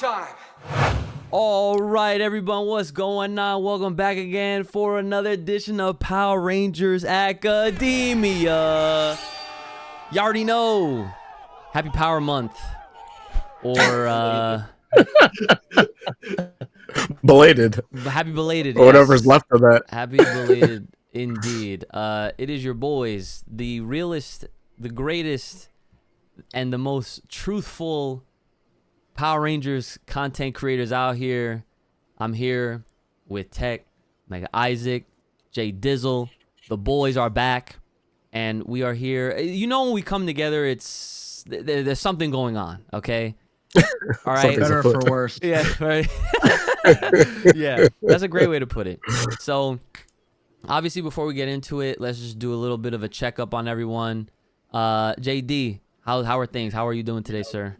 time. All right, everyone, what's going on? Welcome back again for another edition of Power Rangers Academia. You already know. Happy Power Month. Or, belated. Happy belated. Or whatever's left of that. Happy belated indeed. It is your boys, the realest, the greatest, and the most truthful Power Rangers content creators out here. I'm here with Tech, Mega Isaac, Jay Dizzle. The boys are back, and we are here. You know, when we come together, it's there's something going on. Okay, all right. Better for worse. Yeah, right. Yeah, that's a great way to put it. So, obviously, before we get into it, let's just do a little bit of a checkup on everyone. JD, how are things? How are you doing today, sir?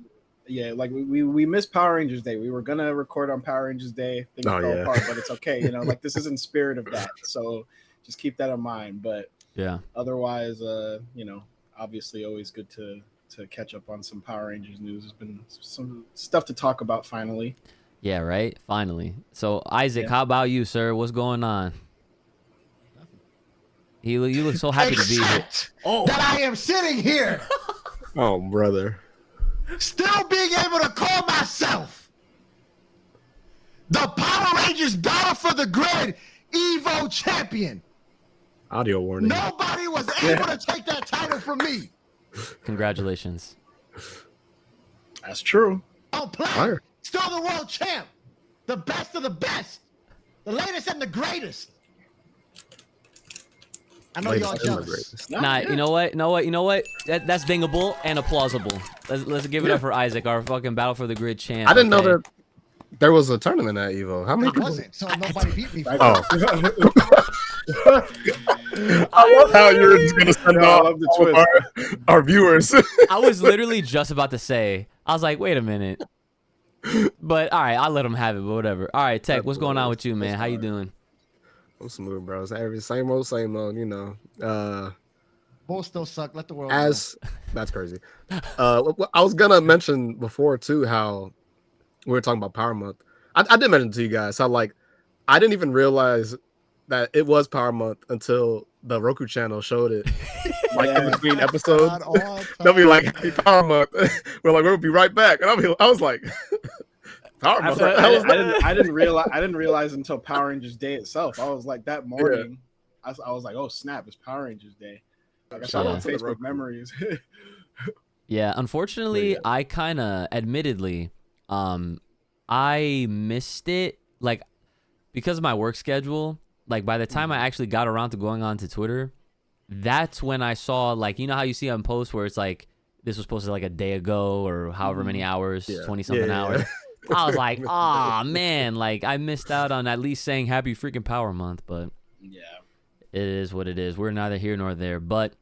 Yeah, like we missed Power Rangers Day. We were gonna record on Power Rangers Day. Things fell apart, but it's okay. You know, like this is in spirit of that. So just keep that in mind. But yeah, otherwise, you know, obviously always good to catch up on some Power Rangers news. There's been some stuff to talk about finally. Yeah, right. Finally. So Isaac, Yeah. how about you, sir? What's going on? You look so happy to be here. Oh, that I am sitting here, Oh, brother. still being able to call myself the Power Rangers Battle for the Grid Evo champion. Audio warning. Nobody was able to take that title from me. Congratulations. That's true. Don't play. Fire. Still the world champ, the best of the best, the latest and the greatest. I know y'all jealous. Nah, you know what? That's dingable and applaudable. Let's give it up for Isaac, our fucking Battle for the Grid champ. I didn't know that there was a tournament at Evo. How many I people? wasn't, so nobody beat me. For Oh. I love how you're just going to send No, I off love the all of our viewers. I was literally just about to say, I was like, wait a minute. But all right, I'll let him have it, but whatever. All right, Tech, what's going on with you, man? How you doing? I'm smooth, bro. It's same old, you know. Bulls still suck. Let the world That's crazy. I was gonna mention before too how we were talking about Power Month. I did mention to you guys how like I didn't even realize that it was Power Month until the Roku channel showed it like in between episodes. They'll be like Happy Power Month. We're like, we'll be right back. And I was like Power Month. I didn't realize until Power Rangers Day itself. I was like that morning. Yeah. I was like, oh snap, it's Power Rangers Day. Like, I saw on Facebook memories. Yeah, unfortunately, I kind of, admittedly, I missed it. Like, because of my work schedule, like, by the time I actually got around to going on to Twitter, that's when I saw, like, you know how you see on posts where it's like, this was posted like a day ago or however many hours, 20-something hours. I was like, oh, man, like, I missed out on at least saying Happy freaking Power Month, but yeah, it is what it is. We're neither here nor there, but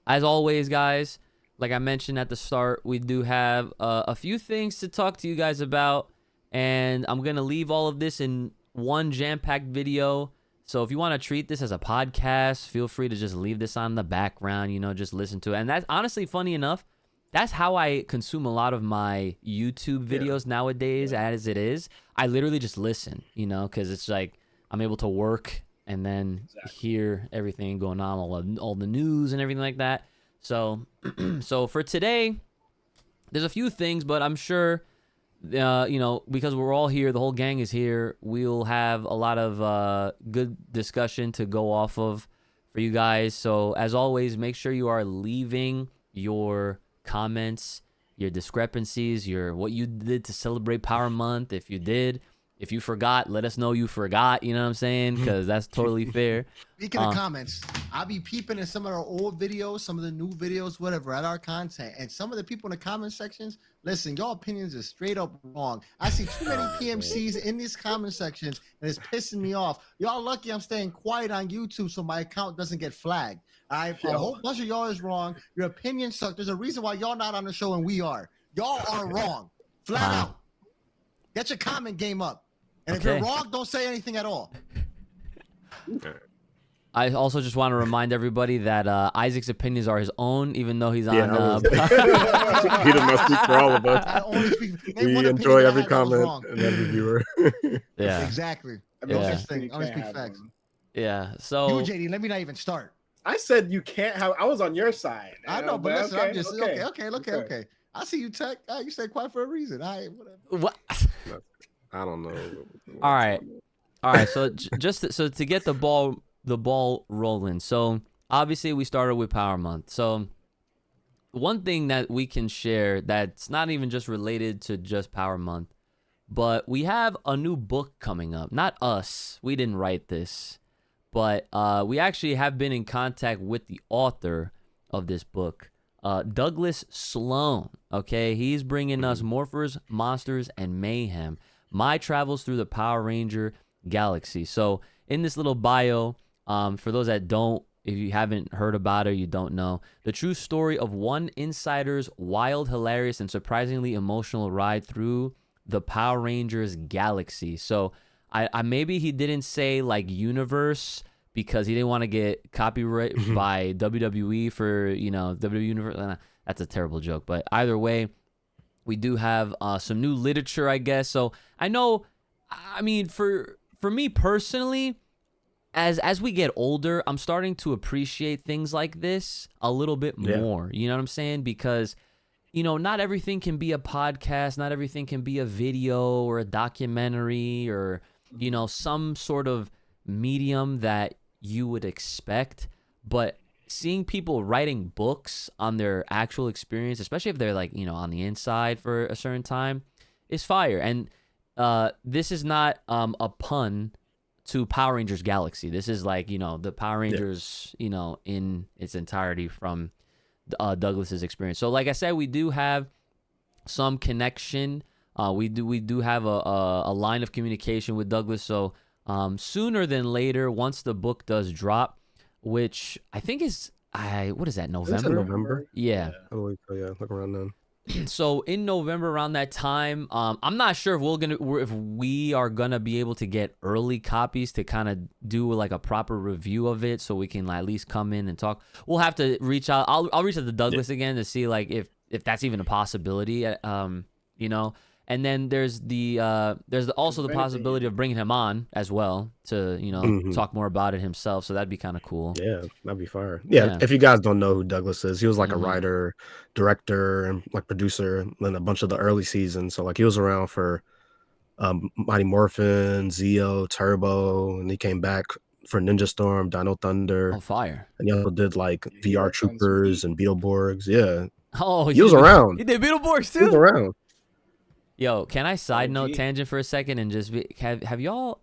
as always, guys, like I mentioned at the start, we do have a few things to talk to you guys about, and I'm going to leave all of this in one jam-packed video. So if you want to treat this as a podcast, feel free to just leave this on the background, you know, just listen to it. And that's honestly, funny enough, that's how I consume a lot of my YouTube videos nowadays as it is. I literally just listen, you know, because it's like I'm able to work and then hear everything going on, all the news and everything like that. So, so for today, there's a few things, but I'm sure, you know, because we're all here, the whole gang is here, we'll have a lot of good discussion to go off of for you guys. So as always, make sure you are leaving your comments, your discrepancies, your what you did to celebrate Power Month. If you did, if you forgot, let us know you forgot, you know what I'm saying? Because that's totally fair. Speaking of comments, I'll be peeping in some of our old videos, some of the new videos, whatever, at our content. And some of the people in the comment sections, listen, your opinions are straight up wrong. I see too many PMCs in these comment sections, and it's pissing me off. Y'all lucky I'm staying quiet on YouTube so my account doesn't get flagged. A whole bunch of y'all is wrong. Your opinions suck. There's a reason why y'all not on the show and we are. Y'all are wrong. Flat out. Get your comment game up. And if you're wrong, don't say anything at all. I also just want to remind everybody that Isaac's opinions are his own, even though he's on. He does not speak for all of us. I only speak. We enjoy every comment and every viewer. Yeah, exactly. I mean, Yeah. that's Thing. you I only can't speak have facts. one. yeah. You, So JD, let me not even start. I said you can't have. I was on your side. I know, but listen, okay, I'm just okay. I see you, Tech. You said quiet for a reason. All right, whatever. what? I don't know. All right. So to get the ball rolling. So obviously we started with Power Month. So one thing that we can share that's not even just related to just Power Month, but we have a new book coming up. Not us. We didn't write this. But we actually have been in contact with the author of this book, Douglas Sloan. Okay, he's bringing us Morphers, Monsters, and Mayhem. My travels through the Power Ranger galaxy. So in this little bio, for those that don't, if you haven't heard about it, you don't know, the true story of one insider's wild, hilarious, and surprisingly emotional ride through the Power Rangers galaxy. So I maybe he didn't say like universe because he didn't want to get copyright by WWE for, WWE Universe. That's a terrible joke, but either way, we do have some new literature, I guess. So I know, I mean, for me personally, as we get older, I'm starting to appreciate things like this a little bit more. You know what I'm saying? Because, not everything can be a podcast. Not everything can be a video or a documentary or, some sort of medium that you would expect. But seeing people writing books on their actual experience, especially if they're like, on the inside for a certain time, is fire. And this is not a pun to Power Rangers Galaxy. This is like, the Power Rangers, in its entirety from Douglas's experience. So like I said, we do have some connection. We do have a line of communication with Douglas. So sooner than later, once the book does drop, which I think is, what is that, November? November? Yeah. I believe so, yeah. Look around then. So in November, around that time, I'm not sure if we are gonna be able to get early copies to kind of do like a proper review of it, so we can at least come in and talk. We'll have to reach out. I'll reach out to Douglas again to see like if that's even a possibility. And then there's also the possibility of bringing him on as well to talk more about it himself. So that'd be kind of cool. Yeah, that'd be fire. Yeah, if you guys don't know who Douglas is, he was like a writer, director, and like producer in a bunch of the early seasons. So like he was around for Mighty Morphin, Zeo, Turbo, and he came back for Ninja Storm, Dino Thunder. Oh, fire! And he also did like VR Troopers and Beetleborgs. Yeah. Oh, he was around. He did Beetleborgs too. He was around. Yo, can I side note tangent for a second and just have y'all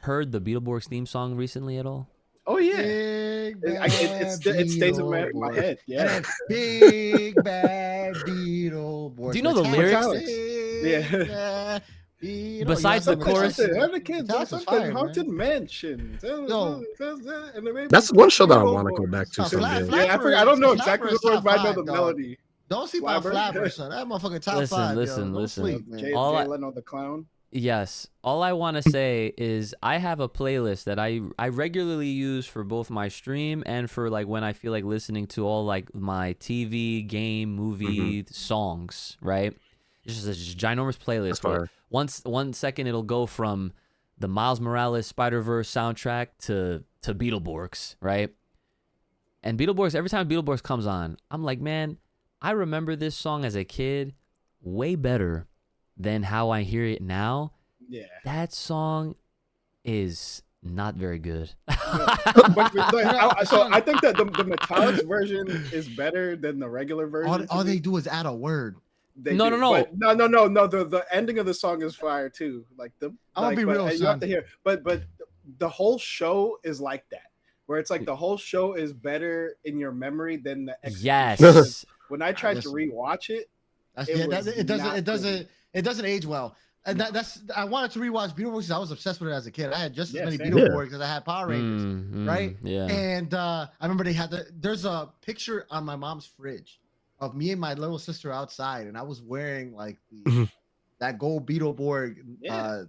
heard the Beetleborgs theme song recently at all? Oh yeah, it stays in my head. Yeah, big bad Beetleborgs. Do you know the lyrics? Yeah. Besides the chorus, the kids haunted mansion. That's one show that I want to go back to someday. Yeah, I don't know exactly the words, but I know the melody. Don't sleep on Flapper, son. That motherfucker top five. Listen. Jay Leno the Clown. Yes. All I want to say is I have a playlist that I regularly use for both my stream and for like when I feel like listening to all like my TV, game, movie songs, right? It's just a ginormous playlist. Where one second it'll go from the Miles Morales Spider-Verse soundtrack to Beetleborgs, right? And Beetleborgs, every time Beetleborgs comes on, I'm like, man, I remember this song as a kid way better than how I hear it now. Yeah. That song is not very good. So I think that the Metallics version is better than the regular version. All they do is add a word. No. The ending of the song is fire too. Like I'm gonna be real, you have to hear. But the whole show is like that, where it's like the whole show is better in your memory than the execution. Yes. When I tried to rewatch it, it doesn't age well. And that's I wanted to rewatch Beetleborgs because I was obsessed with it as a kid. I had just as many Beetleborgs as I had Power Rangers, right? Yeah. And I remember there's a picture on my mom's fridge of me and my little sister outside, and I was wearing like that gold Beetleborg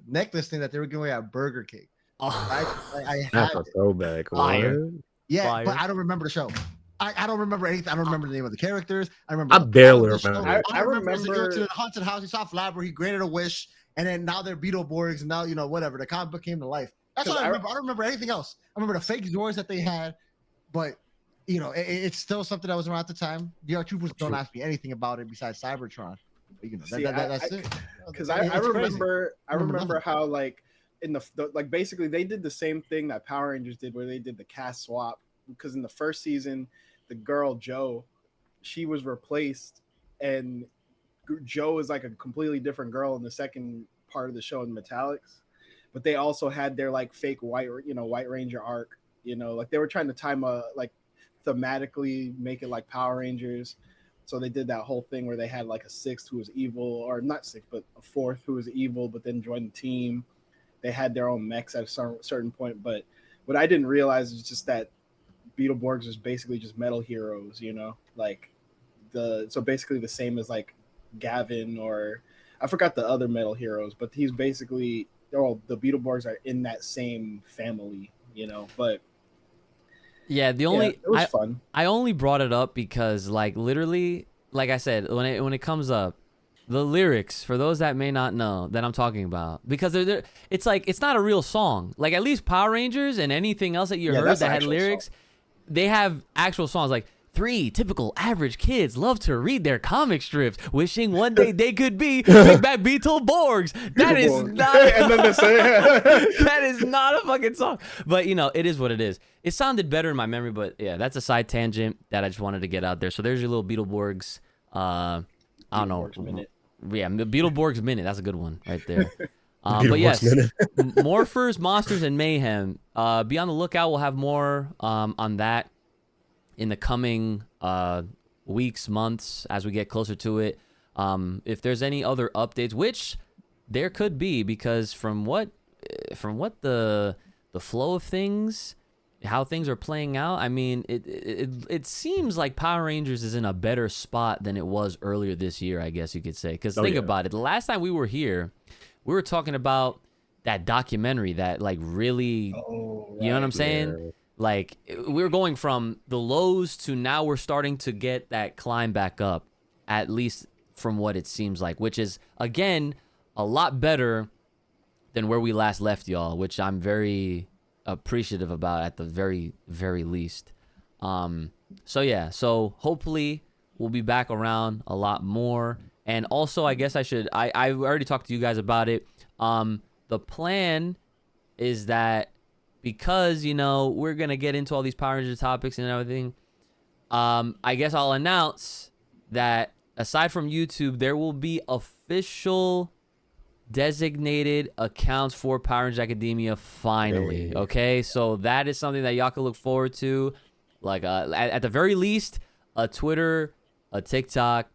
necklace thing that they were giving away at Burger King. Right? Like, I That's have a it. throwback. Fire. What? Yeah, Fire. but I don't remember the show. I don't remember anything. I don't remember the name of the characters. I remember I the plot barely of the show. remember. I I remember is they go to remember. the haunted house. He saw Flabber. He granted a wish, and then now they're Beetleborgs, and now whatever. The comic book came to life. That's all I remember. I don't remember anything else. I remember the fake doors that they had, but it's still something that was around at the time. VR Troopers don't ask me anything about it besides Cybertron. But, See, that's it. Because It's I crazy. remember nothing. how like in the like basically they did the same thing that Power Rangers did, where they did the cast swap. Because in the first season, the girl Joe, she was replaced, and Joe is like a completely different girl in the second part of the show in Metallics. But they also had their like fake White Ranger arc. Like they were trying to time like thematically make it like Power Rangers. So they did that whole thing where they had like a sixth who was evil, or not sixth, but a fourth who was evil, but then joined the team. They had their own mechs at a certain point. But what I didn't realize is just that Beetleborgs is basically just metal heroes, like so basically the same as like Gavin, or I forgot the other metal heroes, but he's basically the Beetleborgs are in that same family, but Yeah, it was fun. I only brought it up because, like, literally, like I said, when it comes up, the lyrics, for those that may not know that I'm talking about, because it's like, it's not a real song. Like, at least Power Rangers and anything else that you heard that had lyrics, they have actual songs. Like, 3 typical average kids love to read their comic strips, wishing one day they could be Big Bad Beetleborgs. That is not And then they say that is not a fucking song. But it is what it is. It sounded better in my memory, but yeah, that's a side tangent that I just wanted to get out there. So there's your little Beetleborgs. I don't know. Minute. Yeah, the Beetleborgs minute. That's a good one right there. But Beetleborgs yes, minute. Morphers, Monsters, and Mayhem. Be on the lookout. We'll have more on that in the coming weeks, months, as we get closer to it. If there's any other updates, which there could be, because from what the flow of things, how things are playing out, I mean, it seems like Power Rangers is in a better spot than it was earlier this year, I guess you could say. Because think about it. The last time we were here, we were talking about that documentary that, like, really, you know what I'm saying? Yeah. Like, we're going from the lows to now we're starting to get that climb back up, at least from what it seems like, which is, again, a lot better than where we last left y'all, which I'm very appreciative about at the very, very least. So yeah, so hopefully we'll be back around a lot more. And also, I guess I already talked to you guys about it. The plan is that, because, we're going to get into all these Power Rangers topics and everything, I guess I'll announce that aside from YouTube, there will be official designated accounts for Power Rangers Academia finally. Okay, so that is something that y'all can look forward to. Like, at the very least, a Twitter, a TikTok,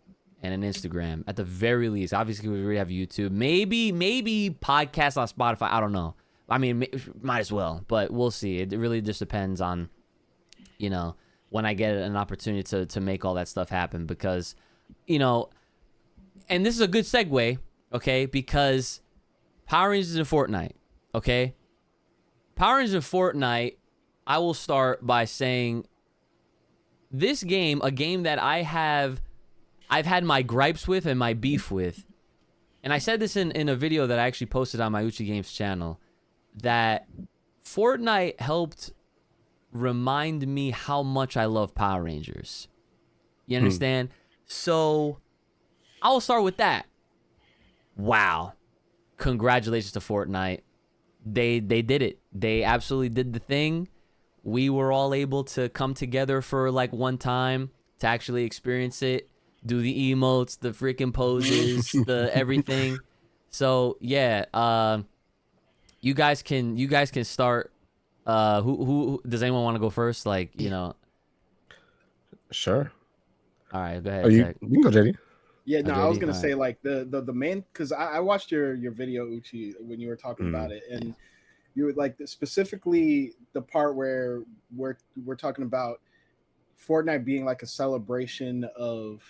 and an Instagram. At the very least. Obviously, we already have YouTube. Maybe podcasts on Spotify. I don't know. I mean, might as well, but we'll see. It really just depends on, when I get an opportunity to make all that stuff happen, because, and this is a good segue, okay, because Power Rangers in Fortnite, okay? Power Rangers in Fortnite, I will start by saying this game, a game that I've had my gripes with and my beef with, and I said this in a video that I actually posted on my Uchi Games channel, that Fortnite helped remind me how much I love Power Rangers. You understand? So I'll start with that. Wow. Congratulations to Fortnite. They did it. They absolutely did the thing. We were all able to come together for like one time to actually experience it, do the emotes, the freaking poses, the everything. So yeah, you guys can start. Who does anyone want to go first? Like, Sure. All right, go ahead. You Zach. can go, JD. Yeah, no, I was gonna JD? say like the main, because I watched your video, Uchi, when you were talking about it, and you would like specifically the part where we're talking about Fortnite being like a celebration of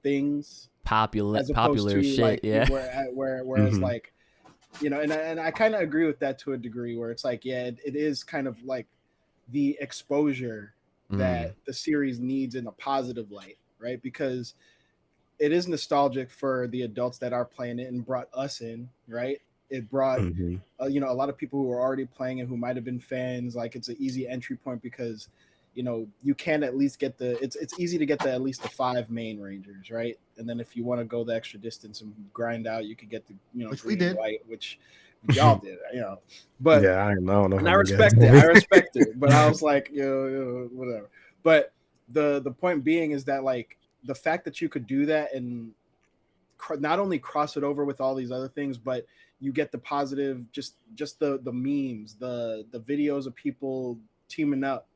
things, Popular as opposed to shit. like Yeah. whereas like you know, and I kind of agree with that to a degree, where it's like, yeah, it is kind of like the exposure that the series needs in a positive light, right? Because it is nostalgic for the adults that are playing it and brought us in, right? It brought Mhm. you know, a lot of people who were already playing it who might have been fans. Like, it's an easy entry point because, you know, you can at least get the it's easy to get the at least the 5 main rangers, right? And then if you want to go the extra distance and grind out, you could get the, you know, Which green we and did. white, which y'all did, you know. But Yeah, I don't know. and How I many guys respect do it. we- I respect it. But I was like, whatever. But the point being is that, like, the fact that you could do that and not only cross it over with all these other things, but you get the positive, just the memes, the videos of people teaming up,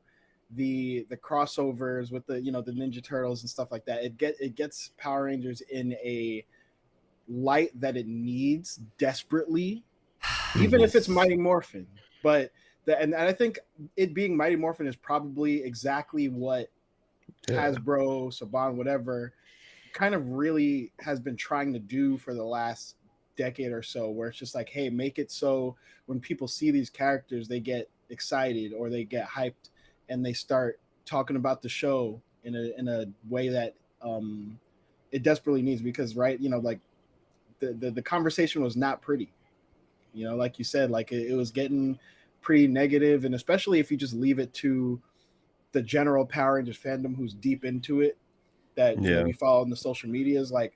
the crossovers with the, you know, the Ninja Turtles and stuff like that. It gets Power Rangers in a light that it needs desperately, even if it's Yes. Mighty Morphin. But and I think it being Mighty Morphin is probably exactly what Yeah. Hasbro, Saban, whatever, kind of really has been trying to do for the last decade or so, where it's just like, hey, make it so when people see these characters, they get excited or they get hyped and they start talking about the show in a way that it desperately needs. Because, right, you know, like the conversation was not pretty, you know, like you said, like it was getting pretty negative, and especially if you just leave it to the general Power Rangers fandom who's deep into it, that, you know, Yeah. we follow in the social medias, like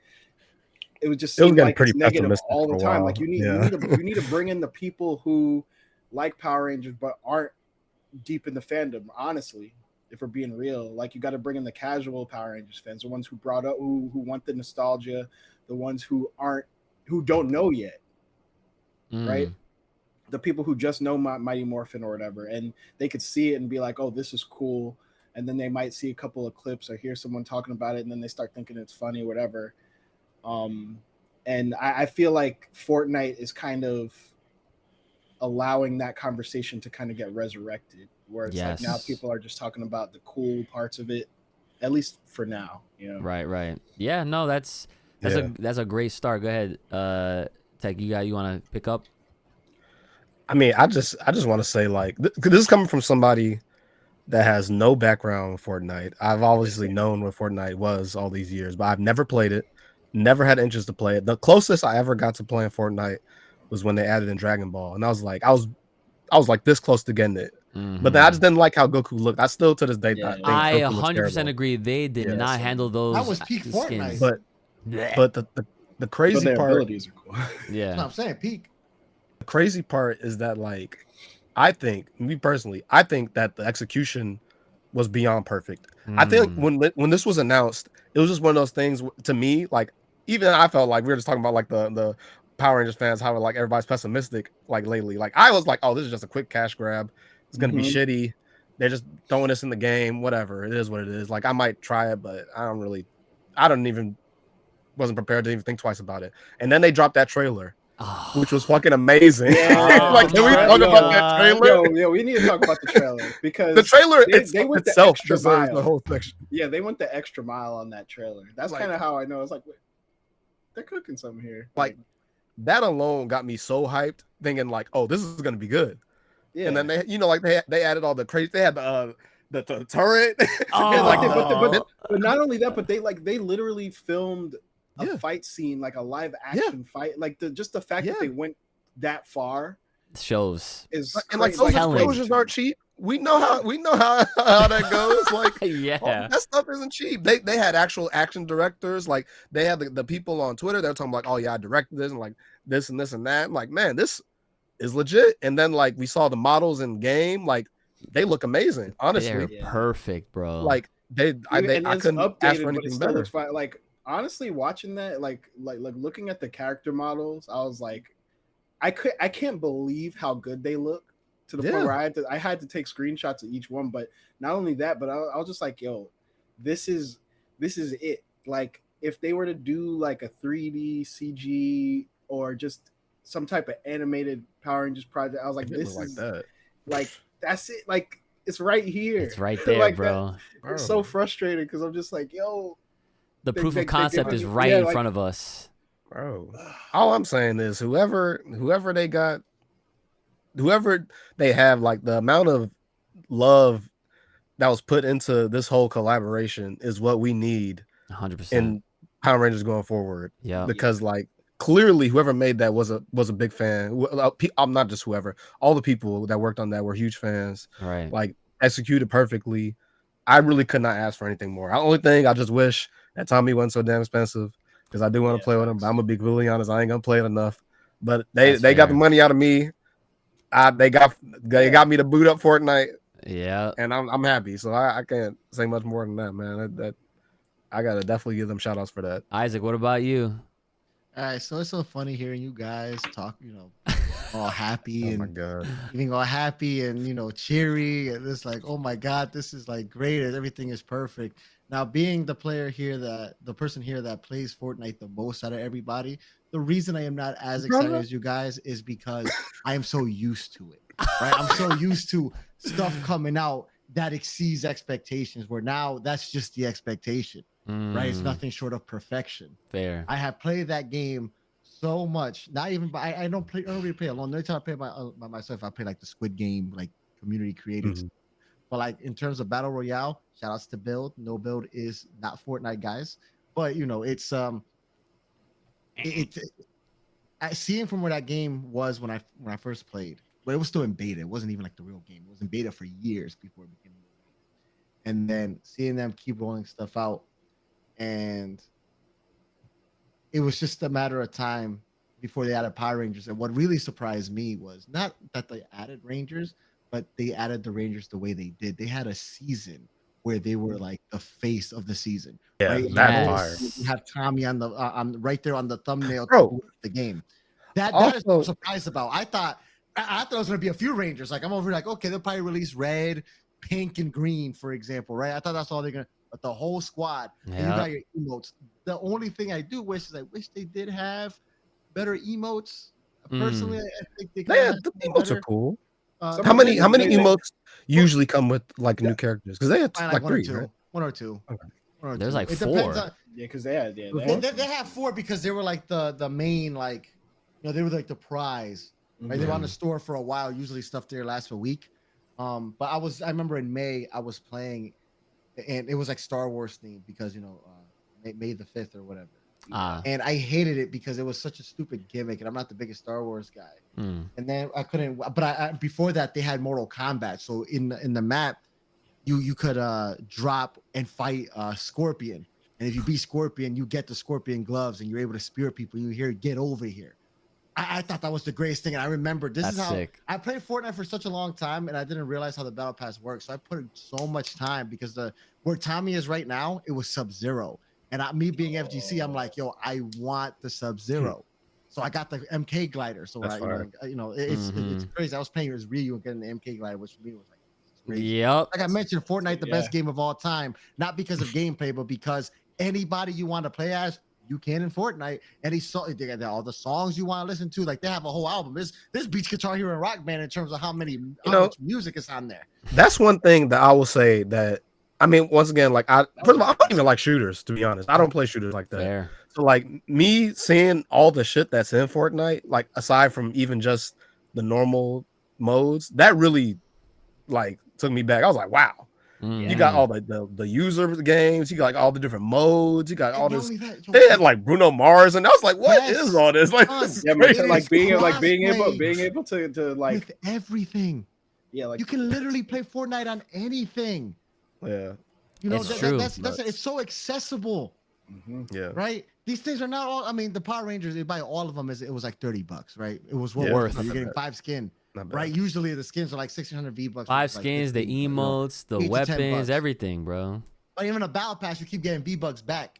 it would just It was seem getting like pretty it's negative pessimistic all for the a time. while. Like you Yeah. need to bring in the people who like Power Rangers but aren't deep in the fandom. Honestly, if we're being real, like you got to bring in the casual Power Rangers fans, the ones who brought up, who want the nostalgia, the ones who don't know yet, right? The people who just know Mighty Morphin or whatever, and they could see it and be like, "Oh, this is cool," and then they might see a couple of clips or hear someone talking about it, and then they start thinking it's funny, or whatever. Um, and I feel like Fortnite is kind of allowing that conversation to kind of get resurrected, where it's like now Yes. people are just talking about the cool parts of it, at least for now, you know. Right. Yeah, no, that's Yeah. that's a great start. Go ahead. Tech, you want to pick up? I mean, I just want to say, like, this is coming from somebody that has no background in Fortnite. I've obviously known what Fortnite was all these years, but I've never played it, never had interest to play it. The closest I ever got to playing Fortnite was when they added in Dragon Ball, and I was like, I was like this close to getting it, but then I just didn't like how Goku looked. I still to this day Yeah. think I Goku looks 100% terrible. agree. They did Yeah, not same. handle those That was peak skins. Fortnite. Blech. But the But crazy their part, abilities are cool. That's what Yeah. I'm saying. Peak. the crazy part is that, like, I think, me personally, I think that the execution was beyond perfect. I think when this was announced, it was just one of those things to me, like, even I felt like we were just talking about, like, the Power Rangers fans, how, like, everybody's pessimistic, like, lately. Like, I was like, oh, this is just a quick cash grab. It's gonna be Mhm. shitty. They're just throwing this in the game. Whatever. It is what it is. Like, I might try it, but I don't even wasn't prepared to even think twice about it. And then they dropped that trailer, which was fucking amazing. Yeah, Like, can we my talk about that God. trailer? Yo, we need to talk about the trailer because The trailer they went the itself extra deserves mile. the whole section. Yeah, they went the extra mile on that trailer. That's Like- kind of how I know. It's like, wait, they're cooking something here. Like, that alone got me so hyped, thinking like, oh, this is gonna be good. yeah. And then they, you know, like they added all the crazy. They had the turret. Yeah, like Oh. but not only that, but they literally filmed a Yeah. fight scene, like a live action fight. Like just the fact that Yeah. they went that far Shows. is And like crazy. those telling. explosions aren't cheap. We know how that goes. Like, Yeah. that stuff isn't cheap. They had actual action directors. Like, they had the people on Twitter. They're talking like, oh yeah, I directed this and like this and this and that. I'm like, man, this is legit. And then like we saw the models in game. Like, they look amazing. Honestly, They're Yeah. perfect, bro. like And I it's couldn't ask for updated, but it anything still better. looks fine. Like, honestly, watching that, like looking at the character models, I was like, I can't believe how good they look, to the point Yeah. where I had to take screenshots of each one. But not only that, but I was just like, yo, this is it. Like, if they were to do like a 3D CG or just some type of animated Power Rangers project, I was like, It didn't this look is like that. like that's it. Like, it's right here. it's right there, Like bro. It's so frustrating because I'm just like, yo, The proof they of concept did is it. right Yeah, in like- front of us. Bro, all I'm saying is whoever they have, like the amount of love that was put into this whole collaboration is what we need 100%. in Power Rangers going forward. Yeah. Because like clearly whoever made that was a big fan. I'm not just whoever. All the people that worked on that were huge fans. Right. Like executed perfectly. I really could not ask for anything more. The only thing I just wish that Tommy wasn't so damn expensive because I do want to play with him. But I'm gonna be completely honest, I ain't gonna play it enough. But they got the money out of me. They got me to boot up Fortnite. Yeah. And I'm happy. So I can't say much more than that, man. That I gotta definitely give them shout outs for that. Isaac, what about you? All right, so it's so funny hearing you guys talk, all happy Oh my and god. being all happy and cheery, and it's like, oh my god, this is like great, and everything is perfect. Now, being the person here that plays Fortnite the most out of everybody, the reason I am not as excited as you guys is because I am so used to it. Right, I'm so used to stuff coming out that exceeds expectations. Where now that's just the expectation. Right, it's nothing short of perfection. Fair. I have played that game so much. Not even by I don't really play alone. The only time I play by myself, I play like the Squid Game, like community created. Mm-hmm. But like in terms of battle royale, shout outs to Build. No Build is not Fortnite, guys. But it's seeing from where that game was when I first played, but it was still in beta. It wasn't even like the real game. It was in beta for years before it became real game. And then seeing them keep rolling stuff out. And it was just a matter of time before they added Power Rangers. And what really surprised me was not that they added Rangers, but they added the Rangers the way they did. They had a season where they were like the face of the season. Yeah, right? that's fire. You have Tommy on the right there on the thumbnail Bro, of the game. That is what I'm surprised about. I thought it was going to be a few Rangers. Like I'm over like, okay, they'll probably release red, pink, and green, for example, right? I thought that's all they're going to. But the whole squad, and you got your emotes. The only thing I do wish is I wish they did have better emotes. Personally, I think the emotes are cool. How many emotes usually come with like new characters? Because they had like 3, right? One or two. Okay. There's like It 4. depends on, because they have 4 because they were like the main, like they were like the prize. Right? They were on the store for a while. Usually stuff there lasts a week. But I remember in May I was playing. And it was like Star Wars themed because May the 5th or whatever. And I hated it because it was such a stupid gimmick, and I'm not the biggest Star Wars guy. And then I couldn't. But I before that they had Mortal Kombat, so in the map, you could drop and fight Scorpion, and if you beat Scorpion, you get the Scorpion gloves, and you're able to spear people. You hear "Get over here." I thought that was the greatest thing, and I remember this is how sick. I played Fortnite for such a long time, and I didn't realize how the battle pass works. So I put in so much time because where Tommy is right now, it was Sub-Zero, and me being FGC, I'm like, yo, I want the Sub-Zero, so I got the MK glider. So it's crazy. I was playing as Ryu and getting the MK glider, which for me was like crazy. Yep. Like I mentioned, Fortnite the best game of all time, not because of gameplay, but because anybody you want to play as. You can in Fortnite, and they got all the songs you want to listen to. Like they have a whole album. This beats Guitar Hero and Rock Band in terms of how much music is on there. That's one thing that I will say that I mean, once again, like first of all, I don't even like shooters, to be honest. I don't play shooters like that. Fair. So like me seeing all the shit that's in Fortnite, like aside from even just the normal modes, that really like took me back. I was like, wow. You got all the user games. You got like all the different modes. You got all this. They had like Bruno Mars, and I was like, "What is all this?" Like, being able to like with everything. Yeah, like you can literally play Fortnite on anything. Yeah, it's true. That's it's so accessible. Yeah, right. These things are not all. I mean, the Power Rangers, they buy all of them. It was like $30, right? It was worth. You're getting 5 skin. Right, usually the skins are like 600 V-Bucks. 5 skins, the emotes, the weapons, everything, bro. But even a battle pass, you keep getting V-Bucks back.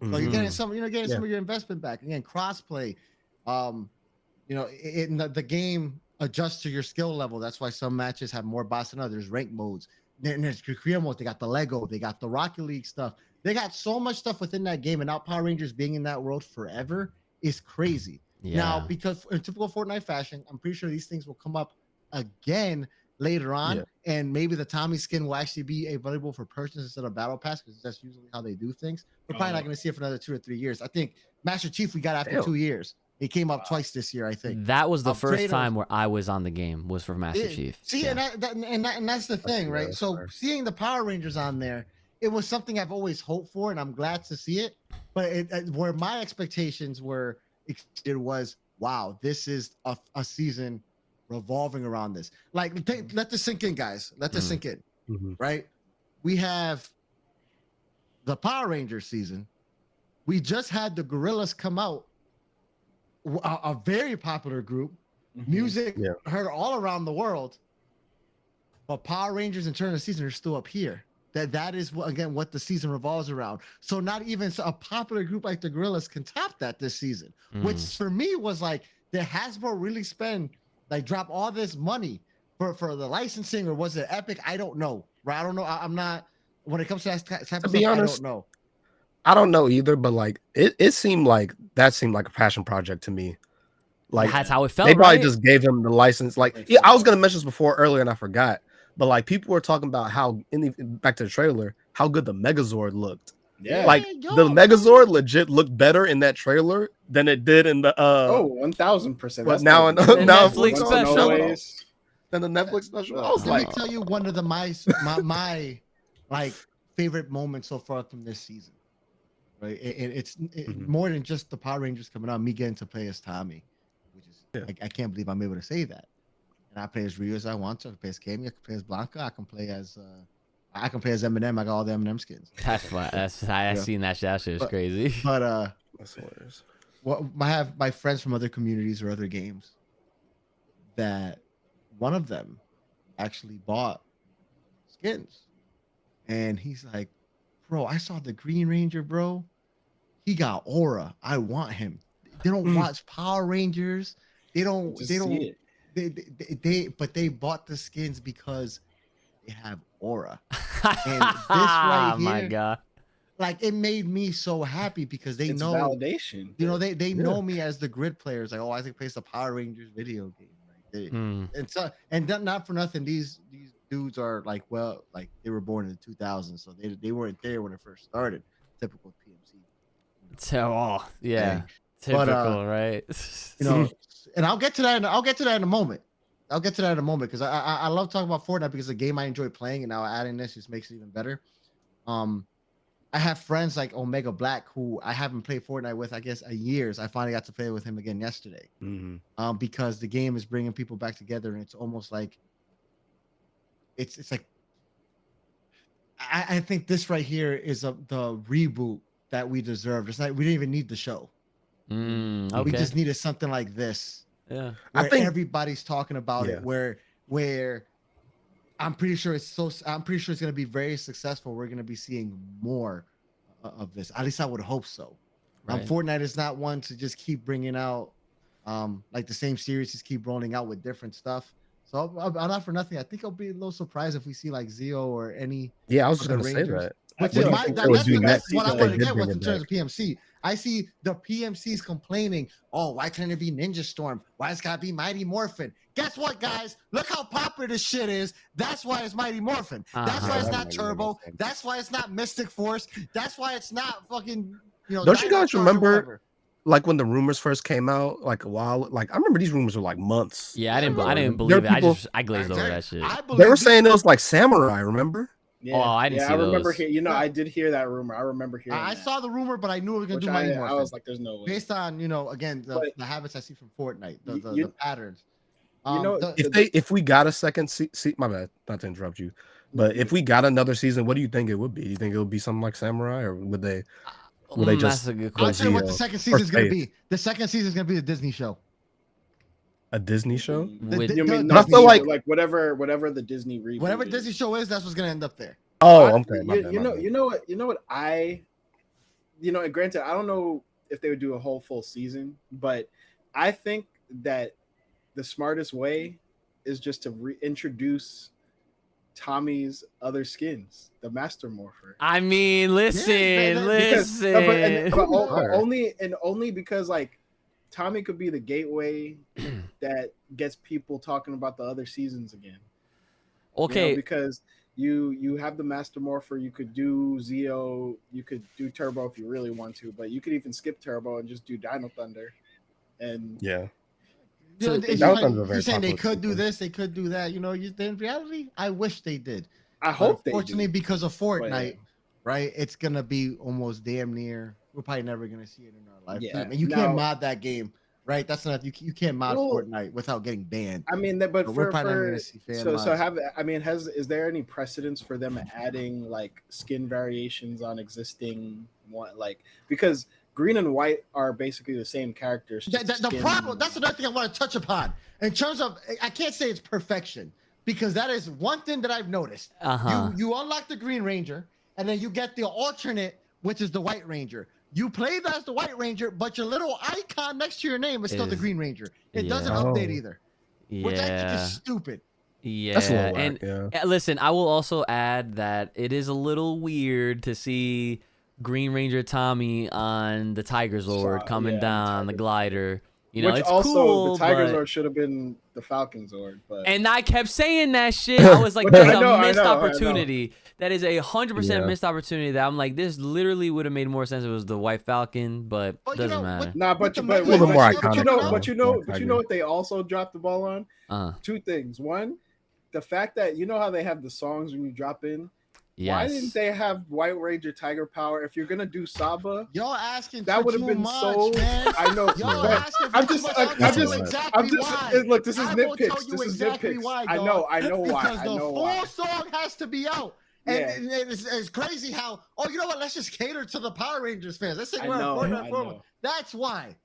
So you're getting some, some of your investment back. Again, crossplay. The game adjusts to your skill level. That's why some matches have more boss than others. Rank modes. Then there's career mode. They got the Lego. They got the Rocket League stuff. They got so much stuff within that game, and now Power Rangers being in that world forever is crazy. Yeah. Now, because in typical Fortnite fashion, I'm pretty sure these things will come up again later on, Yeah. and maybe the Tommy skin will actually be available for purchase instead of battle pass, because that's usually how they do things. We're probably not going to see it for another 2 or 3 years. I think Master Chief we got after Damn. 2 years. He came up twice this year, I think. That was the first Kratos- time where I was on the game was for Master Chief. See, Yeah. and that's the thing, right? that's So fair. seeing the Power Rangers on there, it was something I've always hoped for, and I'm glad to see it. But where my expectations were, it was, wow, this is a season revolving around this. Like, let this sink in, guys. Let this sink in, right? We have the Power Rangers season. We just had the Gorillas come out, a very popular group. Music heard all around the world, but Power Rangers in turn of the season are still up here. That is what the season revolves around. So not even a popular group like the Gorillas can top that this season, which for me was like, did Hasbro really drop all this money for the licensing, or was it Epic? I don't know. Right? I don't know. I'm not, when it comes to that type of stuff, be honest, I don't know. I don't know either, but like it seemed like a passion project to me. Like That's how it felt. They probably right? just gave him the license. Like, yeah, I was gonna mention this before earlier and I forgot. But like people were talking about how back to the trailer, how good the Megazord looked. Yeah, like the Megazord legit looked better in that trailer than it did in the 1000%. But now the now Netflix special. Then the Netflix special. I was Let like, me tell you one of my like favorite moments so far from this season. Right, it's more than just the Power Rangers coming out. Me getting to play as Tommy, which is I can't believe I'm able to say that. And I play as Ryu as I want to. I can play as Cammy. I can play as Blanca. I can play as Eminem. I got all the Eminem skins. That's why. I seen that shit. That shit is crazy. But that's hilarious. Well, I have my friends from other communities or other games that one of them actually bought skins, and he's like, "Bro, I saw the Green Ranger, bro. He got aura. I want him." They don't watch Power Rangers. They don't. But they bought the skins because they have aura. And this right here, my God, like, it made me so happy because they know validation. You know, they know me as the grid players. Like, oh, Isaac plays the Power Rangers video game. And not for nothing, these dudes are like, well, like they were born in the 2000s, so they weren't there when it first started. Typical PMC. typical, right? You know, and I'll get to that. I'll get to that in a moment. Because I love talking about Fortnite because it's a game I enjoy playing, and now adding this just makes it even better. I have friends like Omega Black who I haven't played Fortnite with, I guess, years. I finally got to play with him again yesterday. Because the game is bringing people back together, and it's almost like it's like I think this right here is the reboot that we deserved. It's like we didn't even need the show. Okay. We just needed something like this. Yeah, I think everybody's talking about it. Where I'm pretty sure it's going to be very successful. We're going to be seeing more of this. At least I would hope so. Right. Fortnite is not one to just keep bringing out like the same series, just keep rolling out with different stuff. So I'm not for nothing. I think I'll be a little surprised if we see like Zeo or any. Yeah, I was just going to say that. Which is that's what I want to get with in terms of PMC. I see the PMCs complaining, oh, why can't it be Ninja Storm? Why it's got to be Mighty Morphin? Guess what, guys? Look how popular this shit is. That's why it's Mighty Morphin. That's why it's not Turbo. That's why it's not Mystic Force. That's why it's not fucking, Don't you guys remember, like, when the rumors first came out, like a while, like I remember these rumors were like months. Yeah, I didn't believe it. I glazed over that shit. They were saying it was like Samurai, remember? Yeah. Oh, I didn't see those. I remember I did hear that rumor. I remember hearing I saw the rumor, but I knew it was going to do Mighty Morphin. I was like, there's no way. Based on, again, the habits I see from Fortnite, the patterns. If we got a second season, my bad, not to interrupt you, but if we got another season, what do you think it would be? Do you think it would be something like Samurai, or would they just? That's a good question. I'll tell you what the second season is going to be. The second season is going to be the Disney show. A Disney show? I feel like whatever the Disney reboot, whatever Disney show is, that's what's going to end up there. Oh, okay. You know what? And granted, I don't know if they would do a whole full season, but I think that the smartest way is just to reintroduce Tommy's other skins, the Master Morpher. I mean, listen. Only because like Tommy could be the gateway that gets people talking about the other seasons again. Okay. because you have the Master Morpher. You could do Zeo. You could do Turbo if you really want to, but you could even skip Turbo and just do Dino Thunder. And Yeah. So It's that was like, under a very you're saying they popular could do system. this, they could do that. In reality, I wish they did. I But hope they unfortunately, do. because of Fortnite, But, right, it's gonna be almost damn near. We're probably never gonna see it in our lifetime. Yeah. And you can't Now- mod that game, right? That's not you can't mod Well, Fortnite without getting banned. I mean, but So we're for probably never gonna see fan so mods. is there any precedence for them adding like skin variations on existing one, like, because green and white are basically the same characters. just The skin- problem, that's another thing I want to touch upon. In terms of, I can't say it's perfection, because that is one thing that I've noticed. You unlock the Green Ranger, and then you get the alternate, which is the White Ranger. You play as the White Ranger, but your little icon next to your name is still the Green Ranger. It doesn't update either, which I think is stupid. Yeah, That's a little whack, and yeah. listen, I will also add that it is a little weird to see Green Ranger Tommy on the Tiger Zord coming yeah, down the Tiger- glider. You know, Which it's also cool, the Tiger but... Zord should have been the Falcon Zord, but And I kept saying that shit. I was like, But "That's I know, a I missed know, I know. opportunity. That is 100% Yeah. missed opportunity." That I'm like, this literally would have made more sense if it was the White Falcon, but But you doesn't know, matter. nah, but the you, Mega A little Man more stuff, iconic, you know, though. you know what they also dropped the ball on? Uh, Two things. One, the fact that you know how they have the songs when you drop in. Why yes. didn't they have White Ranger Tiger Power? If you're gonna do Saba, y'all asking that for would have too been much, so. man. I know. Y'all but asking for I'm too just, much. I'm I'll That's tell a you lot. exactly I'm just. why. Look, this is I will tell nitpicks. you This is exactly nitpicks. why, I dog. know. I know why. Because I the know full why. song has to be out. And Yeah. it's crazy how, oh, you know what? Let's just cater to the Power Rangers fans. Let's say I we're know. a I Fortnite. know. That's why.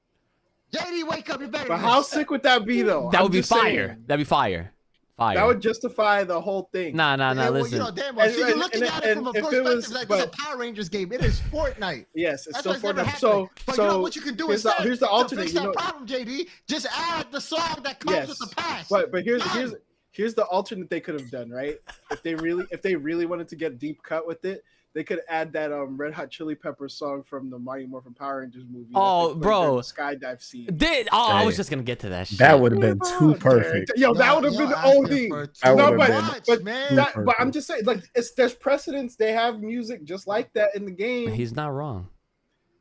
JD, wake up. You better. But how sick would that be, though? That I'm would be just fire. saying. That'd be fire. Fire. That would justify the whole thing. Nah. Well, Listen. you know, damn well. And- See, you're and- looking and- at it from a and if it perspective was- like but- it's a Power Rangers game. It is Fortnite. Yes, it's That's still what's never Fortnite. happening. But you know what you can do here's instead? here's the To alternate. fix You that know, problem, JD. Just add the song that comes Yes. with the pass. but here's Done. here's the alternate they could have done, right? If they really wanted to get deep cut with it, they could add that Red Hot Chili Peppers song from the Mighty Morphin Power Rangers movie. Oh, that they played bro. during the skydive scene. I was Hey. just gonna get to that shit. That would have been too perfect. Yo, that would have been asking OD. for That too would've much, been man. But I'm just saying, like, there's precedents. They have music just like that in the game. He's not wrong.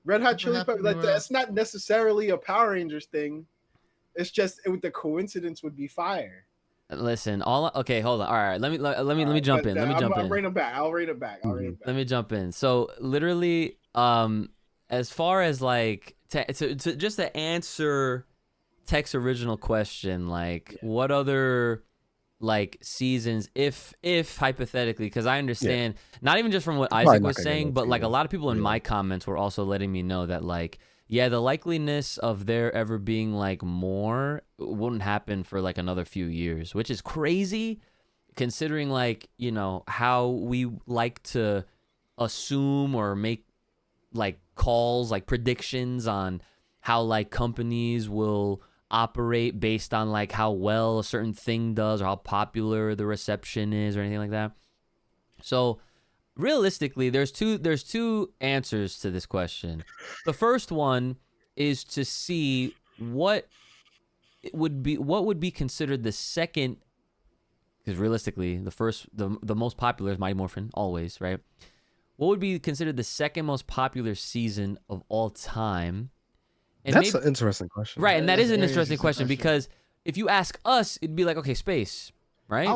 Red Hot What Chili happened Peppers. Like, to, that's not necessarily a Power Rangers thing. It's just the coincidence would be fire. Listen, okay, hold on. All right, let me jump in. Let me jump in. I'll bring it back. I'll read it back. Let me jump in. So literally, as far as like to just to answer Tech's original question, like what other like seasons, if hypothetically, because I understand not even just from what Probably Isaac not was gonna get saying, no but like a season. lot of people in Yeah. my comments were also letting me know that like, yeah, the likeliness of there ever being like more wouldn't happen for like another few years, which is crazy considering like, you know, how we like to assume or make like calls, like predictions on how like companies will operate based on like how well a certain thing does or how popular the reception is or anything like that. So realistically, there's two answers to this question. The first one is to see what would be considered the second, because realistically, the most popular is Mighty Morphin, always, right? What would be considered the second most popular season of all time? And That's an interesting question. right, and that That's is a an very interesting question because if you ask us, it'd be like, okay, space, right?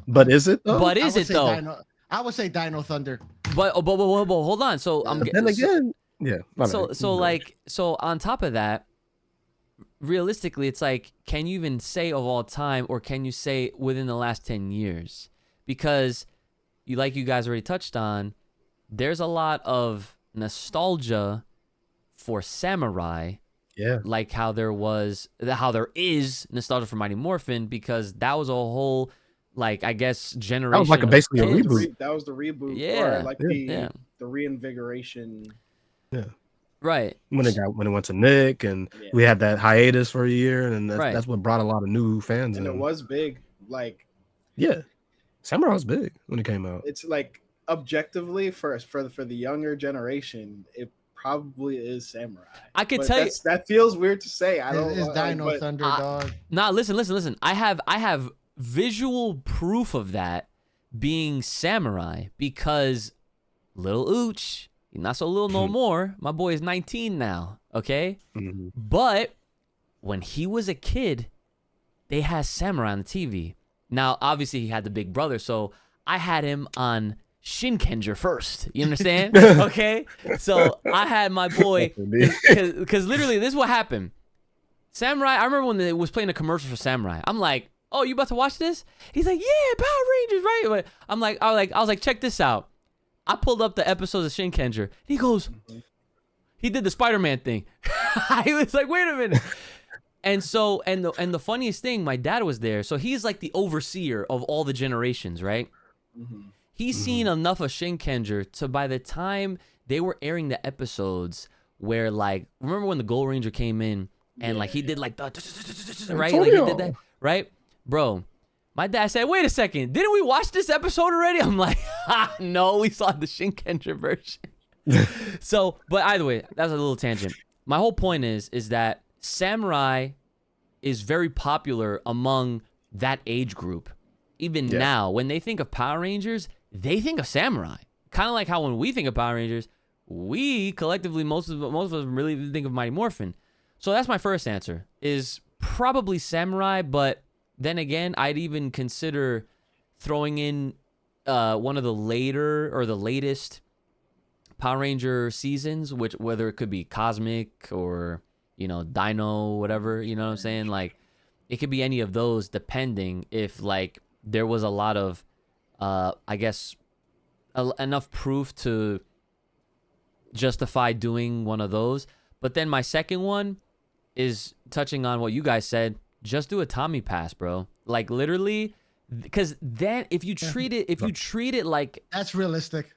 But is it though? But is it though? I would say Dino Thunder. But hold on. So I'm But then again, yeah. my bad. so on top of that, realistically, it's like, can you even say of all time, or can you say within the last 10 years? Because you guys already touched on, there's a lot of nostalgia for Samurai, yeah. like how there is nostalgia for Mighty Morphin, because that was a whole, like, I guess, generation. That was like of basically a kids. reboot. That was the reboot. Yeah. Or like Yeah. the reinvigoration. Right. When it went to Nick, and Yeah. we had that hiatus for a year, and Right. that's what brought a lot of new fans And in. it was big. Like, Yeah, Samurai was big when it came out. it's like objectively for the younger generation, it probably is Samurai. I could But tell you. that feels weird to say. I don't It's like, Dino but Thunder, I- dog. Nah, listen. I have visual proof of that being Samurai, because little Uch, he's not so little no more. My boy is 19 now, okay? Mhm. But when he was a kid, they had Samurai on the TV. Now, obviously, he had the big brother, so I had him on Shinkenger first. You understand? Okay? So I had my boy, because literally, this is what happened. Samurai, I remember when they was playing a commercial for Samurai. I'm like, oh, you about to watch this? He's like, yeah, Power Rangers, right? But I was like, check this out. I pulled up the episodes of Shinkenger. He goes, he did the Spider-Man thing. I was like, wait a minute. And so, and the funniest thing, my dad was there. So he's like the overseer of all the generations, right? Mm-hmm. He's seen enough of Shinkenger to, by the time they were airing the episodes where, like, remember when the Gold Ranger came in and like he did like the right, like he did that, right, bro? My dad said, "Wait a second, didn't we watch this episode already?" I'm like, no, we saw the Shinkenger version. So, but either way, that's a little tangent. My whole point is that Samurai is very popular among that age group. Even now, when they think of Power Rangers, they think of Samurai. Kind of like how when we think of Power Rangers, we collectively, most of us really think of Mighty Morphin. So that's my first answer, is probably Samurai. But then again, I'd even consider throwing in one of the later or the latest Power Ranger seasons, which whether it could be Cosmic or, you know, Dino, whatever, you know what I'm saying? Like, it could be any of those, depending if, like, there was a lot of, I guess, enough proof to justify doing one of those. But then my second one is touching on what you guys said. Just do a Tommy pass, bro. Like, literally, because then if you treat it like, That's realistic.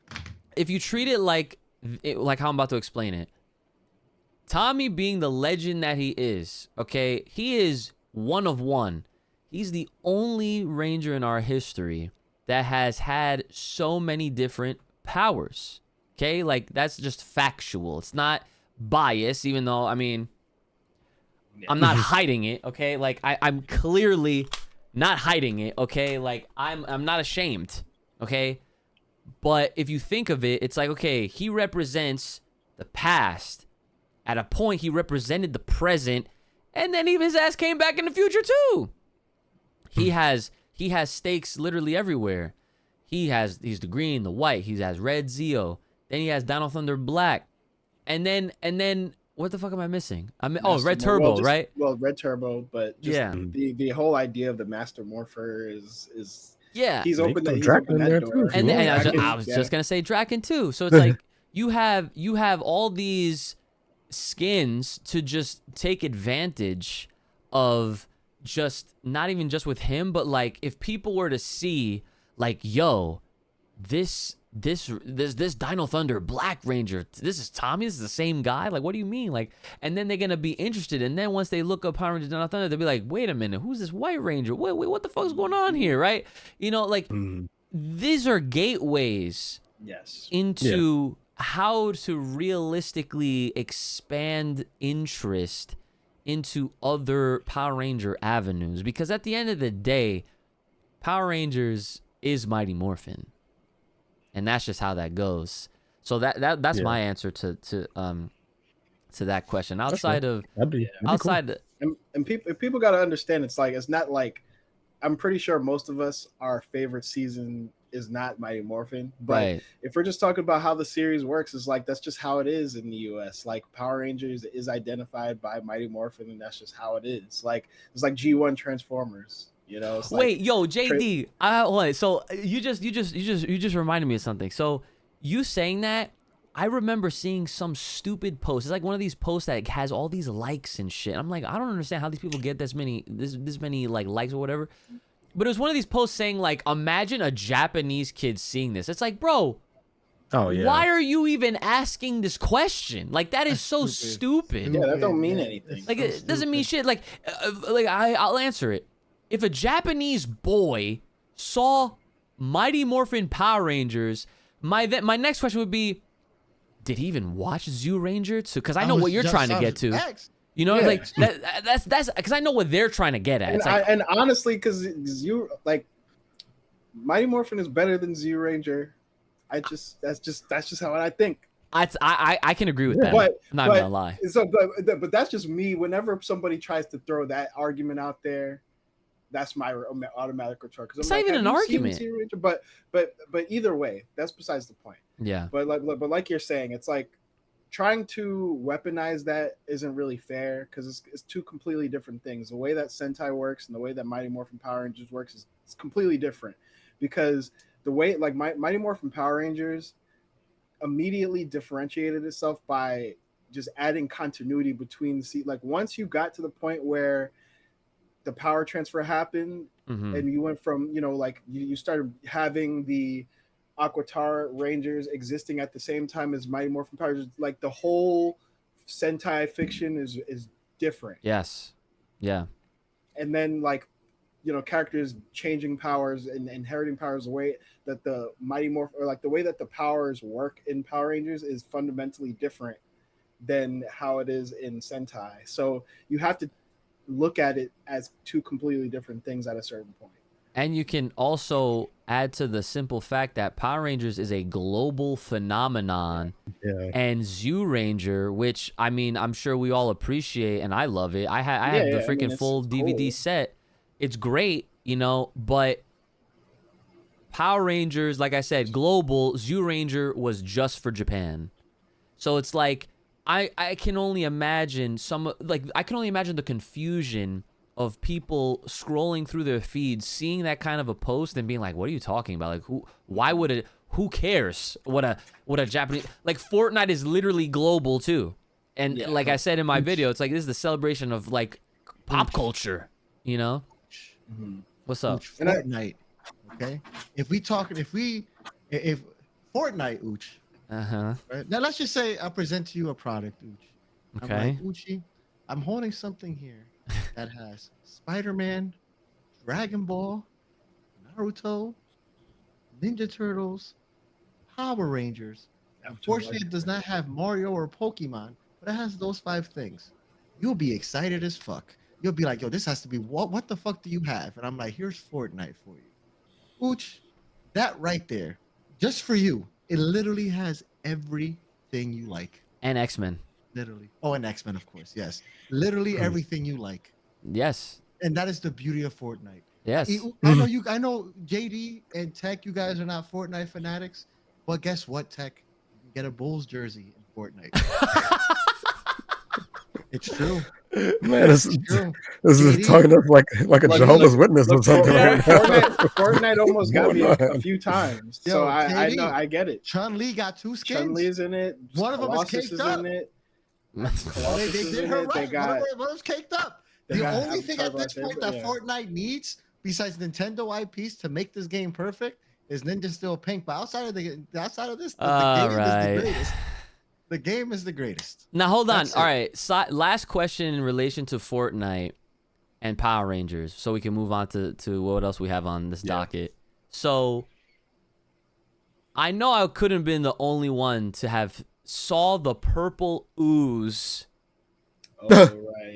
if you treat it like how I'm about to explain it, Tommy being the legend that he is, okay, he is one of one. He's the only Ranger in our history that has had so many different powers, okay? Like, that's just factual. It's not bias, even though, I mean, I'm not hiding it, okay? Like, I'm clearly not hiding it, okay? Like, I'm not ashamed, okay? But if you think of it, it's like, okay, he represents the past. At a point, he represented the present, and then even his ass came back in the future too. He has stakes literally everywhere. He's the green, the white. He has red Zeo. Then he has Dino Thunder Black, and then what the fuck am I missing? Red Turbo, right? Well, Red Turbo, but just Yeah. the whole idea of the Master Morpher is Yeah. he's Make open some that Draken door. there, too, if And you then want. I was just gonna say Draken too. So it's like you have all these skins to just take advantage of, just not even just with him, but like if people were to see like, yo, this Dino Thunder Black Ranger, this is Tommy, this is the same guy, like, what do you mean? Like, and then they're gonna be interested, and then once they look up Power Rangers Dino Thunder, they'll be like, wait a minute, who's this White Ranger? Wait, what the fuck's going on here, right? You know, like, these are gateways Yes. into how to realistically expand interest into other Power Ranger avenues, because at the end of the day, Power Rangers is Mighty Morphin, and that's just how that goes. So that's my answer to that question. Outside of And people got to understand, it's like, it's not like, I'm pretty sure most of us, our favorite season is not Mighty Morphin, but right. if we're just talking about how the series works, it's like, that's just how it is in the US. Like, Power Rangers is identified by Mighty Morphin, and that's just how it is. Like, it's like G1 Transformers, you know? It's Wait, like, yo, JD, so you just reminded me of something. So you saying that, I remember seeing some stupid post. It's like one of these posts that has all these likes and shit. I'm like, I don't understand how these people get this many like likes or whatever. But it was one of these posts saying, like, imagine a Japanese kid seeing this. It's like, bro, why are you even asking this question? Like, that is so stupid. yeah, that don't mean anything. Like, it doesn't mean shit. Like I'll answer it. If a Japanese boy saw Mighty Morphin Power Rangers, my next question would be, did he even watch Zoo Ranger? Because I know what you're trying to get to. You know, Yeah. like that's because I know what they're trying to get at. And, It's like, and honestly, because you like Mighty Morphin is better than Zero Ranger. That's just how I think. I can agree with that. But I'm not gonna lie. So, but that's just me. Whenever somebody tries to throw that argument out there, that's my automatic retort. Because It's not even an argument. But either way, that's besides the point. Yeah. But like you're saying, it's like trying to weaponize that isn't really fair because it's two completely different things. The way that Sentai works and the way that Mighty Morphin Power Rangers works is completely different. Because the way like Mighty Morphin Power Rangers immediately differentiated itself by just adding continuity between like once you got to the point where the power transfer happened and you went from like you started having the Aquatar Rangers existing at the same time as Mighty Morphin Power Rangers, like the whole Sentai fiction is different. Yes. Yeah. And then like characters changing powers and inheriting powers, the way that the Mighty Morph or like the way that the powers work in Power Rangers is fundamentally different than how it is in Sentai. So you have to look at it as two completely different things at a certain point. And you can also add to the simple fact that Power Rangers is a global phenomenon. Yeah. And Zoo Ranger, which I mean, I'm sure we all appreciate, and I love it. I have the freaking full DVD set. It's great, but Power Rangers, like I said, global. Zoo Ranger was just for Japan. So it's like I can only imagine the confusion of people scrolling through their feeds, seeing that kind of a post and being like, what are you talking about? Like who cares what a Japanese, like Fortnite is literally global too. And like I said in my video, it's like, this is the celebration of like pop culture, What's up? Fortnite. Okay. If Fortnite, Uchi. Right? Now let's just say I present to you a product, Uchi. Okay. I'm like, Uchi, I'm holding something here that has Spider-Man, Dragon Ball, Naruto, Ninja Turtles, Power Rangers. Unfortunately, it does not have Mario or Pokemon, but it has those 5 things. You'll be excited as fuck. You'll be like, yo, this has to be what the fuck do you have? And I'm like, here's Fortnite for you. Ooch, that right there, just for you, it literally has everything you like. And X-Men. Literally. Oh, and X-Men, of course. Yes. Literally everything you like. Yes. And that is the beauty of Fortnite. Yes. I know JD and Tech, you guys are not Fortnite fanatics, but guess what, Tech? You can get a Bulls jersey in Fortnite. It's true. Man, this is talking up like a Jehovah's Witness or something. Fortnite almost got me a few times. So I know, I get it. Chun-Li got 2 skins. Chun-Li's in it. One of them is caked up. They did her right. One of them is caked up. The only thing at this point that Fortnite needs, besides Nintendo IPs to make this game perfect, is Ninja Steel Pink. But outside of this, the game is the greatest. The game is the greatest. Now hold on. All right. Last question in relation to Fortnite and Power Rangers, so we can move on to what else we have on this docket. So I know I couldn't have been the only one to have saw the purple ooze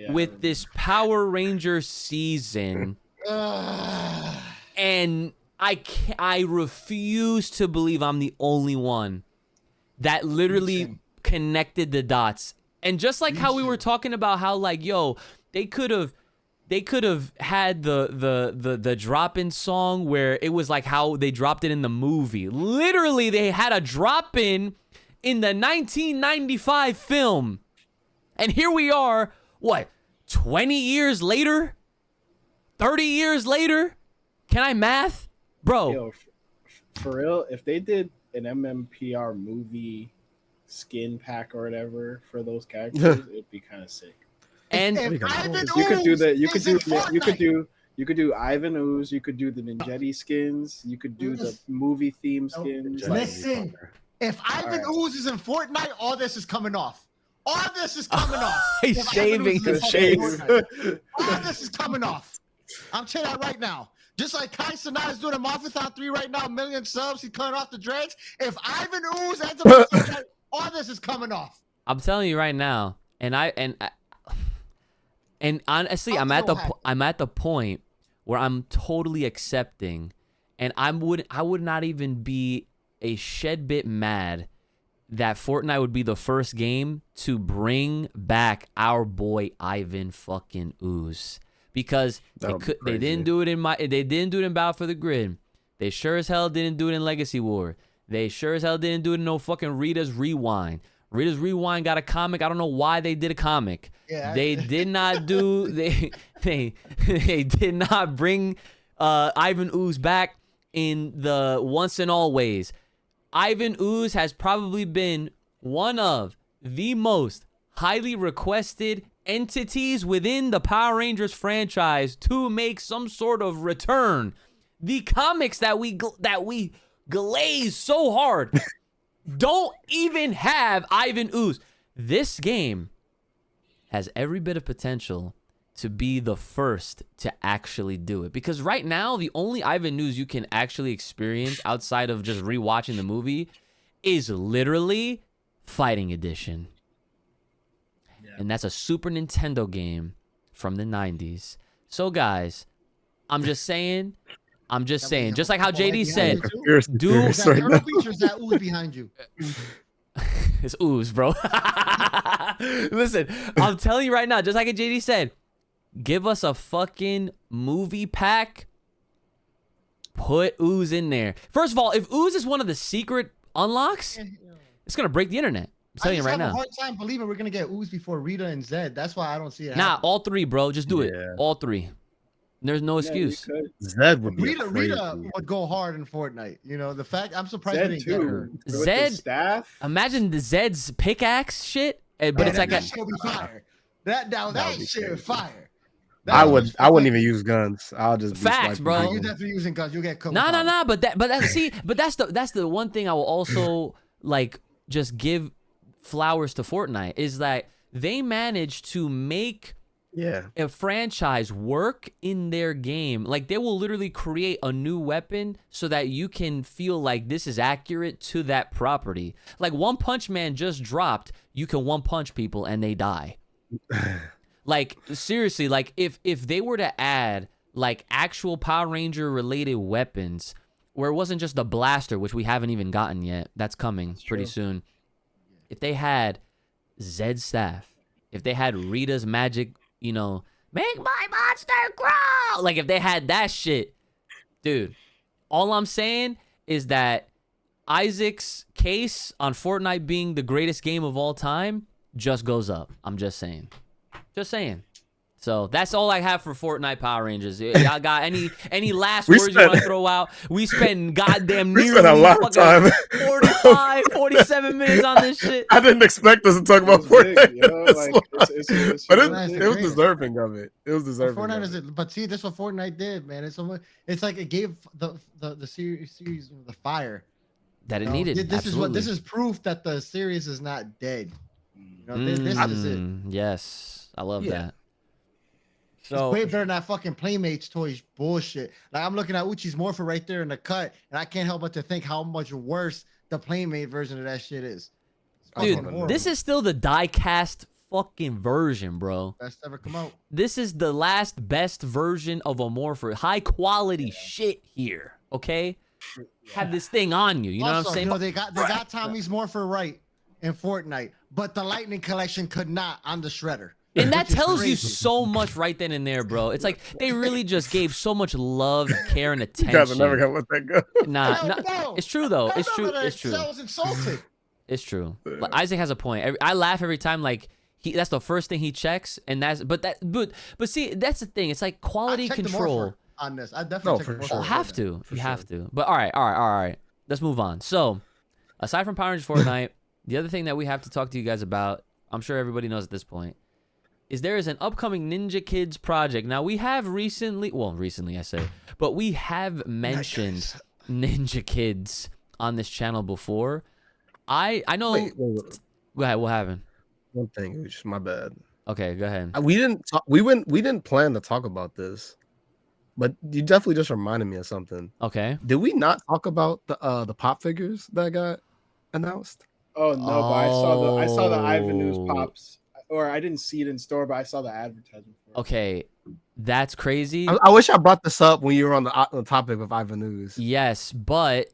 with this Power Ranger season, and I refuse to believe I'm the only one that literally connected the dots. And just like how we were talking about how like, yo, they could have had the drop-in song where it was like how they dropped it in the movie. Literally, they had a drop-in in the 1995 film. And here we are, what, 20 years later? 30 years later? Can I math? Bro. Yo, for real, if they did an MMPR movie skin pack or whatever for those characters, it'd be kind of sick. And you could do Ivan Ooze, you could do the Ninjetti skins, you could do the movie theme skins. Listen, if Ivan Ooze is in Fortnite, all this is coming off. All this is coming off. He's shaving his shades. All this is coming off. I'm telling you that right now. Just like Kai Cenat is doing a Mafia 3 right now, 1 million subs, he's cutting off the dreads. If Ivan Ooze ends up all this is coming off. I'm telling you right now, and And honestly, I'm at the point where I'm totally accepting, and I would not even be a shed bit mad that Fortnite would be the first game to bring back our boy Ivan fucking Ooze, because they didn't do it in Battle for the Grid. They sure as hell didn't do it in Legacy War. They sure as hell didn't do it in no fucking Rita's Rewind. Rita's Rewind got a comic. I don't know why they did a comic. Yeah, they did not do they did not bring Ivan Ooze back in the once and always. Ivan Ooze has probably been one of the most highly requested entities within the Power Rangers franchise to make some sort of return. The comics that we glaze so hard don't even have Ivan Ooze. This game has every bit of potential to be the first to actually do it. Because right now, the only Ivan Ooze you can actually experience outside of just rewatching the movie is literally Fighting Edition. Yeah. And that's a Super Nintendo game from the 90s. So, guys, I'm just saying, just like how JD said, features that Ooze behind you. It's Ooze, bro. Listen, I'm telling you right now, just like JD said, give us a fucking movie pack. Put Ooze in there. First of all, if Ooze is one of the secret unlocks, it's gonna break the internet. I'm telling you right now. I have a hard time believing we're gonna get Ooze before Rita and Zed. That's why I don't see it. Nah, all three, bro. Just do it. All three. There's no excuse. Zed would be Rita would go hard in Fortnite. You know, the fact I'm surprised Zed they didn't get her. Zed staff. Imagine the Zed's pickaxe shit, but it's like that shit would be fire. That shit is fire. I wouldn't even use guns. I'll just facts, bro. You're definitely using guns. You get cooked. Nah. But that's the one thing I will also like just give flowers to Fortnite is that they managed to make a franchise work in their game. Like they will literally create a new weapon so that you can feel like this is accurate to that property. Like One Punch Man just dropped. You can one punch people and they die. Like seriously, like if they were to add like actual Power Ranger related weapons where it wasn't just the blaster, which we haven't even gotten yet, that's coming pretty soon. If they had Zed's staff, if they had Rita's magic, you know, make my monster grow, like if they had that shit, dude, all I'm saying is that Isaac's case on Fortnite being the greatest game of all time just goes up. I'm just saying. Just saying. So that's all I have for Fortnite Power Rangers. Y'all got any last words you want to throw out? We spent goddamn nearly a lot of time. 45, 47 minutes on this shit. I didn't expect us to talk about Fortnite. But it was deserving of it. It was deserving. Fortnite but see, that's what Fortnite did, man. It's like it gave the series the fire that it needed. This is proof that the series is not dead. You know, this is it. Yes, I love that. So it's way better than that fucking Playmates toys bullshit. Like I'm looking at Uchi's Morpher right there in the cut, and I can't help but to think how much worse the Playmate version of that shit is. Dude, this is still the die-cast fucking version, bro. Best ever come out. This is the last best version of a Morpher. High quality shit here, okay? Have this thing on you. You know what I'm saying? You know, they got Tommy's Morpher right in Fortnite, but the Lightning Collection could not on the Shredder. And that tells you so much right then and there, bro. It's like they really just gave so much love, care, and attention. You guys are never gonna let that go. Nah. It's true though. It's true. I was insulted. It's true. Like, Isaac has a point. I laugh every time. Like that's the first thing he checks, and but see, that's the thing. It's like quality control on this. I definitely check You have to. You have to. But all right. Let's move on. So, aside from Power Rangers Fortnite, the other thing that we have to talk to you guys about, I'm sure everybody knows at this point, is there is an upcoming Ninja Kids project. Now, we have recently I say, but we have mentioned Ninja Kids on this channel before. I know. Wait. Go ahead. What happened? One thing, which my bad. Okay, go ahead. We didn't plan to talk about this, but you definitely just reminded me of something. Okay. Did we not talk about the pop figures that got announced? Oh no, but I saw the Ivan Ooze pops. or I didn't see it in store, but I saw the advertisement for it. Okay, that's crazy. I wish I brought this up when you were on the topic of Ivan News. Yes, but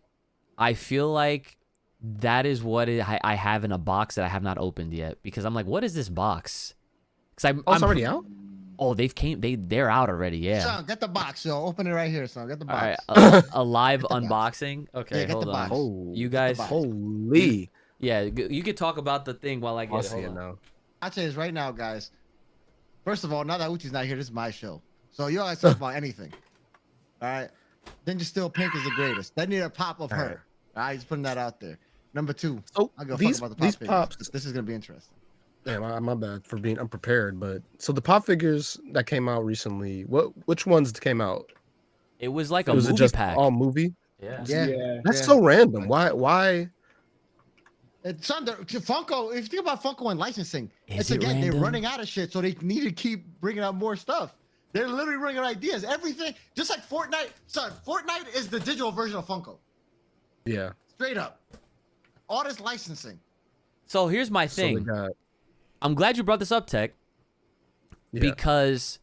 I feel like that is what I have in a box that I have not opened yet because I'm like, what is this box? Because Oh, it's already out? Oh, they're out already. Yeah. Son, get the box, yo. Open it right here, son. Get the All right, box. a live Get the box. unboxing. Okay, Yeah, get hold the on. box. Oh, You guys, box. holy. yeah, you could talk about the thing while I I'll get it. see Hold it on. now. I'll tell you this right now, guys. First of all, now that Uchi's not here, this is my show. So you guys talk about anything. All right. Then just still Pink is the greatest. They need a pop of All her. right. All right, just putting that out there. Number 2. So I'll go these fuck about the these pop pops. figures. This is gonna be interesting. Yeah, my bad for being unprepared. But so the pop figures that came out recently, which ones came out? It was like a Was it movie just pack. all movie? Yeah. Yeah. That's Yeah. so random. Why? It's under Funko. If you think about Funko and licensing, Is it's it again random? they're running out of shit, so they need to keep bringing out more stuff. They're literally running out of ideas. Everything, just like Fortnite. Son, Fortnite is the digital version of Funko. Yeah. Straight up. All this licensing. So here's my So they thing. got, I'm glad you brought this up, Tech, yeah. because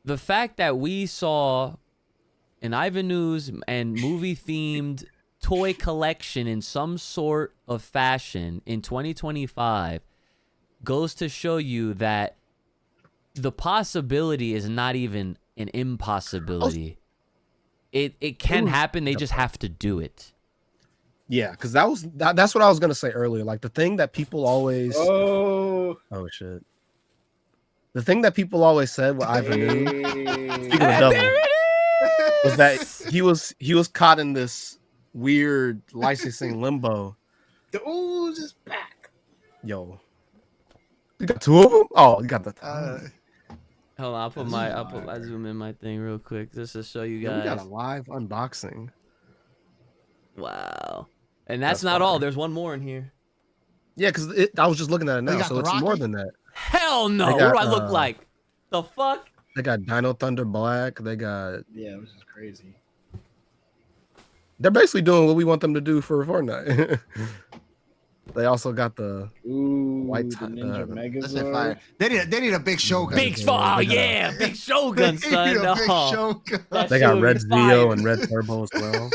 the fact that we saw an Ivan News and movie themed toy collection in some sort of fashion in 2025 goes to show you that the possibility is not even an impossibility. It can happen. They just have to do it. Yeah, because that's what I was gonna say earlier. Like the thing that people always Oh, shit. The thing that people always said with Ivan News, hey. speaking of devil, was that he was caught in this weird licensing limbo. The ooze is back. Yo, you got 2 of them? Oh, you got the. Hold on, I'll zoom in my thing real quick just to show you We guys. got a live unboxing. Wow. And that's That's not all. fire. There's one more in here. Yeah, because I was just looking at it They now, got so the it's more Rocky? than that. Hell no. They What got, do I look like? The fuck? They got Dino Thunder Black. They got. Yeah, which is crazy. They're basically doing what we want them to do for Fortnite. They also got the Ooh, White the top- Ninja That's it, fire. Megazord. They need a big Shogun. Big They oh got- yeah, big Shogun, They son. need a big No. Shogun. That they shit got would Red be Zeo fire. and Red Turbo as well.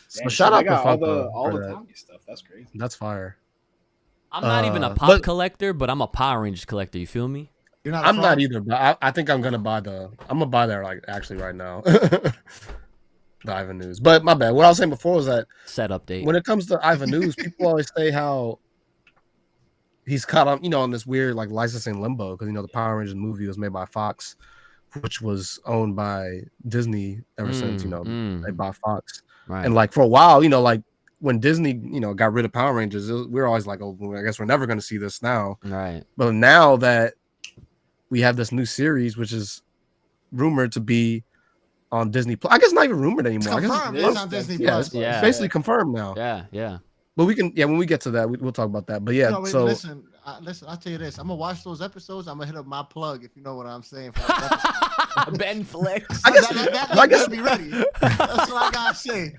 So Damn, shout they out to got Funko all for the that. Tommy stuff. That's crazy. That's fire. I'm not even a pop but- collector, but I'm a Power Rangers collector. You feel me? You're not. A I'm fraud? not either, but I think I'm gonna buy that like actually right now. The Ivan News. But my bad. What I was saying before was that Set update. when it comes to Ivan News, people always say how he's caught on, on this weird like licensing limbo because the Power Rangers movie was made by Fox, which was owned by Disney ever since they bought Fox. Right. And like for a while, like when Disney got rid of Power Rangers, we were always like, oh, I guess we're never going to see this now. Right. But now that we have this new series, which is rumored to be on Disney Plus, I guess not even rumored It's anymore. I guess confirmed. it's- It's on Disney yeah, Plus. it's Yeah. basically confirmed now. Yeah. Yeah. But we can, when we get to that, we'll talk about that. But yeah, Wait, so listen. I'll tell you this. I'm gonna watch those episodes. I'm gonna hit up my plug if you know what I'm saying. For that episode. Ben Flex. I guess, that better be ready. That's what I gotta say.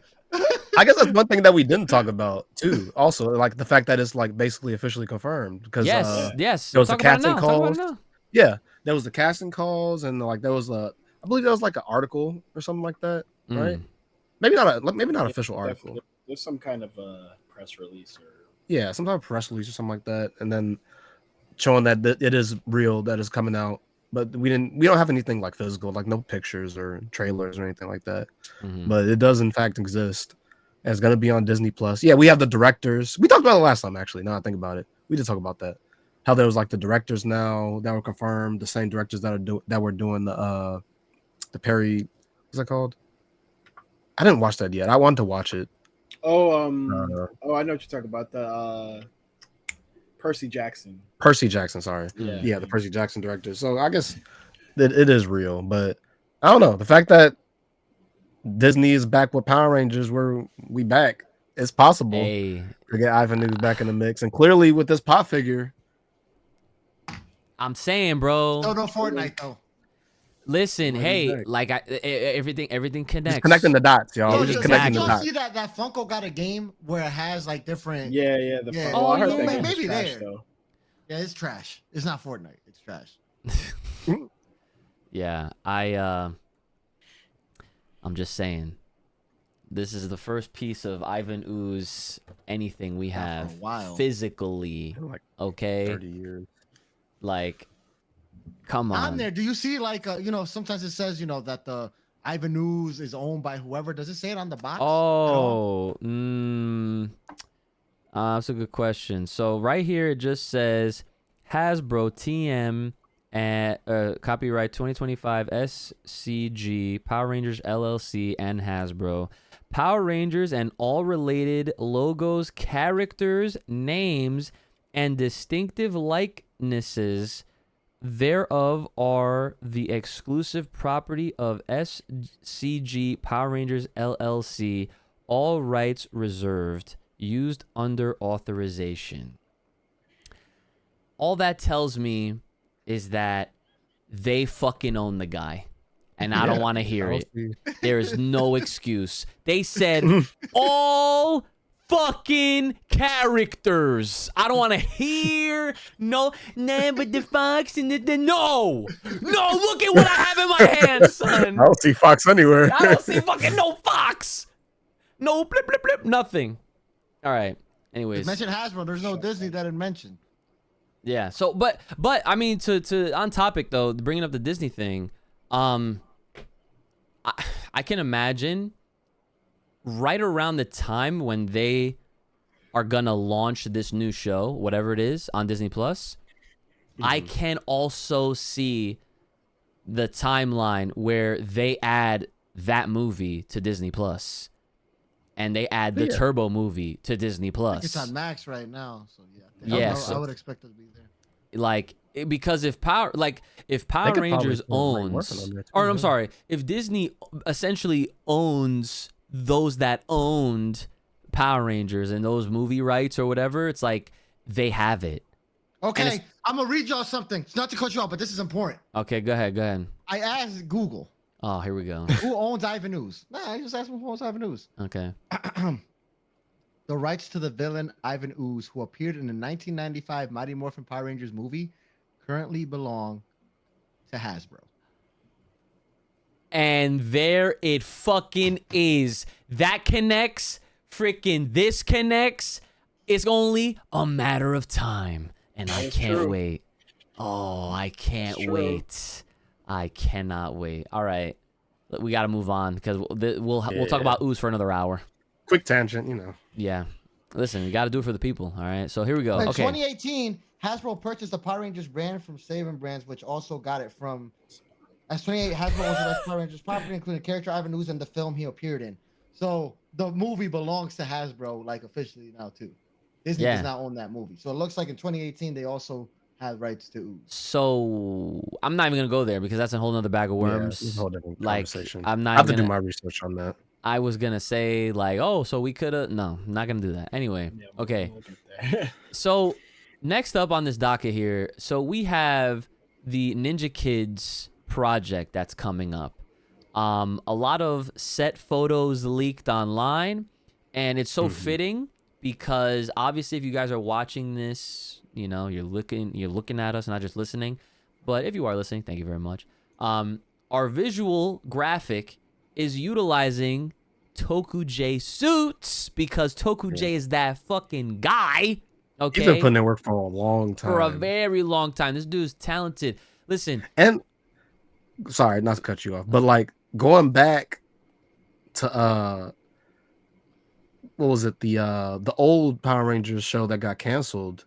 I guess that's one thing that we didn't talk about too. Also, like the fact that it's like basically officially confirmed because Yes. Yes. there was Talk the about it casting now. Talk about it calls. now. Yeah, there was the casting calls and like there was I believe there was like an article or something like that, right? Maybe not official article. There's some kind of press release or Yeah, some type of press release or something like that, and then showing that it is real, that is coming out. But we don't have anything like physical, like no pictures or trailers or anything like that. Mhm. But it does in fact exist. And it's gonna be on Disney Plus. Yeah, we have the directors. We talked about it last time, actually. Now I think about it, we did talk about that. How there was like the directors now that were confirmed, the same directors that were doing the Perry. What's that called? I didn't watch that yet. I wanted to watch it. I know what you're talking about. The Percy Jackson. Percy Jackson, sorry. Yeah. The Percy Jackson director. So I guess it is real, but I don't know. The fact that Disney is back with Power Rangers, we back. It's possible Hey, to get Ivan News back in the mix, and clearly with this pop figure, I'm saying, bro. No Fortnite though. Listen, What do hey, you think? like everything connects. just connecting the dots, y'all. Yo, We're just did connecting the y'all dots. see that Funko got a game where it has like different. Yeah. Yeah. Well, I heard yeah. that game was Maybe trash, there. though. Yeah, it's trash. It's not Fortnite. It's trash. Yeah, I'm just saying. This is the first piece of Ivan Ooze anything we Yeah, for a have while. physically. Like Okay, 30 years. like, come On on. there, do you see like sometimes it says that the Ivan News is owned by whoever. Does it say it on the box? At all? Oh, that's a good question. So right here it just says Hasbro TM and copyright 2025 SCG Power Rangers LLC and Hasbro. Power Rangers and all related logos, characters, names, and distinctive likenesses thereof are the exclusive property of SCG Power Rangers LLC. All rights reserved. Used under authorization. All that tells me is that they fucking own the guy. And I don't want to hear it. There is no excuse. They said all fucking characters. I don't want to hear but the fox and the no. No, look at what I have in my hand, son. I don't see Fox anywhere. I don't see fucking no fox. No blip blip blip, nothing. All right. Anyways, Mention Hasbro. There's no Disney that it mentioned. yeah. So, but I mean, to on topic though, bringing up the Disney thing, I can imagine right around the time when they are gonna launch this new show, whatever it is, on Disney Plus, I can also see the timeline where they add that movie to Disney Plus. And they add the Turbo movie to Disney Plus. It's on Max right now, so Yeah, I would expect it to be there. Like, because if Power Rangers owns, or I'm sorry, if Disney essentially owns those that owned Power Rangers and those movie rights or whatever, it's like they have it. Okay, I'm gonna read y'all something. It's not to cut you off, but this is important. Okay, go ahead. I asked Google. Oh, here we go. Who owns Ivan News? Nah, I just asked him who owns Ivan News. Okay. The rights to the villain Ivan Ooze, who appeared in the 1995 Mighty Morphin Power Rangers movie, currently belong to Hasbro. And there it fucking is. That connects. Freaking this connects. It's only a matter of time. And I can't wait. Oh, I can't wait. I cannot wait. All right. We got to move on because we'll talk about Ooze for another hour. Quick tangent, Yeah. Listen, we got to do it for the people. All right. So here we go. In Okay. 2018, Hasbro purchased the Power Rangers brand from Saban Brands, which also got it from. As 28, Hasbro owns the rest of Power Rangers property, including character Ivan Ooze and the film he appeared in. So the movie belongs to Hasbro, like officially now too. Disney does not own that movie. So it looks like in 2018 they also had rights to Ooze. So I'm not even gonna go there because that's a whole nother bag of worms. Yeah, it's a whole different like conversation. I'm not. I have to do my research on that. I was gonna say like, oh, so we could have. No, I'm not gonna do that. Anyway, okay. So next up on this docket here, so we have the Ninja Kids project that's coming up. A lot of set photos leaked online, and it's so fitting because obviously if you guys are watching this, you're looking at us, not just listening. But if you are listening, thank you very much. Our visual graphic is utilizing Tokujay suits because Tokujay is that fucking guy. Okay, He's been putting in work for a long time. For a very long time. This dude's talented. Listen, and sorry, not to cut you off, but like going back to what was it, the old Power Rangers show that got canceled?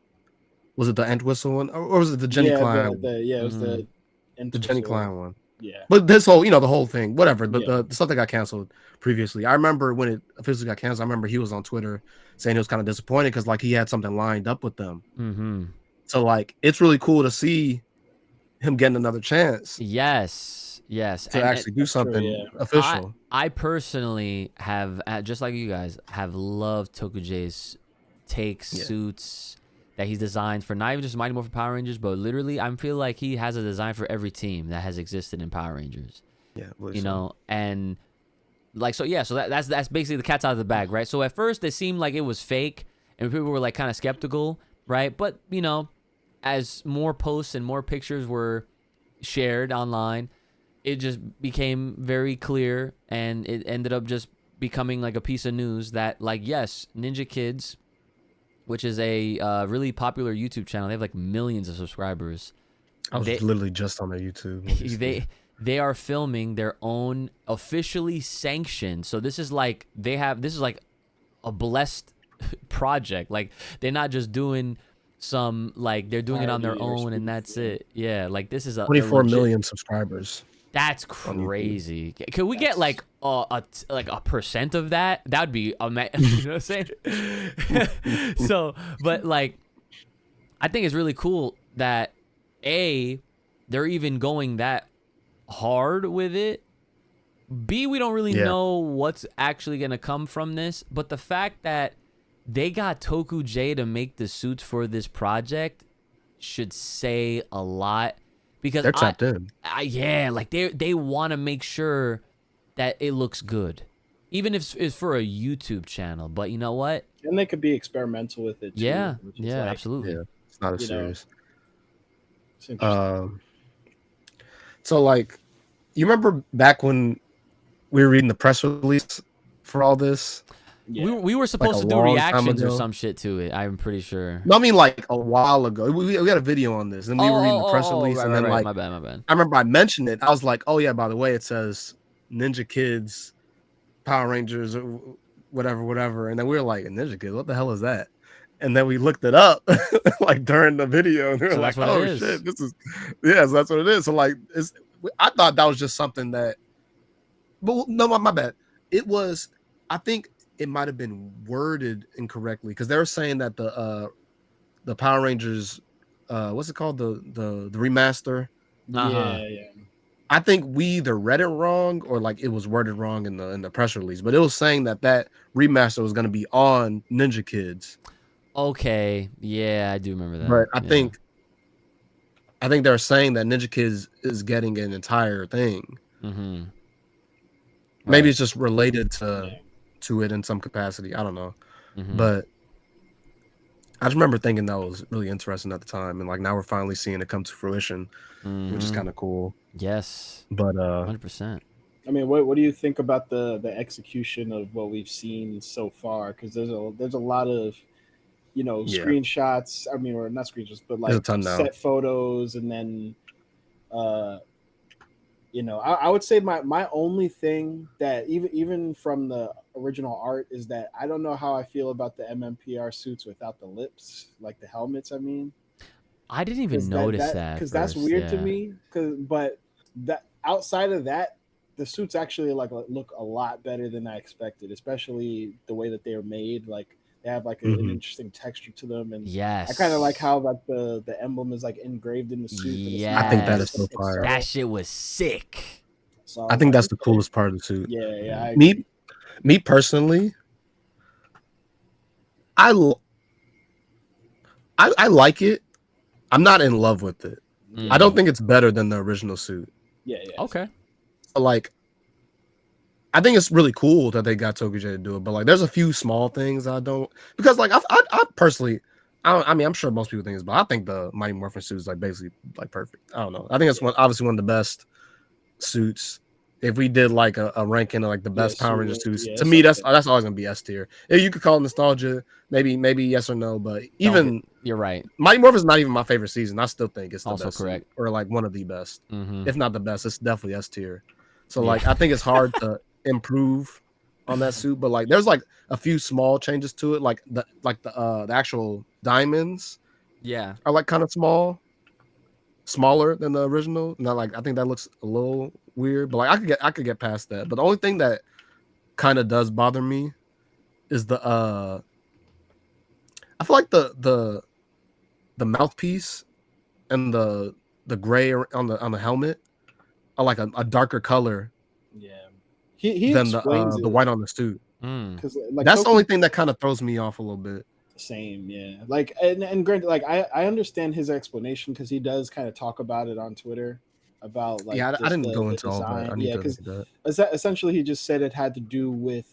Was it the Entwistle one, or was it the Jenny Klein? It was the Jenny Klein one. Yeah, but this whole, the whole thing, whatever. But the stuff that got canceled previously, I remember when it officially got canceled. I remember he was on Twitter saying he was kind of disappointed because like he had something lined up with them. So like it's really cool to see him getting another chance. Yes, to actually do something official. I personally have, just like you guys, have loved Tokujay's takes, suits that he's designed for not even just Mighty Morphin Power Rangers, but literally I feel like he has a design for every team that has existed in Power Rangers. Yeah, and like so that's basically the cat's out of the bag, right? So at first it seemed like it was fake and people were like kind of skeptical, right? But as more posts and more pictures were shared online, it just became very clear, and it ended up just becoming like a piece of news that, like, yes, Ninja Kids, which is a really popular YouTube channel, they have like millions of subscribers. I was They literally just on their YouTube. Let me see. they are filming their own officially sanctioned. So this is like a blessed project. Like, they're not just doing some, like, they're doing it on their Parody or own and spoof, that's yeah. it. Yeah, like, this is a 24 legit, million subscribers. that's on YouTube. crazy. Could we get like a percent of that? That'd be you know what I'm saying? So, but like, I think it's really cool that they're even going that hard with it. B, we don't really Yeah. know what's actually gonna come from this, but the fact that they got Toku J to make the suits for this project should say a lot, because They're tapped in. yeah, like they want to make sure that it looks good, even if it's for a YouTube channel. But you know what? And they could be experimental with it too. Yeah, which is yeah, like, absolutely. Yeah, it's not as you know, serious. it's interesting. So like, you remember back when we were reading the press release for all this? Yeah. We were supposed a to do long time reactions or ago. some shit to it. I'm pretty sure. No, I mean like a while ago. We had a video on this, and we were reading the press release, right, and then right, like my bad. I remember I mentioned it. I was like, oh yeah, by the way, it says Ninja Kids, Power Rangers, or whatever. And then we were like, Ninja Kids, what the hell is that? And then we looked it up like during the video, and we were So like, that's what it oh is. shit, this is so that's what it is. So like, I thought that was just something that, but no, my bad. It was, I think it might have been worded incorrectly, because they were saying that the Power Rangers, what's it called, the remaster. Yeah. I think we either read it wrong or like it was worded wrong in the press release, but it was saying that remaster was going to be on Ninja Kids. Okay, yeah, I do remember that. But I yeah. think they're saying that Ninja Kids is getting an entire thing. Mm-hmm. Maybe Right. it's just related to it in some capacity. I don't know. Mm-hmm. But I just remember thinking that was really interesting at the time, and like now we're finally seeing it come to fruition, which is kind of cool. Yes. But 100%. I mean, what do you think about the execution of what we've seen so far? Because there's a lot of, you know, Yeah. screenshots. I mean, or not screenshots, but There's a like ton now. set photos, and then, you know, I would say my only thing that even from the original art is that I don't know how I feel about the MMPR suits without the lips, like the helmets. I mean, I didn't even notice that because that's first, weird to yeah. me. But that outside of that, the suits actually like look a lot better than I expected, especially the way that they are made. Like they have like an interesting texture to them, and Yes. I kind of like how like the emblem is like engraved in the suit. But it's not I think that is just so fire. That shit was sick. So I think that's the coolest part of the suit. Yeah. I Me personally, I like it. I'm not in love with it. I don't think it's better than the original suit. Yeah. Okay. Like, I think it's really cool that they got Toku J to do it, but like, there's a few small things I don't, because like I personally, I mean, I'm sure most people think it's, but I think the Mighty Morphin suit is like basically like perfect. I don't know. I think it's obviously one of the best suits. If we did like a ranking of like the best Power Ranger suits, to me that's always gonna be S tier. You could call it nostalgia, maybe yes or no, but even you're right. Mighty Morphin is not even my favorite season. I still think it's the Also best correct. suit, or like one of the best, Mm-hmm. if not the best. It's definitely S tier. So like I think it's hard to improve on that suit, but like there's like a few small changes to it, like the actual diamonds are like kind of smaller than the original. Not like, I think that looks a little weird, but like I could get past that. But the only thing that kind of does bother me is the I feel like the mouthpiece and the gray on the helmet are like a darker color. Yeah. He than explains the white on the suit. Because like that's the only thing that kind of throws me off a little bit. Same, yeah. Like and granted, like I understand his explanation, because he does kind of talk about it on Twitter about like I didn't go into design. all that. I need to because do essentially he just said it had to do with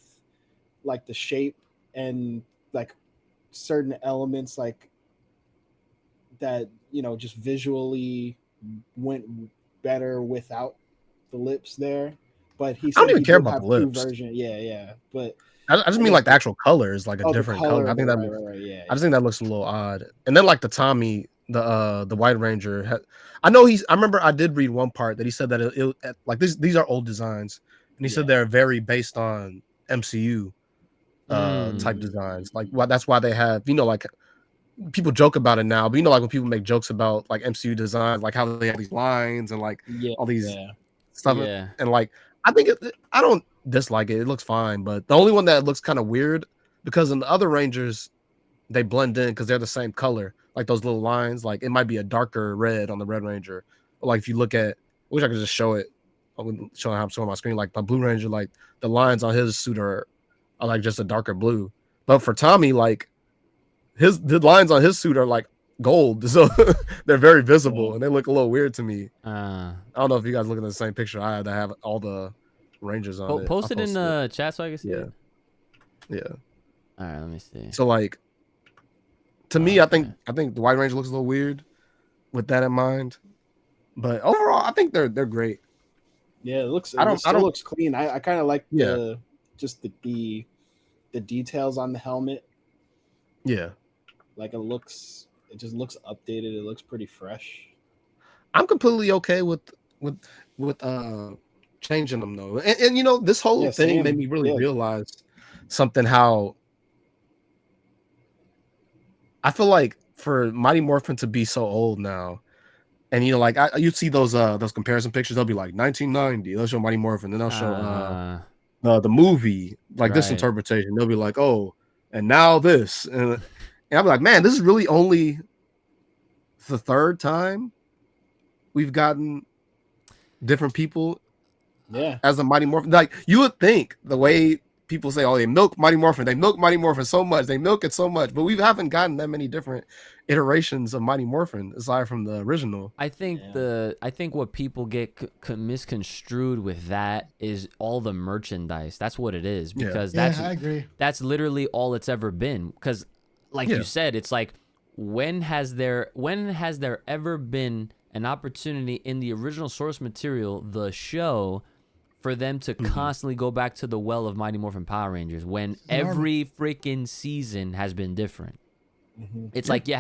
like the shape and like certain elements like that just visually went better without the lips there. But he I don't said even he care did about have the two lips. versions. Yeah. But I just I mean guess like the actual color is like a the different color. color I of think it, that right. Yeah, I just think that looks a little odd. And then like the Tommy, the White Ranger. I know I remember I did read one part that he said that like these are old designs, and he said they're very based on MCU type designs. Like that's why they have like people joke about it now, but like when people make jokes about like MCU designs, like how they have these lines and like all these stuff, Yeah. and like I don't dislike it. It looks fine, but the only one that looks kind of weird because in the other Rangers they blend in because they're the same color, like those little lines. Like it might be a darker red on the Red Ranger, but like if you look at, I wish I could just show it. I'm showing how I'm showing my screen. Like the Blue Ranger, like the lines on his suit are like just a darker blue, but for Tommy, like the lines on his suit are like gold, so they're very visible and they look a little weird to me. I don't know if you guys look at the same picture I have all the Rangers on it. Post it in the chat so I can see it. Yeah. All right, let me see. So like, to me, I think the White Ranger looks a little weird with that in mind, but overall, I think they're great. Yeah, it still looks clean. I kind of like the details on the helmet. Yeah. Like it just looks updated. It looks pretty fresh. I'm completely okay with changing them though. And this whole thing made me really realize something, how I feel like for Mighty Morphin to be so old now, and like you see those comparison pictures, they'll be like 1990, they'll show Mighty Morphin, then they'll show the movie, like this interpretation, they'll be like, oh, and now this, and I'm like, man, this is really only the third time we've gotten different people as a Mighty Morphin. Like you would think the way people say, oh, they milk Mighty Morphin so much, they milk it so much, but we haven't gotten that many different iterations of Mighty Morphin aside from the original. I think what people get misconstrued with that is all the merchandise. That's what it is, because I agree. That's literally all it's ever been. Because like you said, it's like, when has there ever been an opportunity in the original source material, the show, for them to constantly go back to the well of Mighty Morphin Power Rangers when every freaking season has been different? It's like you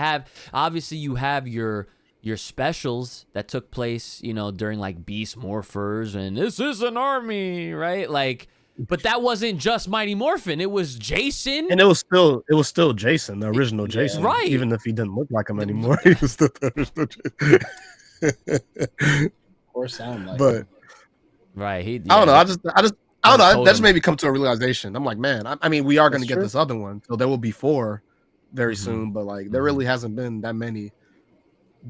have your specials that took place, during like Beast Morphers and this is an army, right? Like, but that wasn't just Mighty Morphin. It was Jason, and it was still Jason, the original Jason, right? Even if he didn't look like him anymore, he was still the original Jason. Or sound like but him. Right. I don't know. I don't know. That just made me come to a realization. I'm like, man, I mean, we are going to get this other one, so there will be 4 very soon. But like, there really hasn't been that many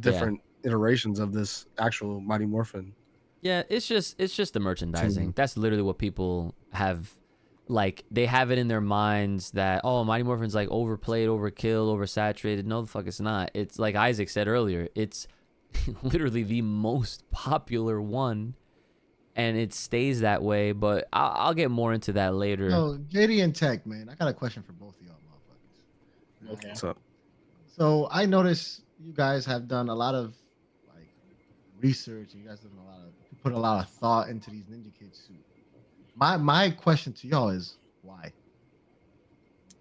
different iterations of this actual Mighty Morphin. Yeah, it's just the merchandising. That's literally what people have. Like, they have it in their minds that, oh, Mighty Morphin's like overplayed, overkill, oversaturated. No, the fuck it's not. It's like Isaac said earlier. It's literally the most popular one, and it stays that way. But I'll get more into that later. So JD and Tech, man, I got a question for both of y'all motherfuckers. Okay. What's up? So I noticed you guys have done a lot of like research. You guys have done put a lot of thought into these Ninja Kid suits. My question to y'all is why?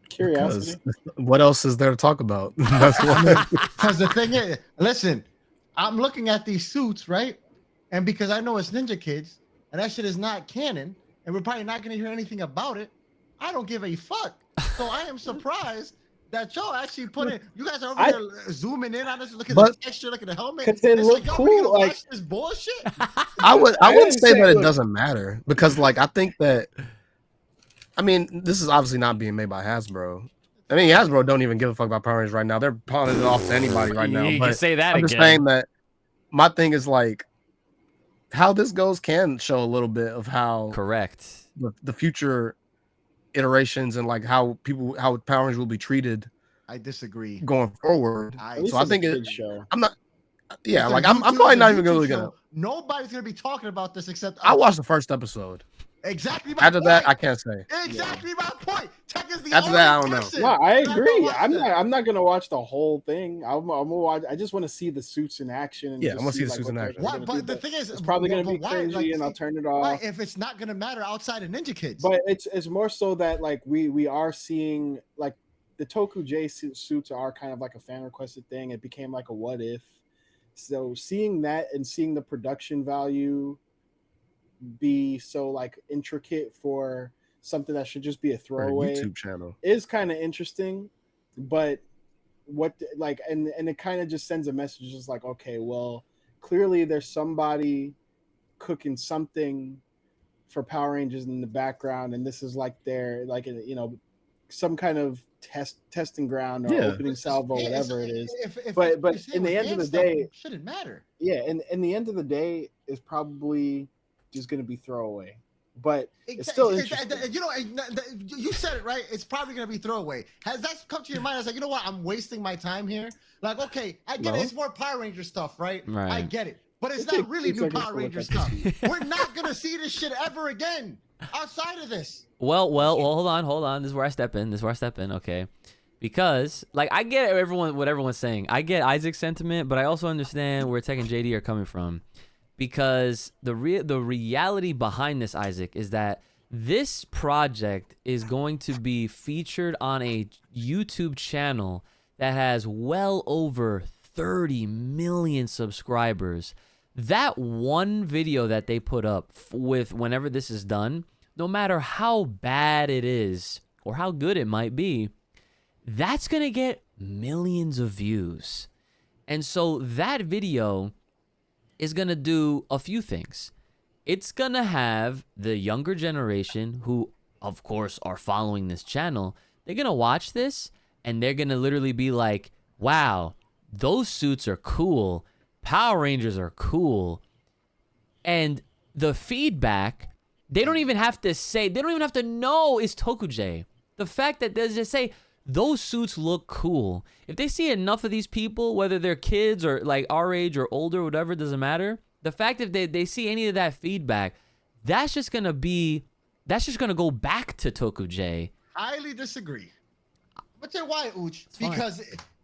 Curiosity. Because what else is there to talk about? That's why. Because the thing is, listen, I'm looking at these suits, right? And because I know it's Ninja Kids, and that shit is not canon, and we're probably not going to hear anything about it, I don't give a fuck. So I am surprised that y'all actually put it. You guys are over there zooming in on this, look at the texture, look at the helmet. Because they look cool. Like this bullshit. I wouldn't say that it doesn't matter, because like I think that, I mean, this is obviously not being made by Hasbro. I mean, Hasbro don't even give a fuck about Power Rangers right now. They're pawning it off to anybody right now. You but can say that I'm again. just saying that my thing is like, how this goes can show a little bit of how correct the future iterations and like how Power Rangers will be treated. I disagree. Going forward, so I think it's show. I'm not. Yeah, like I'm probably not even really gonna. Nobody's gonna be talking about this except I watched the first episode. Exactly my After point. that, I can't say. Exactly my point. Tech is the After only that, I don't know. person No, I that agree. don't watch I'm that. not. I'm not gonna watch the whole thing. I'm gonna watch. I just want to see the suits in action. And Yeah, I just wanna see the like, suits what in they're action. gonna Why, do. but the thing is, It's probably gonna be why? cringy, and I'll turn it off. Why, if it's not gonna matter outside of Ninja Kids? But it's more so that like we are seeing like the Toku J suits are kind of like a fan requested thing. It became like a what if. So seeing that and seeing the production value be so like intricate for something that should just be a For a throwaway YouTube channel. is kind of interesting. But what like and it kind of just sends a message just like, okay, well, clearly there's somebody cooking something for Power Rangers in the background, and this is like their like some kind of testing ground or Yeah. opening salvo, Yeah, whatever it is. If But you're saying in the with end of fan the stuff, day, it shouldn't matter. yeah, and in the end of the day is probably just going to be throwaway. But it's still interesting. You know, you said it right. It's probably gonna be throwaway. Has that come to your mind? I was like, you know what? I'm wasting my time here. Like, okay, I get it. It's more Power Ranger stuff, right? Right. I get it. But it's It not takes really 2 new seconds Power to look Ranger up the stuff. suit. We're not gonna see this shit ever again outside of this. Well, hold on. This is where I step in. Okay. Because, like, I get what everyone's saying. I get Isaac's sentiment, but I also understand where Tech and JD are coming from. Because the reality behind this, Isaac, is that this project is going to be featured on a YouTube channel that has well over 30 million subscribers. That one video that they put up with whenever this is done, no matter how bad it is or how good it might be, that's going to get millions of views. And so that video is going to do a few things. It's going to have the younger generation who, of course, are following this channel. They're going to watch this and they're going to literally be like, wow, those suits are cool. Power Rangers are cool. And the feedback, they don't even have to say, they don't even have to know it's Tokujay. The fact that they just say, those suits look cool. If they see enough of these people, whether they're kids or like our age or older, whatever, doesn't matter. The fact that they see any of that feedback, that's just going to go back to Tokujay. Highly disagree. But tell you why, Uch? It's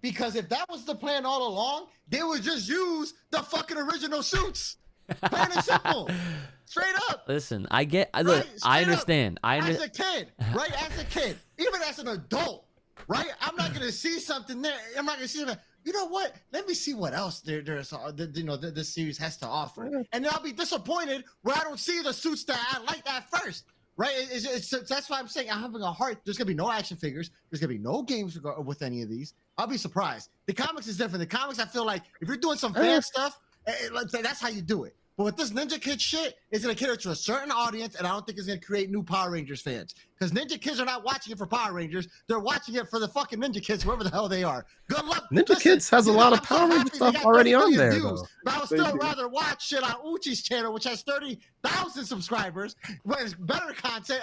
Because if that was the plan all along, they would just use the fucking original suits. Plain and simple. Straight up. Listen, look, I understand. As a kid, right? As a kid, even as an adult, right? I'm not gonna see something there. I'm not gonna see that. You know what? Let me see what else there's. This series has to offer, and then I'll be disappointed when I don't see the suits that I like at first. Right? That's why I'm saying I'm having a heart. There's gonna be no action figures. There's gonna be no games with any of these. I'll be surprised. The comics is different. The comics, I feel like if you're doing some fan stuff, that's how you do it. But with this Ninja Kid shit, it's gonna cater to a certain audience, and I don't think it's gonna create new Power Rangers fans. Because Ninja Kids are not watching it for Power Rangers; they're watching it for the fucking Ninja Kids, whoever the hell they are. Good luck. Ninja Kids has a lot of Power Ranger stuff already on there, though. But I would still rather watch shit on Uchi's channel, which has 30,000 subscribers, where it's better content.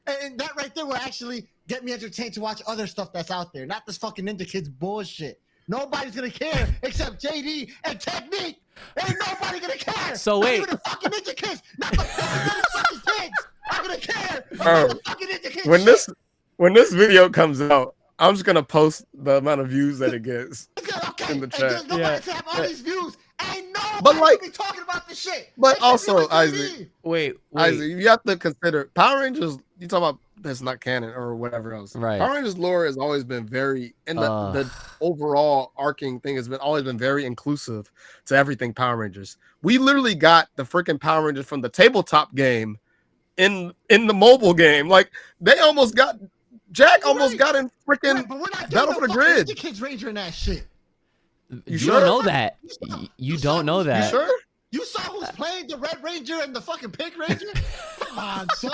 And that right there will actually get me entertained to watch other stuff that's out there, not this fucking Ninja Kids bullshit. Nobody's gonna care except JD and Technique. Ain't nobody gonna care. So not wait. even the fucking Ninja Kids. Not the fucking kids. I'm gonna care. Oh, The fucking Ninja Kids. when this video comes out, I'm just gonna post the amount of views that it gets Okay. in the And chat. there's nobody to have all these views. Ain't nobody But, like- be talking about this shit. but Except you also, and Isaac, JD. Wait. Isaac, you have to consider Power Rangers. You talk about that's not canon or whatever else. Right. Power Rangers lore has always been very, and the overall arcing thing has always been very inclusive to everything Power Rangers. We literally got the freaking Power Rangers from the tabletop game in the mobile game. Like they almost got Jack almost got in freaking Right, but we're not Battle getting for the fucking Grid. Ninja Kids Ranger in that shit. You sure? don't know that. You You saw don't know who's that. You sure? You saw who's playing the Red Ranger and the fucking Pink Ranger? Come on, son.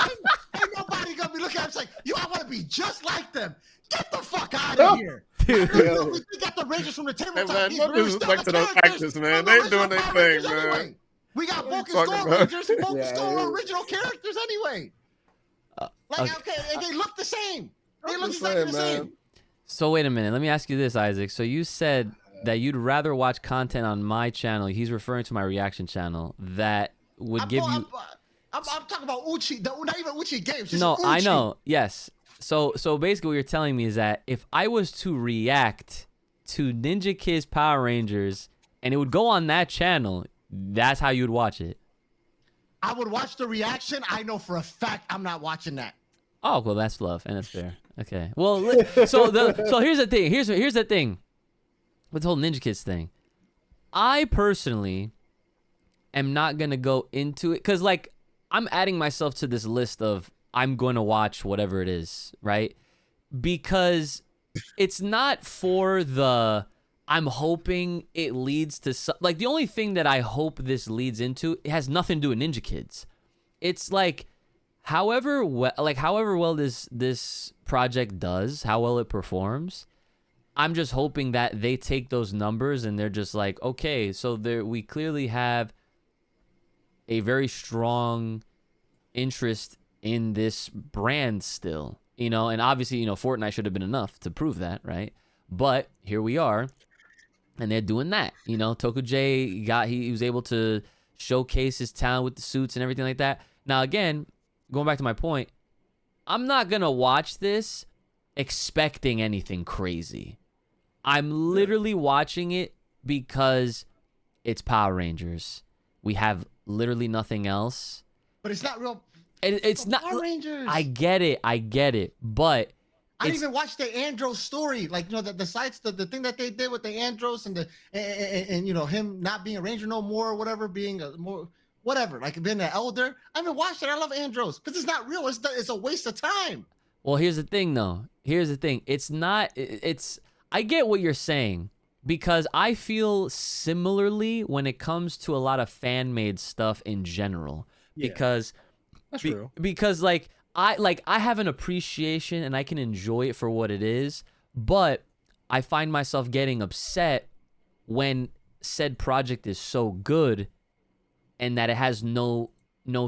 Ain't nobody gonna be looking at him like, yo, I want to be just like them. Get the fuck out of here. Dude. We got the Rangers from the tabletop. man, games, no but we disrespect still to those the characters actors, man. from the They original doing their Power thing, Rangers man. anyway. We got What are you Focus talking Store about? Rangers. Focus Yeah, Store yeah. original characters anyway. Okay. Okay, and they look the same. They I'm look just exactly the saying, same. man. So wait a minute. Let me ask you this, Isaac. So you said that you'd rather watch content on my channel. He's referring to my reaction channel that would give you. I'm talking about Uchi. Not even Uchi games. Just No, Uchi. I know. Yes. So basically, what you're telling me is that if I was to react to Ninja Kids Power Rangers and it would go on that channel, that's how you would watch it. I would watch the reaction. I know for a fact I'm not watching that. Oh, well, that's love, and that's fair. Okay. Well, so here's the thing. Here's the thing with the whole Ninja Kids thing. I personally am not gonna go into it because, like, I'm adding myself to this list of I'm going to watch whatever it is, right? Because it's not for the I'm hoping it leads to like the only thing that I hope this leads into, it has nothing to do with Ninja Kids. It's like however well this project does, how well it performs, I'm just hoping that they take those numbers and they're just like, okay, so we clearly have a very strong interest in this brand still, you know, and obviously, you know, Fortnite should have been enough to prove that, right? But here we are, and they're doing that, you know. Tokujay he was able to showcase his talent with the suits and everything like that. Now, again, going back to my point, I'm not gonna watch this expecting anything crazy. I'm literally watching it because it's Power Rangers. We have literally nothing else. But it's not real. It's not Power Rangers. I get it, but I didn't even watch the Andros story, like, you know, the sites, the thing that they did with the Andros and and you know, him not being a ranger no more or whatever, being a more whatever, like being an elder. I haven't watched it. I love Andros because it's not real. It's a waste of time. Well, here's the thing, though. Here's the thing. It's not. I get what you're saying because I feel similarly when it comes to a lot of fan-made stuff in general. Yeah. Because That's true. Because I have an appreciation and I can enjoy it for what it is, but I find myself getting upset when said project is so good and that it has no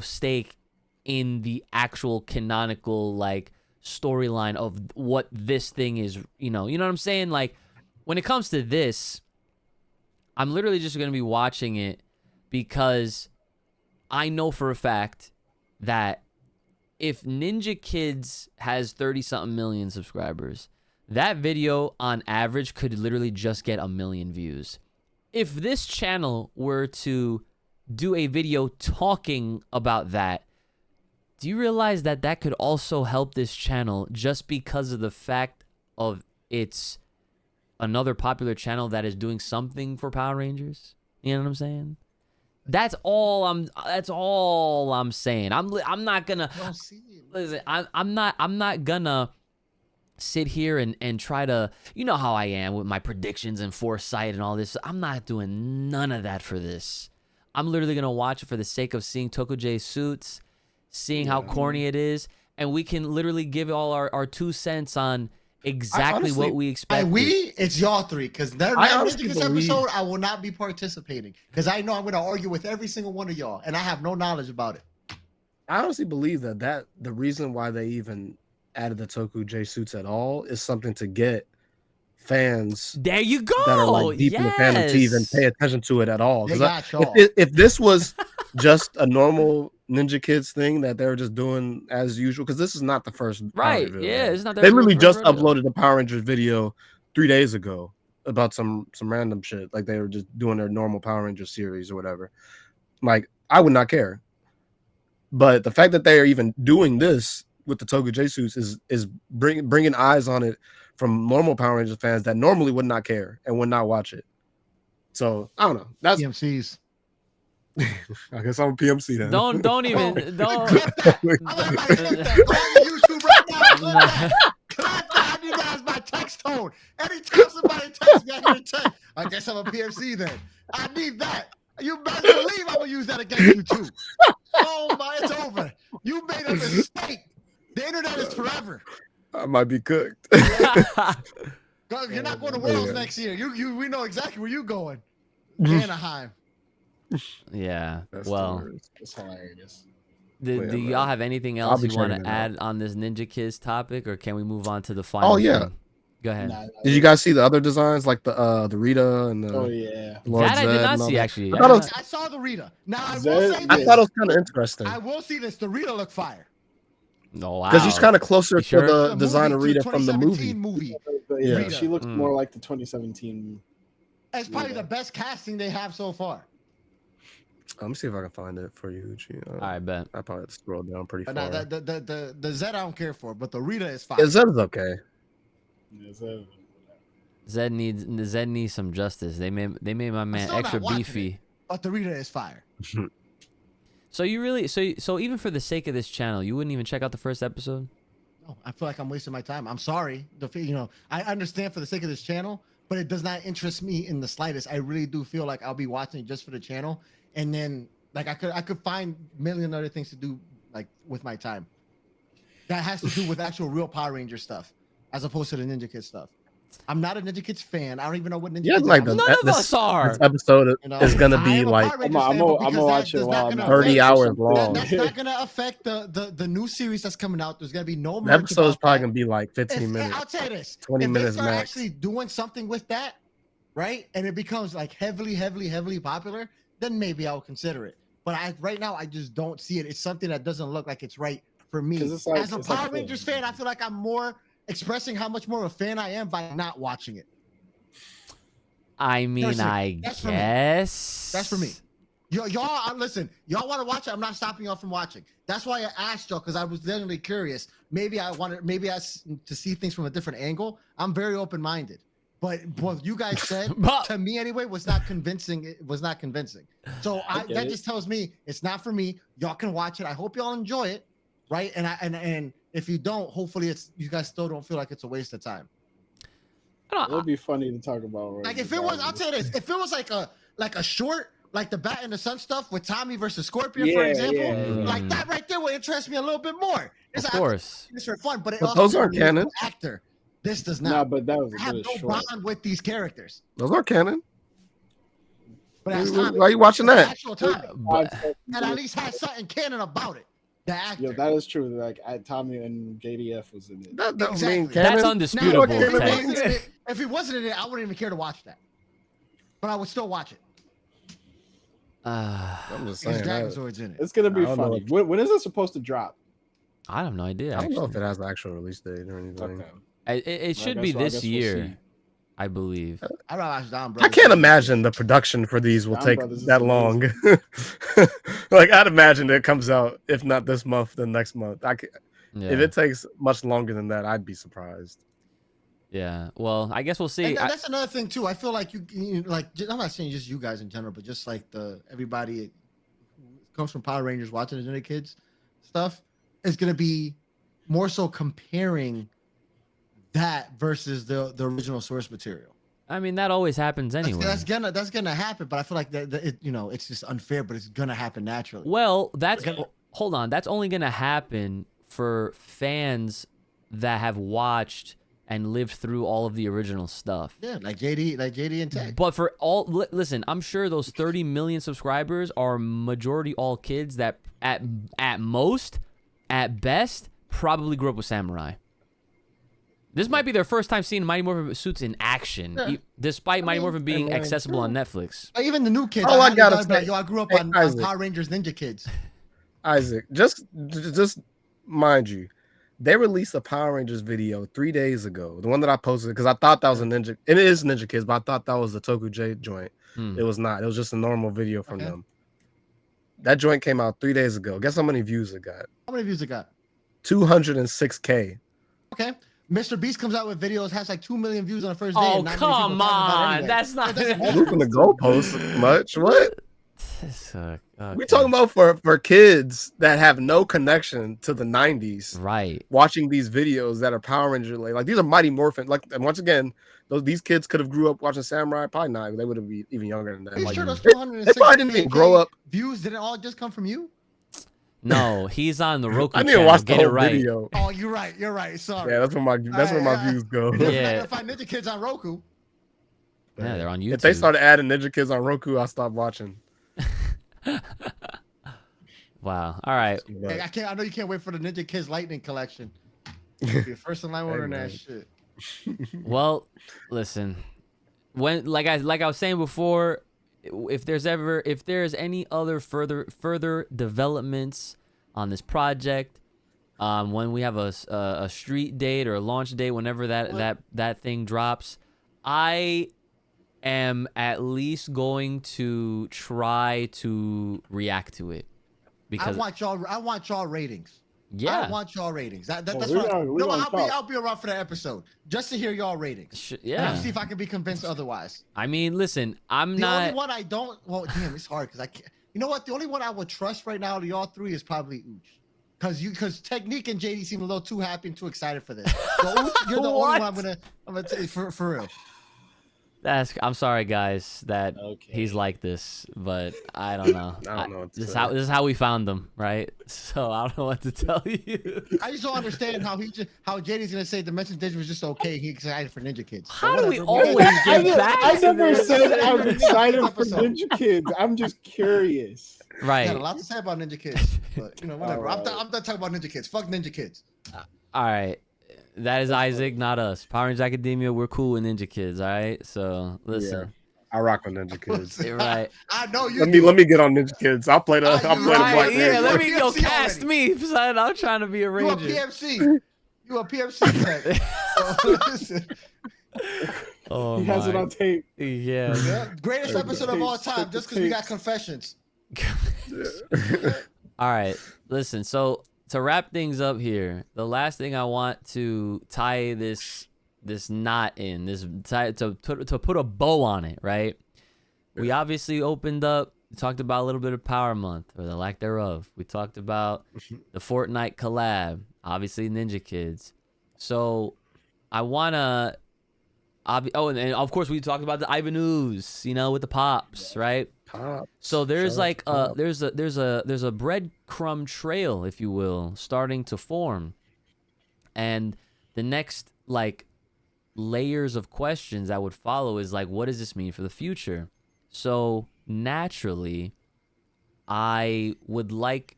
stake in the actual canonical like storyline of what this thing is, you know what I'm saying? Like when it comes to this, I'm literally just going to be watching it because I know for a fact that if Ninja Kids has 30-something million subscribers, that video on average could literally just get 1 million views. If this channel were to do a video talking about that, do you realize that that could also help this channel just because of the fact of it's another popular channel that is doing something for Power Rangers? You know what I'm saying? That's all I'm saying. I'm not gonna listen. I'm not gonna sit here and try to, you know how I am with my predictions and foresight and all this. I'm not doing none of that for this. I'm literally gonna watch it for the sake of seeing Tokujay's suits, seeing how corny it is, and we can literally give all our 2 cents on exactly what we expect. It's y'all three, because this episode I will not be participating because I know I'm going to argue with every single one of y'all, and I have no knowledge about it. I honestly believe that the reason why they even added the Tokujay suits at all is something to get fans there you go that are like deep in the fandom to even pay attention to it at all. If this was just a normal Ninja Kids thing that they were just doing as usual, because this is not the first right video, yeah it's not they literally just uploaded the Power Rangers video 3 days ago about some random shit, like they were just doing their normal Power Rangers series or whatever. Like I would not care, but the fact that they are even doing this with the Tokujay suits is bringing eyes on it from normal Power Rangers fans that normally would not care and would not watch it. So I don't know. That's PMCs. I guess I'm a PMC then. Don't even don't. YouTube right now. I need that as my text tone. Anytime somebody texts me, I hear a text. I guess I'm a PMC then. I need that. You better believe I'm gonna use that against you too. Oh my, it's over. You made a mistake. The internet is forever. I might be cooked. You're not going to Worlds next year. We know exactly where you're going. Anaheim. Yeah. That's hilarious. Do y'all have anything else you want to add on this Ninja Kids topic, or can we move on to the final? Oh yeah. thing? Go ahead. Did you guys see the other designs like the Rita and the Oh yeah. Lord That I did Zed not and all see that? actually. I thought it was, I saw the Rita. Now I will Zed- say I this. thought it was kind of interesting I will see this. The Rita look fire. Oh, wow. because she's kind of closer You to sure? the The design of movie, to Rita from the 2017 movie. movie. Yeah. Yeah, she looks Mm. more like the 2017. It's probably Rita. the best casting they have so far. Let me see if I can find it for you, Uchi. All right, bet. I probably have to scroll down pretty But far. now the Zed I don't care for, but the Rita is fire. Yeah, Zed's okay. Yeah, so- Zed needs some justice. They made my man still not extra watching beefy. But the Rita is fire. So you really so even for the sake of this channel, you wouldn't even check out the first episode? No, I feel like I'm wasting my time. I'm sorry. I understand for the sake of this channel, but it does not interest me in the slightest. I really do feel like I'll be watching it just for the channel, and then like I could find a million other things to do like with my time. That has to do with actual real Power Ranger stuff, as opposed to the Ninja Kid stuff. I'm not a Ninja Kids fan. I don't even know what Ninja Yeah, Kids like are. None of us are. This episode You know, is gonna I be am a like Power Rangers I'm fan, gonna but because watch that it does while not I'm gonna at 30 work or hours something. long. That's not gonna affect the new series that's coming out. There's gonna be no the merch episode is about probably that. gonna be like 15 If- minutes. I'll tell you this: 20 if minutes they start max. actually doing something with that, right, and it becomes like heavily popular, then maybe I'll consider it. But right now I just don't see it. It's something that doesn't look like it's right for me. 'Cause it's like- As a it's like Power Rangers fan, I feel like I'm more expressing how much more of a fan I am by not watching it. I mean, Seriously, I that's for me. guess That's for me. Y'all listen. Y'all want to watch it? I'm not stopping y'all from watching. That's why I asked y'all, because I was genuinely curious. Maybe to see things from a different angle. I'm very open-minded, but what you guys said to me anyway was not convincing. It was not convincing. So that just tells me it's not for me. Y'all can watch it. I hope y'all enjoy it, right? And if you don't, hopefully you guys still don't feel like it's a waste of time. It would be funny to talk about. Like if it was, I'll tell you this: if it was like a short, like the Bat and the Sun stuff with Tommy versus Scorpion, for example, like that right there would interest me a little bit more. Of course, it's for fun, but it But also those aren't needs canon. an actor. This does Nah, not. but that was I a have bit no short. bond with these characters. Those are canon. But that's Why Tommy. are you watching It's that? actual Tommy. but And at least has something canon about it. The actor. Yeah, that is true. Like Tommy and JDF was in it. That don't Exactly. mean that's canon. Now, undisputable. if he wasn't in it, I wouldn't even care to watch that. But I would still watch it. I'm just Because saying. Dragon that- Sword's in it. It's gonna be I don't know funny. When is it supposed to drop? I have no idea. I don't know if Actually. it has an actual release date or anything. It Well, should I be guess- I this guess we'll year, see. I believe. I'd rather watch Don I Brothers. can't imagine the production for these will Dom take Brothers is that long. Like I'd imagine it comes out if not this month, then next month. Yeah. If it takes much longer than that, I'd be surprised. Yeah. Well, I guess we'll see. And that's another thing too. I feel like I'm not saying just you guys in general, but just like everybody who comes from Power Rangers watching the Ninja Kids stuff is gonna be more so comparing that versus the original source material. I mean, that always happens anyway. That's gonna happen, but I feel like it's just unfair, but it's gonna happen naturally. Well, hold on. That's only gonna happen for fans that have watched and lived through all of the original stuff. Yeah, like JD and Tech. But for listen, I'm sure those 30 million subscribers are majority all kids that at most, at best, probably grew up with Samurai. This might be their first time seeing Mighty Morphin suits in action, despite Mighty Morphin being accessible on Netflix. Even the new kids. All I gotta say- I grew up Hey, on Isaac. Power Rangers Ninja Kids. Isaac, just mind you, they released a Power Rangers video 3 days ago. The one that I posted because I thought that was a Ninja. It is Ninja Kids, but I thought that was the Toku J joint. It was not. It was just a normal video from them. That joint came out 3 days ago. Guess how many views it got? How many views it got? 206K. Okay. Mr. Beast comes out with videos, has like 2 million views on the first day. Oh, and not many people come talking about it on. anyway. That's not. Moving the goalposts much. What? Okay. We talking about for kids that have no connection to the 90s. Right. Watching these videos that are Power Ranger related. Like these are Mighty Morphin. Like, and once again, these kids could have grew up watching Samurai. Probably not. They would have been even younger than that. Are you Like, sure those they probably didn't even 206K grow up. views didn't all just come from you? No, he's on the Roku I need channel. to watch the Get it whole right. video. Oh, you're right. Sorry. Yeah, that's where my views go. Yeah. If I Ninja Kids on Roku. Yeah, they're on YouTube. If they started adding Ninja Kids on Roku, I'll stop watching. Wow. All right. Hey, I know you can't wait for the Ninja Kids Lightning collection. You'll be the first in line ordering that man. shit. Well, listen. When like I was saying before, if there's any other further developments on this project, when we have a street date or a launch date, whenever that thing drops, I am at least going to try to react to it because I want y'all ratings. yeah, I want y'all ratings. That's we what. gonna- we No, gonna talk. I'll be around for the episode just to hear y'all ratings. And yeah. I'll see if I can be convinced otherwise. I mean, listen, I'm The not. only one I don't. Well, damn, it's hard because I can't. You know what? The only one I would trust right now to y'all three is probably Uchi. Because Technique and JD seem a little too happy and too excited for this. So Uchi, you're the only one I'm gonna take for real. I'm sorry, guys, that he's like this, but I don't know. I don't know what to This is say. this is how we found him, right? So I don't know what to tell you. I just don't understand how JD's gonna say Dimension Digit was just okay. He's excited for Ninja Kids. So How do we whatever. always I get back to never this? said I'm excited for Episode. Ninja Kids. I'm just curious. I Right. got a lot to say about Ninja Kids, but you know, whatever. All right. I'm done talking about Ninja Kids. Fuck Ninja Kids. All right. That is Isaac, not us. Power Rangers Academia, we're cool with Ninja Kids, all right? So listen. I rock with Ninja Kids. You're right. I know you. Let me get on Ninja Kids. I'll play the You're Black Right, yeah, Ranger. let me go PMC cast already. me, son. I'm trying to be a You a ranger. PMC. You a PMC tech. So, listen. Oh He has it my. on tape. Yeah. Yeah, greatest Take episode the of all tapes, time, take the just because we got tapes. confessions. All right, listen. So to wrap things up here, the last thing I want to tie this knot in, to put a bow on it, right? We obviously opened up, talked about a little bit of Power Month or the lack thereof. We talked about the Fortnite collab, obviously Ninja Kids. So I wanna, and of course we talked about the Ivanus, with the pops, right? Pop. So there's Shout out like to Pop. there's a breadcrumb trail, if you will, starting to form, and the next like layers of questions that would follow is like, what does this mean for the future? So naturally, I would like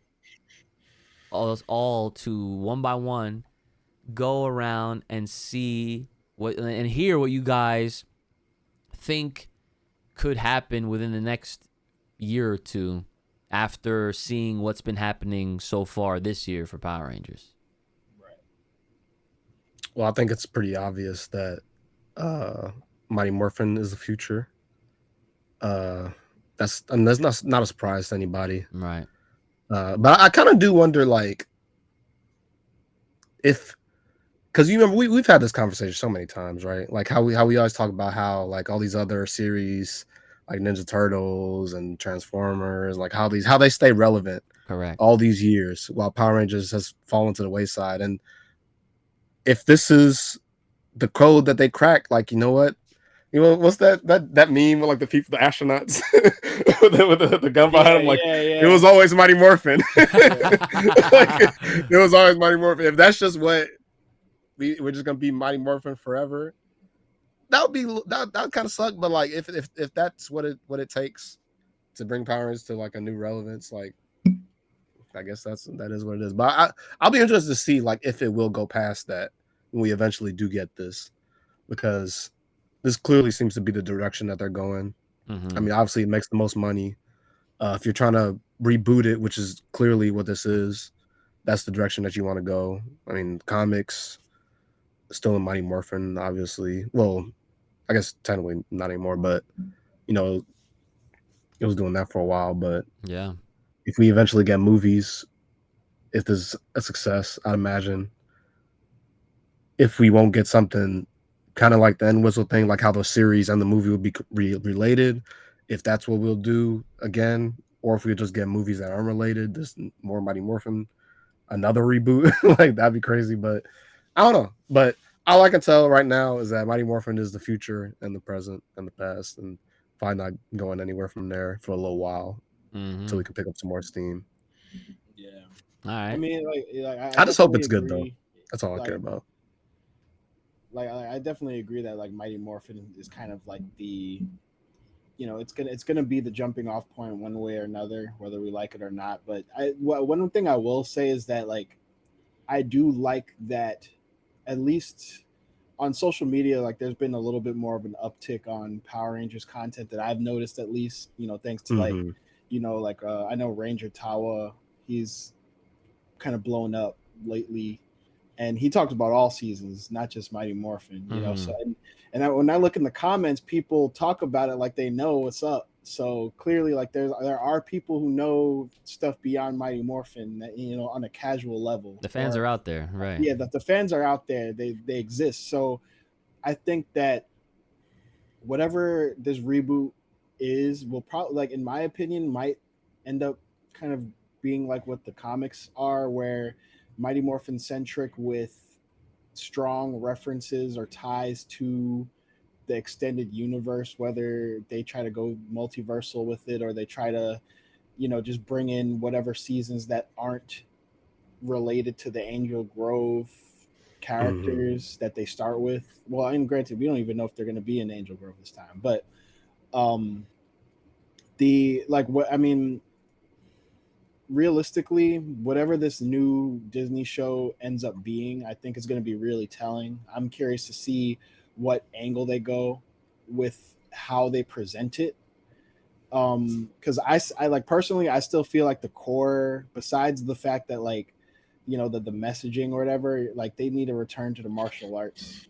us all to one by one go around and see and hear what you guys think could happen within the next year or two after seeing what's been happening so far this year for Power Rangers. Well, I think it's pretty obvious that Mighty Morphin is the future. That's not a surprise to anybody. Right. But I kind of do wonder, like, if, because you remember we've had this conversation so many times, right? Like how we always talk about how like all these other series like Ninja Turtles and Transformers, like how they stay relevant Correct. all these years while Power Rangers has fallen to the wayside. And if this is the code that they crack, like, you know what? What's that meme with like the astronauts with the gun behind them? Like, it was always Mighty Morphin. Like, it was always Mighty Morphin. If that's just what we're just gonna be Mighty Morphin forever, that would kind of suck. But like, if that's what it takes to bring Power Rangers to like a new relevance, like, I guess that is what it is. But I'll be interested to see like if it will go past that when we eventually do get this, because this clearly seems to be the direction that they're going. Mm-hmm. I mean, obviously it makes the most money. If you're trying to reboot it, which is clearly what this is, that's the direction that you want to go. I mean, comics still in Mighty Morphin, obviously. Well, I guess technically not anymore, but it was doing that for a while. But Yeah. if we eventually get movies, if there's a success, I'd imagine if we won't get something kind of like the End Whistle thing, like how the series and the movie will be related, if that's what we'll do again, or if we just get movies that aren't related, this more Mighty Morphin, another reboot, like that'd be crazy. But I don't know. But all I can tell right now is that Mighty Morphin is the future and the present and the past, and probably not going anywhere from there for a little while until we can pick up some more steam. Yeah. All right. I mean, I just hope it's definitely good though. agree. That's all I care about. Like I definitely agree that like Mighty Morphin is kind of like the, it's gonna be the jumping off point one way or another, whether we like it or not. But one thing I will say is that like I do like that at least on social media, like there's been a little bit more of an uptick on Power Rangers content that I've noticed, at least, thanks to like, Mhm. I know Ranger Tawa, he's kind of blown up lately, and he talked about all seasons, not just Mighty Morphin, Mhm. so when I look in the comments, people talk about it like they know what's up. So clearly, like there are people who know stuff beyond Mighty Morphin that, on a casual level, The fans or are out there, right? yeah, that the fans are out there, they exist. So I think that whatever this reboot is will probably, like, in my opinion, might end up kind of being like what the comics are, where Mighty Morphin centric with strong references or ties to the extended universe, whether they try to go multiversal with it or they try to, just bring in whatever seasons that aren't related to the Angel Grove Mhm. characters that they start with. Well, and granted, we don't even know if they're going to be in Angel Grove this time, but um the like what I mean, realistically, whatever this new Disney show ends up being, I think is going to be really telling. I'm curious to see what angle they go with how they present it. Because I like personally, I still feel like the core, besides the fact that, like, the messaging or whatever, like they need to return to the martial arts,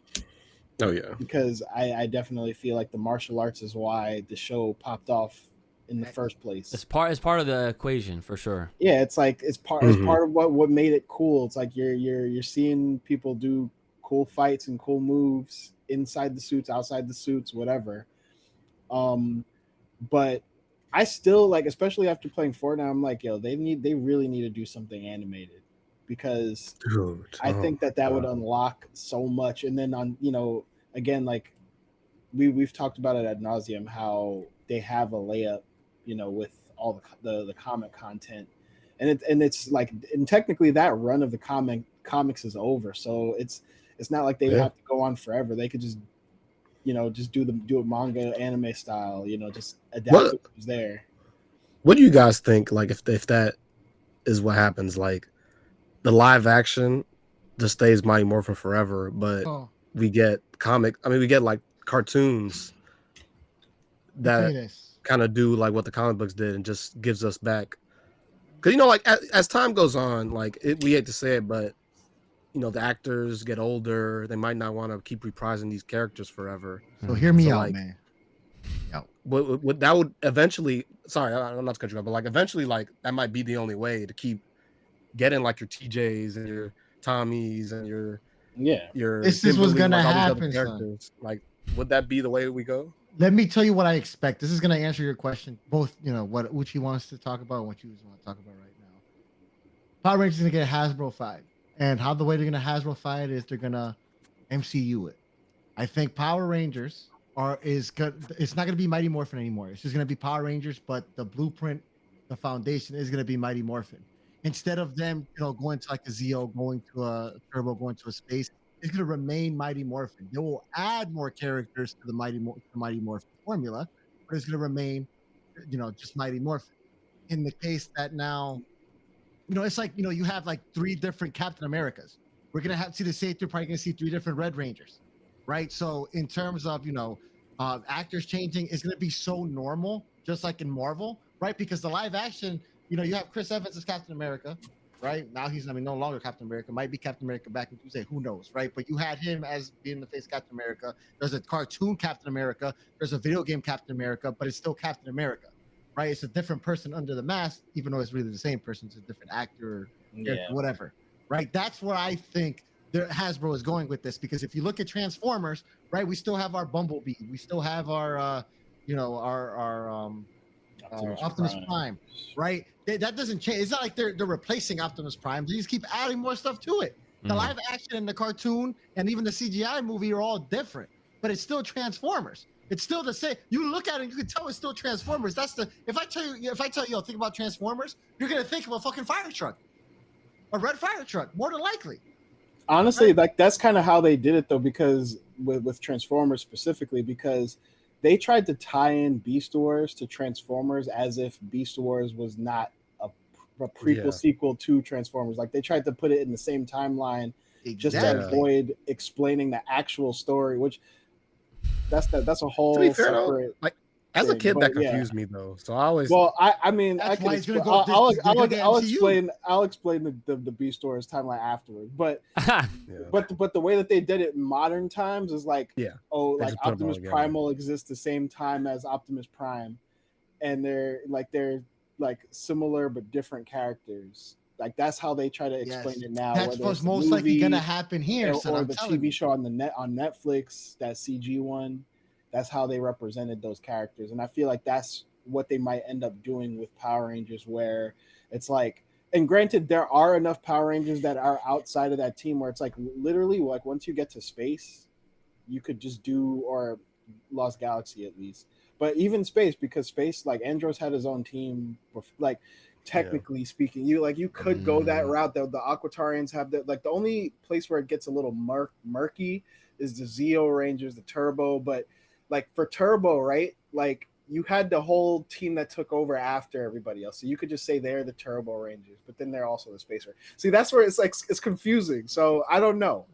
Oh yeah. because I definitely feel like the martial arts is why the show popped off in the first It's place. part of the equation for sure. Yeah, it's like it's Mhm. part of what made it cool. It's like you're seeing people do cool fights and cool moves inside the suits, outside the suits, whatever. Um, but I still, like, especially after playing Fortnite, I'm like, yo, they really need to do something animated, because Dude. I Oh think my that would god. unlock so much. And then on, again, like we've talked about it ad nauseum, how they have a layup, with all the comic content, and it's like, and technically that run of the comics is over. So it's not like they Yeah. have to go on forever. They could just, just do a manga anime style, just adapt What to what's there. What do you guys think? Like, if that is what happens, like the live action just stays Mighty Morphin forever, but Oh, we get we get like cartoons let me tell you that this. kind of do like what the comic books did and just gives us back. Because like as time goes on, like we hate to say it, but the actors get older. They might not want to keep reprising these characters forever. So hear Mhm. me So out, like, man. Yo, would that would eventually? Sorry, I'm not to cut you off, but like eventually, like that might be the only way to keep getting like your TJs and your Tommies and Yeah. your this is what's Kimberly, gonna like all these other happen, son. characters. Like, would that be the way we go? Let me tell you what I expect. This is gonna answer your question, both what Uchi wants to talk about and what you want to talk about right now. Power Rangers is gonna get a Hasbro fight, and how the way they're gonna Hasbro fight is they're gonna MCU it. I think Power Rangers are is good. It's not gonna be Mighty Morphin anymore. It's just gonna be Power Rangers, but the blueprint, the foundation is gonna be Mighty Morphin. Instead of them, going to like a Zeo, going to a Turbo, going to a space, it's gonna remain Mighty Morphin. They will add more characters to the Mighty Morphin formula, but it's gonna remain, just Mighty Morphin. In the case that now, it's like, you have like three different Captain Americas. We're gonna have see the same. You're probably gonna see three different Red Rangers, right? So in terms of actors changing, it's gonna be so normal, just like in Marvel, right? Because the live action, you have Chris Evans as Captain America, right? Now he's no longer Captain America. Might be Captain America back in Tuesday, who knows, right? But you had him as being the face Captain America. There's a cartoon Captain America. There's a video game Captain America, but it's still Captain America, right? It's a different person under the mask, even though it's really the same person. It's a different actor, character, Yeah. whatever, right? That's where I think Hasbro is going with this, because if you look at Transformers, right, we still have our Bumblebee, we still have our, Optimus Prime, right? That doesn't change. It's not like they're replacing Optimus Prime. They just keep adding more stuff to it. The Mhm. live action and the cartoon and even the CGI movie are all different, but it's still Transformers. It's still the same. You look at it, and you can tell it's still Transformers. That's the if I tell you, think about Transformers, you're gonna think of a fucking fire truck, a red fire truck, more than likely, Honestly, right? like that's kind of how they did it though, because with Transformers specifically, because they tried to tie in Beast Wars to Transformers as if Beast Wars was not a prequel Yeah. sequel to Transformers. Like they tried to put it in the same timeline just to Exactly. avoid explaining the actual story, which that's a To be whole fair though, separate like as a thing. kid, that But yeah, confused me though. So I always, well, I mean, I That's can why he's gonna explain. go. They're doing the I'll MCU. explain the B stories timeline afterwards. But yeah, but the way that they did it in modern times is like, yeah, oh, they like just put 'em all Optimus together. Primal exists the same time as Optimus Prime, and they're like similar but different characters. Like that's how they try to explain Yes, it now. that's Whether what's it's the most likely gonna movie happen here. Son, or I'm the telling TV you. show on Netflix, that CG one, that's how they represented those characters. And I feel like that's what they might end up doing with Power Rangers, where it's like, and granted, there are enough Power Rangers that are outside of that team where it's like literally like once you get to space, you could just do, or Lost Galaxy at least, but even space, because space, like Andros had his own team, like technically speaking, you could go that route. The Aquatarians have that. Like the only place where it gets a little murky is the Zeo Rangers, the Turbo. But like for Turbo, right? Like you had the whole team that took over after everybody else, so you could just say they're the Turbo Rangers, but then they're also the Space Rangers. See, that's where it's like it's confusing. So I don't know.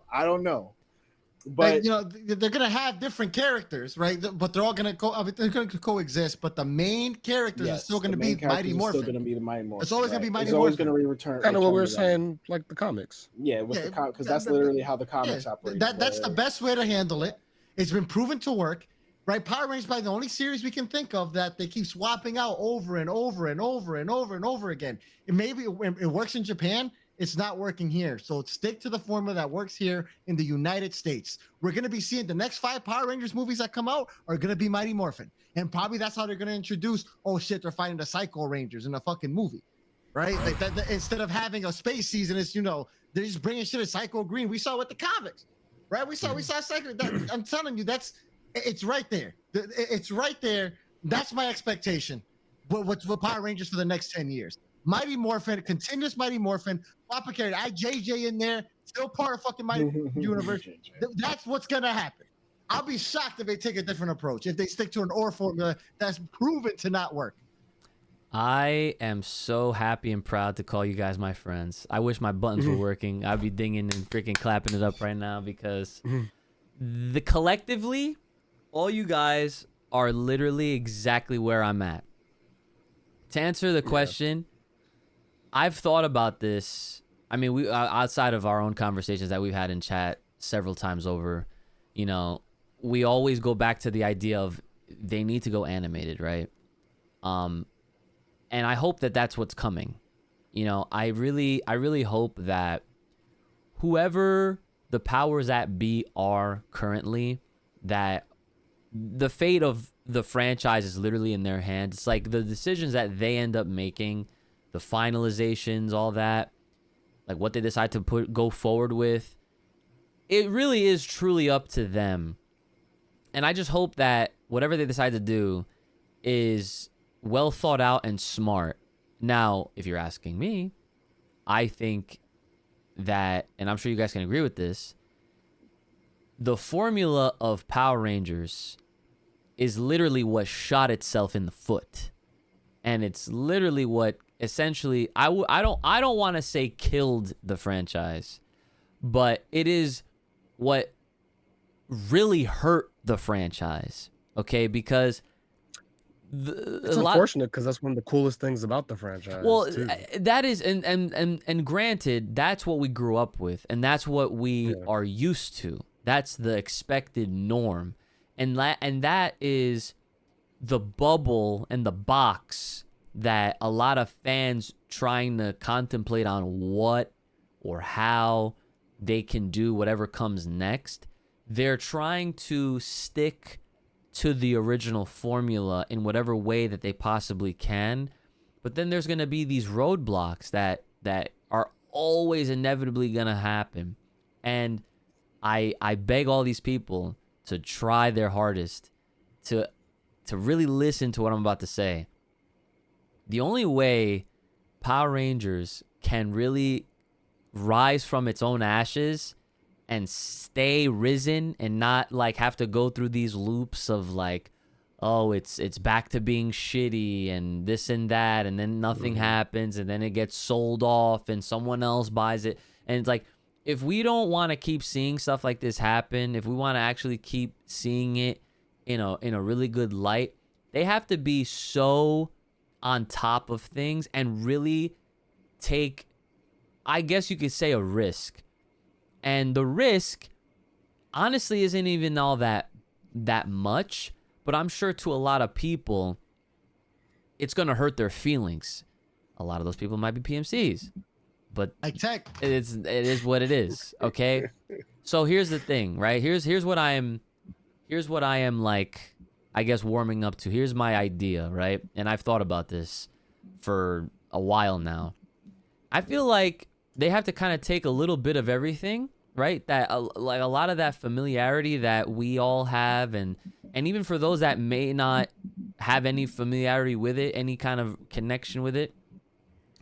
But Like, you know, they're gonna have different characters, right? But they're all gonna they're gonna coexist. But the main characters are still gonna be Mighty Still Morphin. going to be the Mighty Morphin. It's always gonna be Mighty It's always Morphin. going to return. kind of what we were return to that. saying, like the comics. Yeah, with Yeah, the because that's literally how the comics operate. That's the best way to handle it. It's been proven to work, right? Power Rangers is probably the only series we can think of that they keep swapping out over and over and over and over and over again. And maybe it works in Japan. It's not working here. So stick to the formula that works here in the United States. We're going to be seeing the next 5 Power Rangers movies that come out are going to be Mighty Morphin. And probably that's how they're going to introduce, oh shit, they're fighting the Psycho Rangers in a fucking movie. Right? Like that instead of having a space season, it's, you know, they're just bringing shit as Psycho Green. We saw with the comics. Right? We saw Psycho. I'm telling you, it's right there. It's right there. That's my expectation. What's for Power Rangers for the next 10 years? Mighty Morphin, continuous Mighty Morphin, Papa carried IJJ in there, still part of fucking Mighty Universe. That's what's gonna happen. I'll be shocked if they take a different approach, if they stick to an OR formula that's proven to not work. I am so happy and proud to call you guys my friends. I wish my buttons were working. I'd be dinging and freaking clapping it up right now, because collectively, all you guys are literally exactly where I'm at. To answer the question, I've thought about this. I mean, we outside of our own conversations that we've had in chat several times over, you know, we always go back to the idea of they need to go animated, right? And I hope that that's what's coming. You know, I really hope that whoever the powers that be are currently, that the fate of the franchise is literally in their hands. It's like the decisions that they end up making, the finalizations, all that, like what they decide to go forward with, it really is truly up to them. And I just hope that whatever they decide to do is well thought out and smart. Now, if you're asking me, I think that, and I'm sure you guys can agree with this, the formula of Power Rangers is literally what shot itself in the foot. And it's literally what essentially, I don't want to say killed the franchise, but it is what really hurt the franchise. Okay, because it's unfortunate because that's one of the coolest things about the franchise. Well, too. that is, and granted, that's what we grew up with, and that's what we are used to. That's the expected norm, and that is the bubble and the box that a lot of fans trying to contemplate on what or how they can do whatever comes next. They're trying to stick to the original formula in whatever way that they possibly can. But then there's going to be these roadblocks that are always inevitably going to happen. And I beg all these people to try their hardest to really listen to what I'm about to say. The only way Power Rangers can really rise from its own ashes and stay risen and not like have to go through these loops of like, oh, it's back to being shitty and this and that, and then nothing happens, and then it gets sold off and someone else buys it, and it's like if we don't want to keep seeing stuff like this happen, if we want to actually keep seeing it in a really good light, they have to be so on top of things and really take, I guess you could say, a risk. And the risk honestly isn't even all that much, but I'm sure to a lot of people it's going to hurt their feelings. A lot of those people might be PMCs, but Like tech. it is what it is, okay? So here's the thing, right? Here's what I am like, I guess, warming up to. Here's my idea, right? And I've thought about this for a while now. I feel like they have to kind of take a little bit of everything, right? That like a lot of that familiarity that we all have, and even for those that may not have any familiarity with it, any kind of connection with it,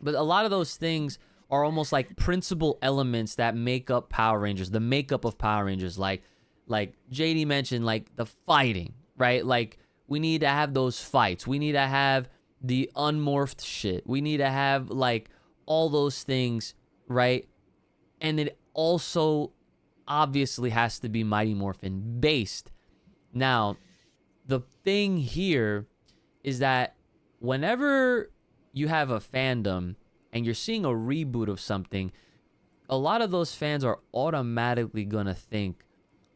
but a lot of those things are almost like principal elements that make up Power Rangers, the makeup of Power Rangers, like JD mentioned, like the fighting, right? Like we need to have those fights. We need to have the unmorphed shit. We need to have like all those things, right? And it also obviously has to be Mighty Morphin based. Now, the thing here is that whenever you have a fandom and you're seeing a reboot of something, a lot of those fans are automatically going to think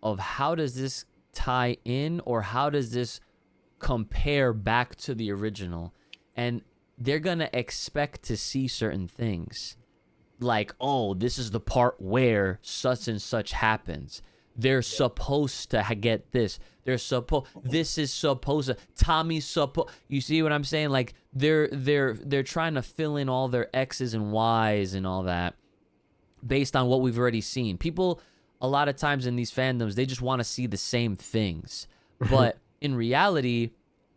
of how does this tie in, or how does this compare back to the original? And they're going to expect to see certain things. Like, oh, this is the part where such and such happens. They're supposed to get this. This is supposed to, Tommy's supposed, you see what I'm saying? Like they're trying to fill in all their X's and Y's and all that based on what we've already seen. People, a lot of times in these fandoms, they just want to see the same things. But in reality,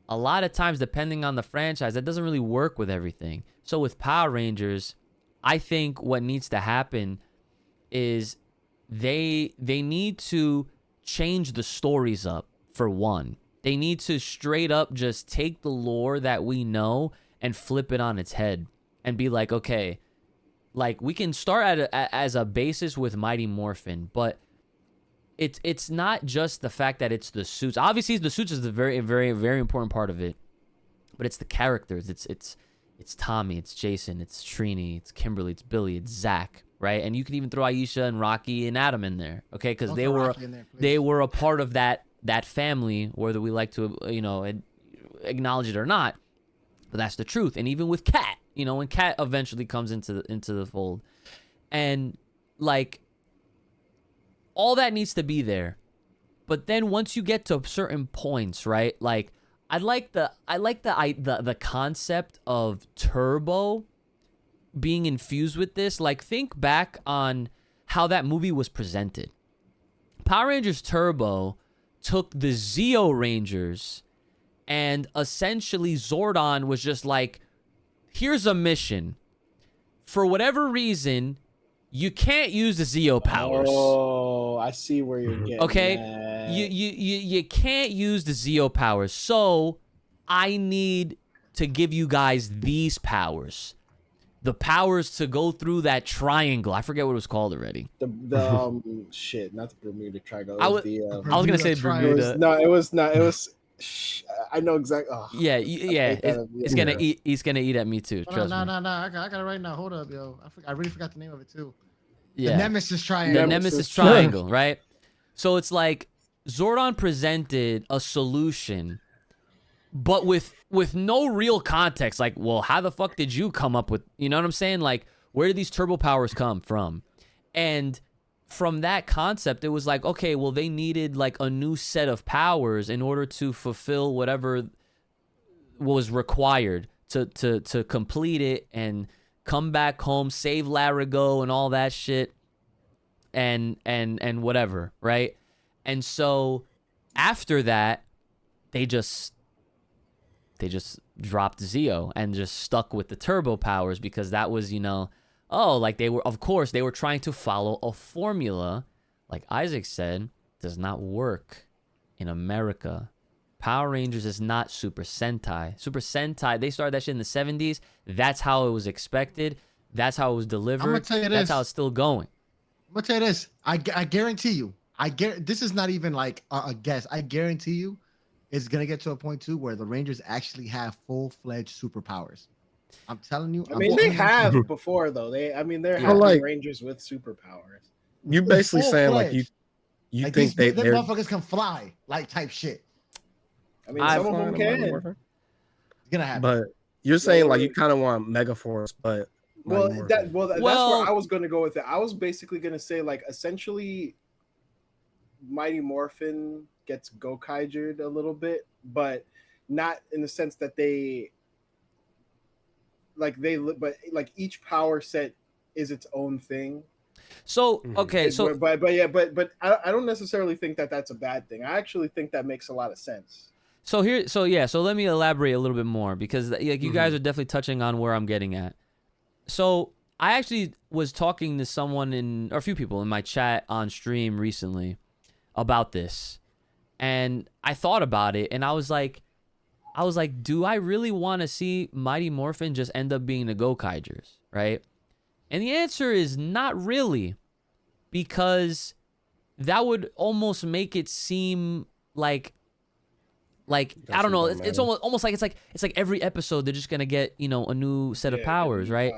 a lot of times, depending on the franchise, that doesn't really work with everything. So with Power Rangers, I think what needs to happen is they need to change the stories up, for one. They need to straight up just take the lore that we know and flip it on its head and be like, okay, like we can start as a basis with Mighty Morphin, but it's not just the fact that it's the suits. Obviously, the suits is the very, very, very important part of it, but it's the characters. It's Tommy, it's Jason, it's Trini, it's Kimberly, it's Billy, it's Zach, right? And you can even throw Aisha and Rocky and Adam in there, okay? Because they were a part of that family, whether we like to acknowledge it or not. But that's the truth. And even with Kat, when Kat eventually comes into the fold, and like all that needs to be there. But then once you get to certain points, right? Like I like the concept of Turbo being infused with this. Like think back on how that movie was presented. Power Rangers Turbo took the Zeo Rangers, and essentially Zordon was just like, here's a mission. For whatever reason, you can't use the Zeo powers. Oh, I see where you're getting. Okay, at. you can't use the Zeo powers, so I need to give you guys these powers. The powers to go through that triangle. I forget what it was called already. The shit, not the Bermuda Triangle. I was gonna say Bermuda. It was not. It was. I know exactly. Oh, yeah. It's gonna eat. He's gonna eat at me too. Trust me. No. I got it right now. Hold up, yo. I really forgot the name of it too. Yeah. The Nemesis Triangle. The Nemesis Triangle, right? So it's like Zordon presented a solution, but with no real context. Like, well, how the fuck did you come up with? You know what I'm saying? Like, where did these turbo powers come from? And from that concept, it was like, okay, well, they needed like a new set of powers in order to fulfill whatever was required to complete it and come back home, save Larigo and all that shit, and whatever, right? And so after that, they just dropped Zeo and just stuck with the turbo powers because that was, like they were trying to follow a formula, like Isaac said, does not work in America. Power Rangers is not Super Sentai. Super Sentai, they started that shit in the 70s. That's how it was expected. That's how it was delivered. I'm gonna tell you this. That's how it's still going. I'm gonna tell you this. I guarantee you. This is not even like a guess. I guarantee you, it's gonna get to a point too where the Rangers actually have full-fledged superpowers. I'm telling you. I I'm mean, they telling you. have before though. There Yeah. have been Like- Rangers with superpowers. You basically saying like you Full-fledged. Like think these they're motherfuckers can fly, like type shit. I mean, I've some of them flying Mighty can. Morphin? It's gonna happen. But you're saying like Well, you kind of want Megaforce, but Well, Mighty Morphin. that's Well- where I was going to go with it. I was basically going to say like essentially, Mighty Morphin gets Gokaigered a little bit, but not in the sense that but like each power set is its own thing. So Mhm. okay, so but I don't necessarily think that that's a bad thing. I actually think that makes a lot of sense. so let me elaborate a little bit more because like you guys are definitely touching on where I'm getting at. So I actually was talking to someone or a few people in my chat on stream recently about this, and I thought about it, and I was like, do I really want to see Mighty Morphin just end up being the Gokaigers, right? And the answer is not really, because that would almost make it seem like I don't know. It's almost like it's like every episode they're just gonna get a new set of powers, right?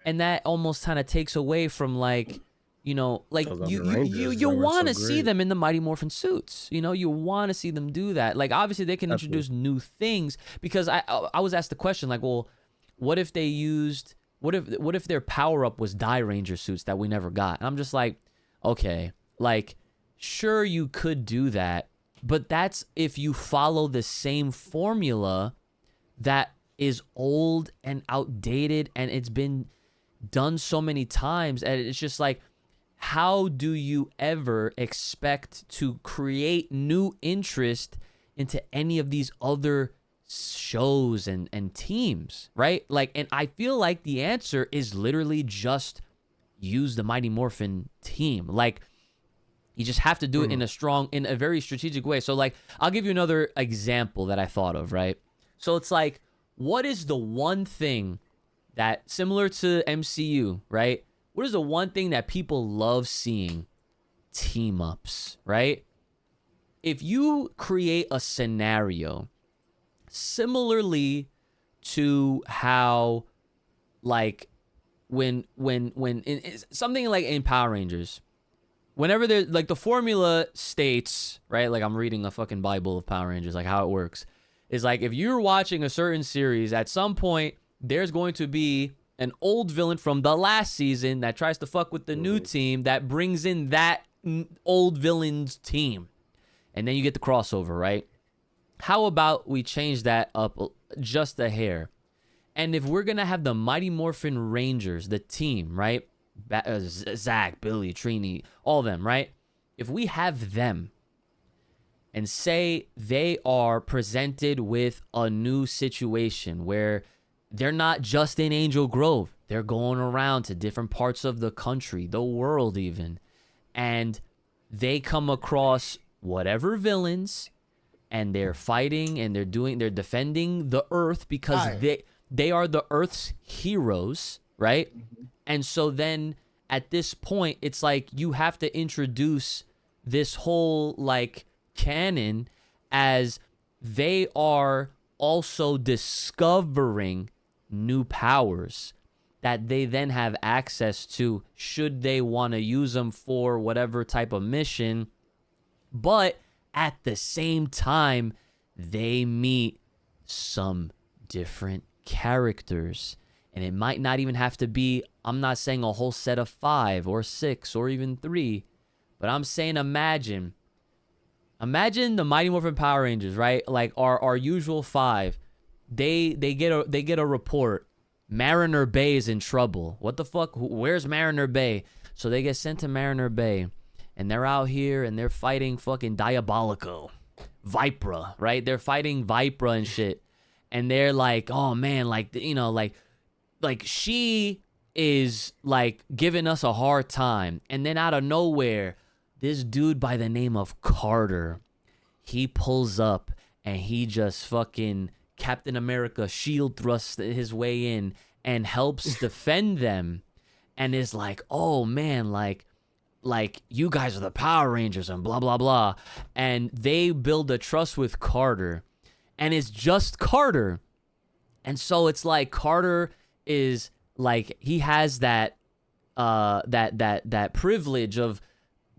And that almost kind of takes away from like like Those you other Rangers, you they were want to so see great. them in the Mighty Morphin suits. You want to see them do that. Like obviously they can Absolutely. introduce new things, because I was asked the question like, well, what if they used what if their power up was Die Ranger suits that we never got? And I'm just like, okay, like sure you could do that, but that's if you follow the same formula that is old and outdated and it's been done so many times, and it's just like, how do you ever expect to create new interest into any of these other shows and teams, right? Like, and I feel like the answer is literally just use the Mighty Morphin team. Like, you just have to do it in a very strategic way. So like, I'll give you another example that I thought of, right? So it's like, what is the one thing that, similar to MCU, right? What is the one thing that people love seeing? Team ups, right? If you create a scenario similarly to how, like, when something like in Power Rangers, whenever there's like the formula states, right? Like I'm reading a fucking Bible of Power Rangers, like how it works is like, if you're watching a certain series, at some point there's going to be an old villain from the last season that tries to fuck with the new team that brings in that old villain's team. And then you get the crossover, right? How about we change that up just a hair? And if we're going to have the Mighty Morphin Rangers, the team, right? Zach, Billy, Trini, all of them, right? If we have them and say they are presented with a new situation where they're not just in Angel Grove, they're going around to different parts of the country, the world even, and they come across whatever villains, and they're fighting and they're defending the Earth because they are the Earth's heroes, right? And so then at this point, it's like you have to introduce this whole like canon as they are also discovering new powers that they then have access to should they want to use them for whatever type of mission. But at the same time, they meet some different characters. And it might not even have to be, I'm not saying a whole set of 5 or 6 or even 3, but I'm saying imagine the Mighty Morphin Power Rangers, right? Like our usual 5. They get a report. Mariner Bay is in trouble. What the fuck? Where's Mariner Bay? So they get sent to Mariner Bay, and they're out here and they're fighting fucking Diabolico, Vipra, right? They're fighting Vipra and shit, and they're like, oh man, like like she is like giving us a hard time, and then out of nowhere, this dude by the name of Carter, he pulls up and he just fucking Captain America shield thrusts his way in and helps defend them, and is like, oh man, like like, you guys are the Power Rangers and blah, blah, blah. And they build a trust with Carter. And it's just Carter. And so it's like Carter is like, he has that that privilege of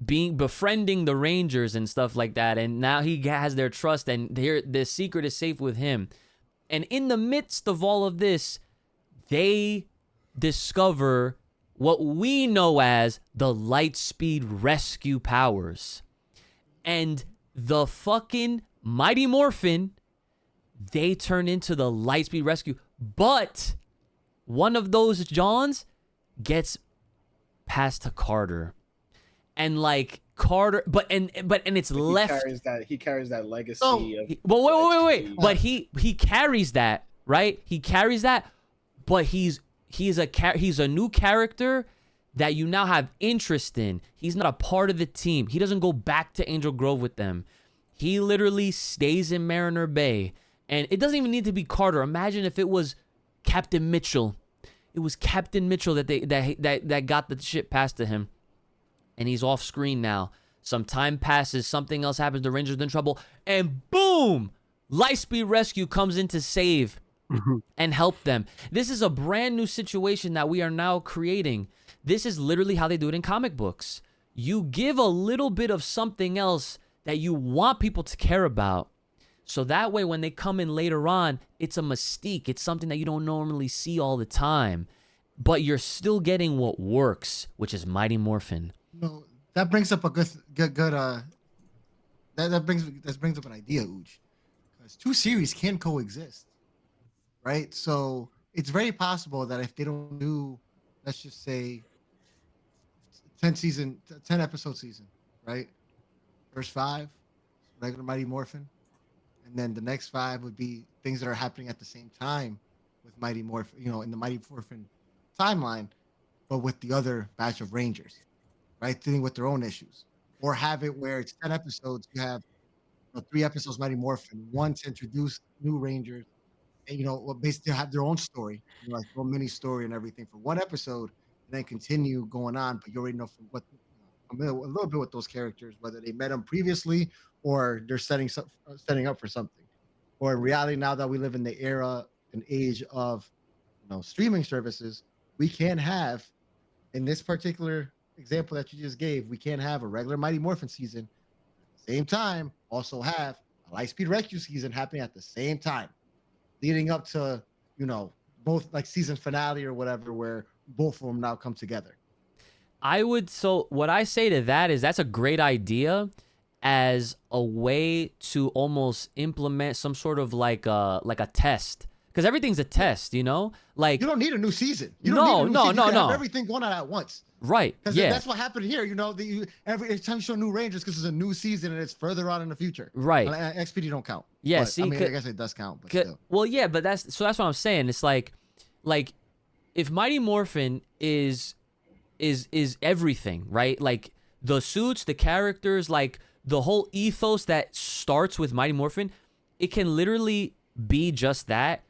befriending the Rangers and stuff like that. And now he has their trust, and the secret is safe with him. And in the midst of all of this, they discover what we know as the Lightspeed rescue powers. And the fucking Mighty Morphin, they turn into the Lightspeed rescue. But one of those Johns gets passed to Carter. And like Carter, but it's left. He carries that legacy Oh, of. Wait. But he carries that, right? He carries that, but he's a new character that you now have interest in. He's not a part of the team. He doesn't go back to Angel Grove with them. He literally stays in Mariner Bay, and it doesn't even need to be Carter. Imagine if it was Captain Mitchell. It was Captain Mitchell that got the shit passed to him. And he's off screen now. Some time passes, something else happens, the Rangers are in trouble, and boom! Lightspeed Rescue comes in to save and help them. This is a brand new situation that we are now creating. This is literally how they do it in comic books. You give a little bit of something else that you want people to care about. So that way, when they come in later on, it's a mystique. It's something that you don't normally see all the time. But you're still getting what works, which is Mighty Morphin. No, that brings up a good that brings up an idea, Uch. Because two series can coexist, right? So it's very possible that if they don't do, let's just say, 10 episode season, right? First 5, regular Mighty Morphin, and then the next 5 would be things that are happening at the same time with Mighty Morphin, in the Mighty Morphin timeline, but with the other batch of Rangers. Right, dealing with their own issues, or have it where it's 10 episodes. You have 3 episodes Mighty Morphin, 1 to introduce new Rangers, and basically have their own story, like a mini story and everything for 1 episode, and then continue going on. But you already know from what a little bit with those characters, whether they met them previously or they're setting up for something. Or in reality, now that we live in the era and age of streaming services, we can have, in this particular example that you just gave, we can't have a regular Mighty Morphin season at the same time, also have a Lightspeed Rescue season happening at the same time, leading up to both like season finale or whatever, where both of them now come together. So what I say to that is that's a great idea as a way to almost implement some sort of like a test. Because everything's a test, like you don't need a new season. You don't need a new season. You can have everything going on at once. Right. Because yeah. that's what happened here. Every time you show new Rangers, because it's a new season and it's further on in the future. Right. XPD don't count. Yeah. But, see, I guess it does count. But still. Well, yeah, but that's what I'm saying. It's like if Mighty Morphin is everything, right? Like the suits, the characters, like the whole ethos that starts with Mighty Morphin, it can literally be just that.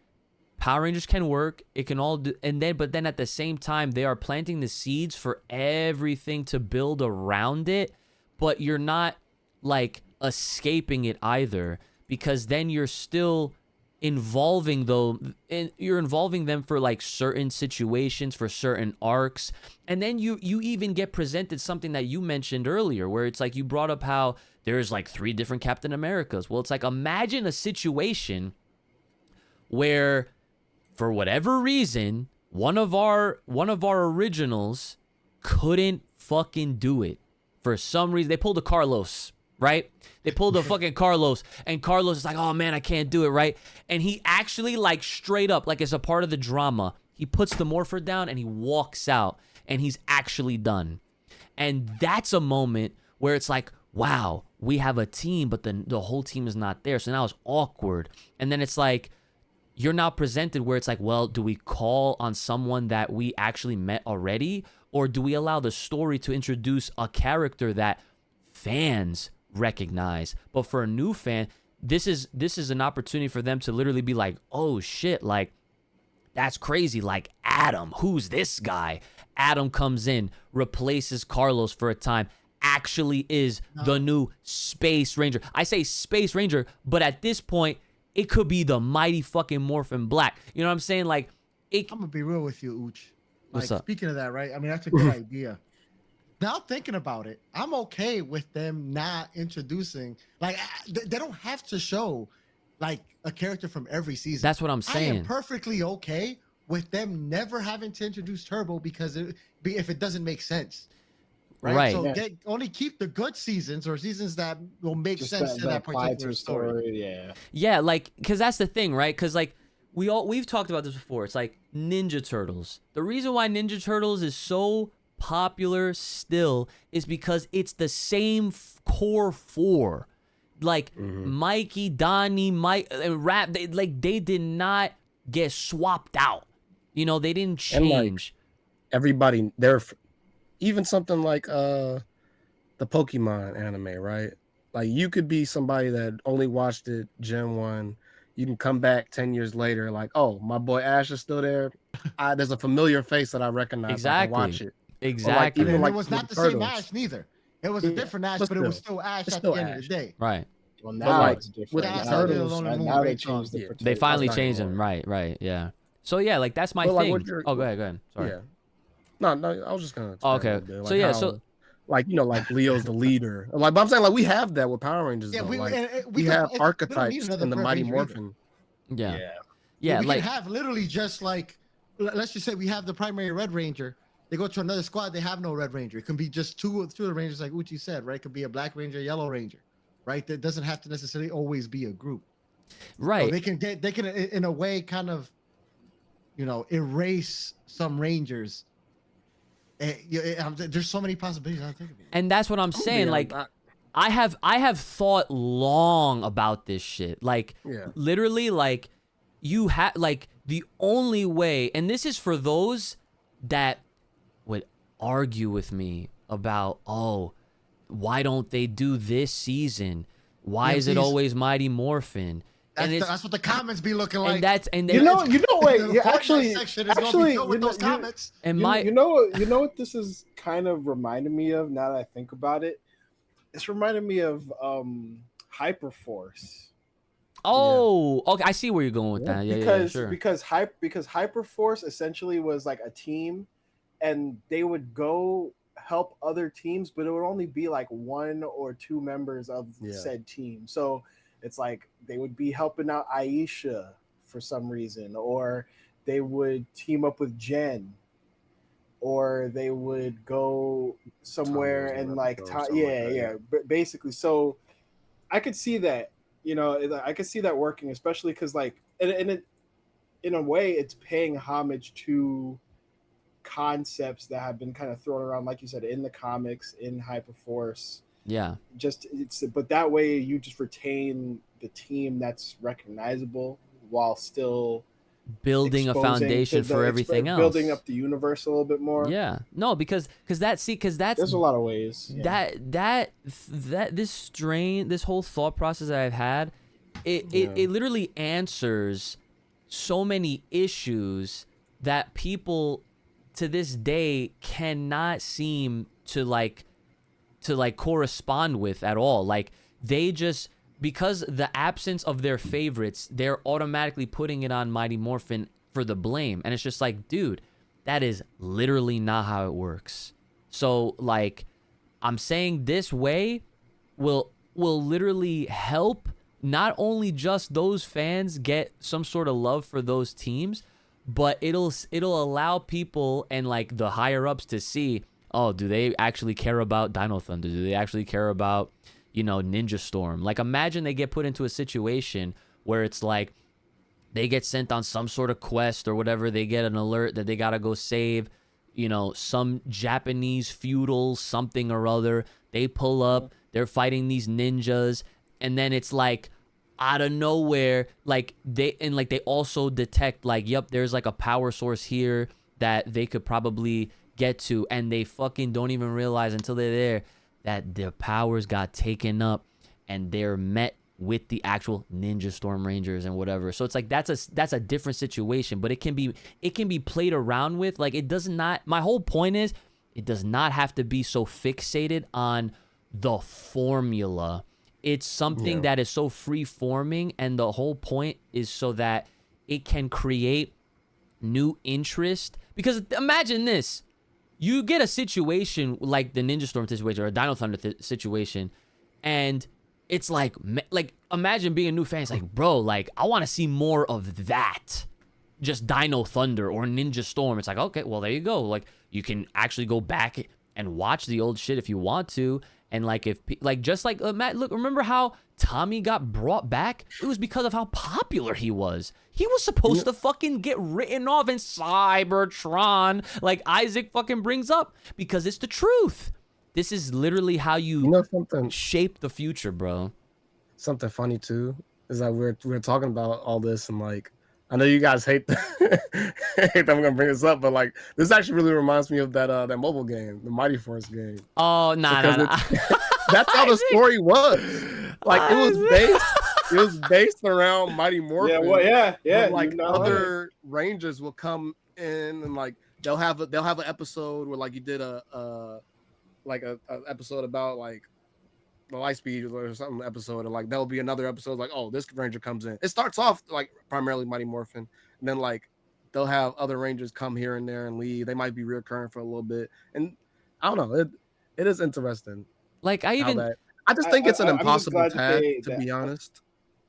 Power Rangers can work. It can all do, but then at the same time, they are planting the seeds for everything to build around it. But you're not like escaping it either, because then you're still involving them for like certain situations, for certain arcs. And then you even get presented something that you mentioned earlier, where it's like you brought up how there's like 3 different Captain Americas. Well, it's like, imagine a situation where, for whatever reason, one of our originals couldn't fucking do it. For some reason, they pulled a Carlos, right? They pulled a fucking Carlos, and Carlos is like, oh man, I can't do it, right? And he actually, like, straight up, like, as a part of the drama, he puts the morpher down and he walks out, and he's actually done. And that's a moment where it's like, wow, we have a team, but the whole team is not there. So now it's awkward. And then it's like, you're now presented where it's like, well, do we call on someone that we actually met already? Or do we allow the story to introduce a character that fans recognize? But for a new fan, this is an opportunity for them to literally be like, oh shit, like That's crazy. Like Adam, who's this guy? Adam comes in, replaces Carlos for a time, actually is the new Space Ranger. I say Space Ranger, but at this point, it could be the Mighty fucking Morphin Black. You know what I'm saying? Like, I'm gonna be real with you, Uch. What's Like, up? speaking of that, right? I mean, that's a good idea. Now thinking about it, I'm okay with them not introducing, like, they don't have to show like a character from every season. That's what I'm I saying. am perfectly okay with them never having to introduce Turbo because if it doesn't make sense. Right. So Yeah. only keep the good seasons or seasons that will make Just sense to that apply particular to story. Yeah. Yeah, like, because that's the thing, right? Because, like, we've talked about this before. It's like Ninja Turtles. The reason why Ninja Turtles is so popular still is because it's the same core four. Like, Mikey, Donnie, Mike, and Rap, they did not get swapped out. You know, they didn't And, like, change. Everybody, even something like the Pokemon anime, right? Like, you could be somebody that only watched it Gen 1. You can come back 10 years later, like, oh, my boy Ash is still there. There's a familiar face that I recognize. I can watch Exactly. it. Exactly. even And like it was with not the Turtles. same Ash neither. It was a different Ash, but but it was still, still Ash it's at still the end of Ash. the day. Right. Well, now like, it's different. with Ash the Now, had the Turtles, Alone in the and Moon now they great song. changed the Yeah. protection. They finally not changed them. anymore. Right. Yeah. So, yeah, like, that's my But, like, thing. what you're- Oh, go ahead. Sorry. Yeah. No, I was just gonna. Oh, expand a okay. little bit, So, like yeah, how, so- like, you know, like Leo's the leader. Like, but I'm saying, like, we have that with Power Rangers. Yeah, though. we Like, we we have don't need archetypes another in the Red Mighty Ranger either. Morphin. Yeah. Yeah. Yeah, we like, can have literally just like, let's just say we have the primary Red Ranger. They go to another squad. They have no Red Ranger. It can be just two of the Rangers, like Uchi said, right? It could be a Black Ranger, Yellow Ranger, right? That doesn't have to necessarily always be a group. right. So they can in a way kind of, erase some Rangers. There's so many possibilities. I don't think of it. And that's what I'm saying. Yeah, Like, I have thought long about this shit. Like, Yeah. literally, like, you have, like, the only way, and this is for those that would argue with me about, oh, why don't they do this season? Why is it PMCs. always Mighty Morphin? That's what the comments be looking like. And You know. Wait. The You Fortnite section is gonna be filled with those comments. and you, my you know what this is kind of reminding me of now that I think about it. It's reminding me of Hyperforce. oh, okay, I see where you're going with that. Yeah, sure. because Hyperforce essentially was like a team, and they would go help other teams, but it would only be like one or two members of said team. So it's like they would be helping out Aisha for some reason, or they would team up with Jen, or they would go somewhere and like basically. So I could see that, I could see that working, especially because like in a way it's paying homage to concepts that have been kind of thrown around, like you said, in the comics, in Hyperforce. Yeah. But that way you just retain the team that's recognizable while still building a exposing foundation for everything else. Building up the universe a little bit more. Yeah. No, because that's there's a lot of ways. Yeah. That this whole thought process that I've had, it literally answers so many issues that people to this day cannot seem to correspond with at all. Like, they just, because the absence of their favorites, they're automatically putting it on Mighty Morphin for the blame. And it's just like, dude, that is literally not how it works. So, like, I'm saying this way will literally help not only just those fans get some sort of love for those teams, but it'll allow people and like the higher ups to see, oh, do they actually care about Dino Thunder? Do they actually care about, Ninja Storm? Like, imagine they get put into a situation where it's like they get sent on some sort of quest or whatever. They get an alert that they got to go save, some Japanese feudal something or other. They pull up, they're fighting these ninjas. And then it's like, out of nowhere, like they also detect like, yep, there's like a power source here that they could probably get to, and they fucking don't even realize until they're there that their powers got taken up and they're met with the actual Ninja Storm Rangers and whatever. So it's like that's a different situation, but it can be played around with. Like it does not. My whole point is it does not have to be so fixated on the formula. It's something that is so free forming, and the whole point is so that it can create new interest. Because imagine this. You get a situation like the Ninja Storm situation or a Dino Thunder situation, and it's like imagine being a new fan. It's like, bro, like I want to see more of that. Just Dino Thunder or Ninja Storm. It's like, okay, well there you go. Like you can actually go back and watch the old shit if you want to. And like if like just like Matt, look, remember how Tommy got brought back? It was because of how popular he was. He was supposed to fucking get written off in Cybertron, like Isaac fucking brings up, because it's the truth. This is literally how you shape the future, bro. Something funny too is that we're talking about all this, and like I know you guys hate hate that I'm gonna bring this up, but like this actually really reminds me of that mobile game, the Mighty Force game. Oh nah. That's how the story was. Like it was based around Mighty Morphin. Yeah, well, yeah. Like other Rangers will come in and like they'll have an episode where like you did a episode about like the Lightspeed or something episode, and like there'll be another episode like, oh, this Ranger comes in. It starts off like primarily Mighty Morphin, and then like they'll have other Rangers come here and there and leave. They might be reoccurring for a little bit, and I don't know. It is interesting. Like I just think it's an impossible task, to be honest.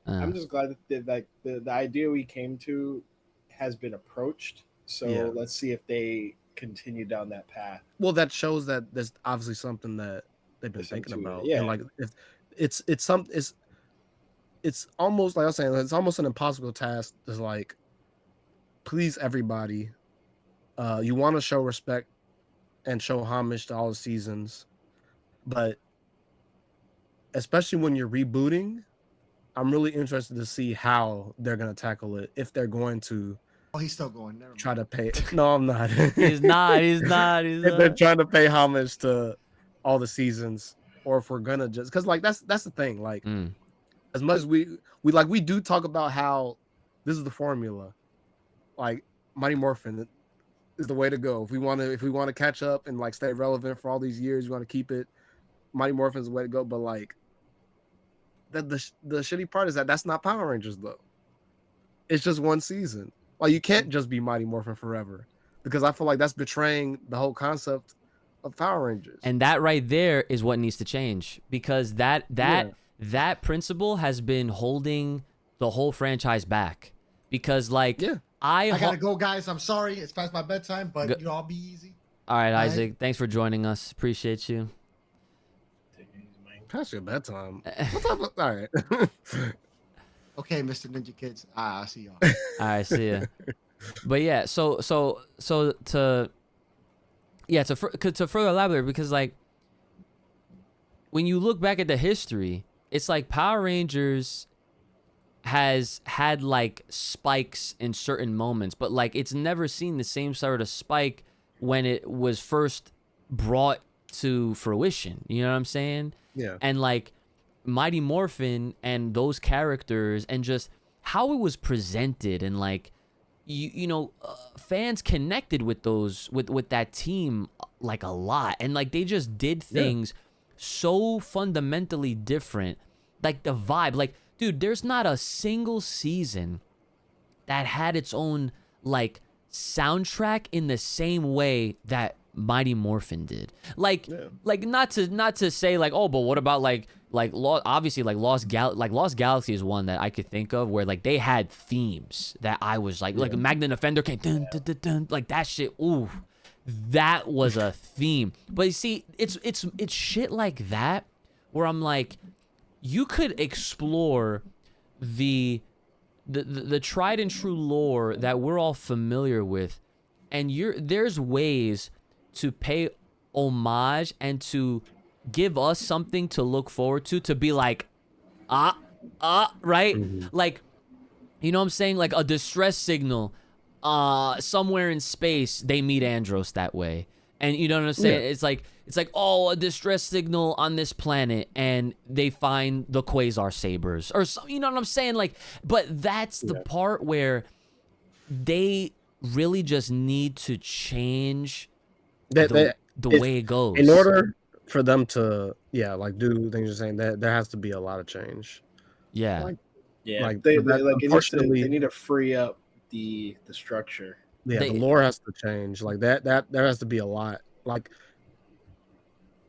I'm just glad that like the idea we came to has been approached. So let's see if they continue down that path. Well, that shows that there's obviously something that they've been thinking about. Yeah. And like if it's almost like I was saying, it's almost an impossible task to like please everybody. You want to show respect and show homage to all the seasons, but especially when you're rebooting, I'm really interested to see how they're gonna tackle it. If they're going to he's still going. Never try to pay. No, I'm not. He's not. If they're trying to pay homage to all the seasons, or if we're gonna just because like that's the thing. Like as much as we do talk about how this is the formula. Like Mighty Morphin is the way to go. If we want to catch up and like stay relevant for all these years, we want to keep it. Mighty Morphin is the way to go. But like the shitty part is that that's not Power Rangers though. It's just one season. Like you can't just be Mighty Morphin forever, because I feel like that's betraying the whole concept of Power Rangers. And that right there is what needs to change, because that principle has been holding the whole franchise back. Because like I gotta go, guys. I'm sorry, it's past my bedtime, but you all be easy. All right, Isaac. Thanks for joining us. Appreciate you. Past your bedtime. All right. Okay, Mr. Ninja Kids. I'll see y'all. All right, see ya. But yeah, so to further elaborate, because like when you look back at the history, it's like Power Rangers has had like spikes in certain moments, but like it's never seen the same sort of spike when it was first brought to fruition. You know what I'm saying? Yeah. And like Mighty Morphin and those characters and just how it was presented, and like fans connected with those with that team like a lot, and like they just did things so fundamentally different. Like the vibe, like dude, there's not a single season that had its own like soundtrack in the same way that Mighty Morphin did. Like not to say like, oh, but what about like obviously like Lost Galaxy is one that I could think of where like they had themes that I was like Magnet Offender came dun, dun, dun, dun, like that shit. Ooh, that was a theme. But you see, it's shit like that where I'm like, you could explore the tried and true lore that we're all familiar with, and there's ways to pay homage and to give us something to look forward to be like, right? Mm-hmm. Like, you know what I'm saying? Like a distress signal, somewhere in space, they meet Andros that way. And you know what I'm saying? Yeah. It's like, oh, a distress signal on this planet, and they find the quasar sabers or some, you know what I'm saying? Like, but that's the part where they really just need to change That the if way it goes. in order for them to like do things you're saying, that there has to be a lot of change. Yeah. Like Yeah, like they that, like unfortunately, they need to free up the structure. yeah, the They lore has to change. Like that there has to be a lot. Like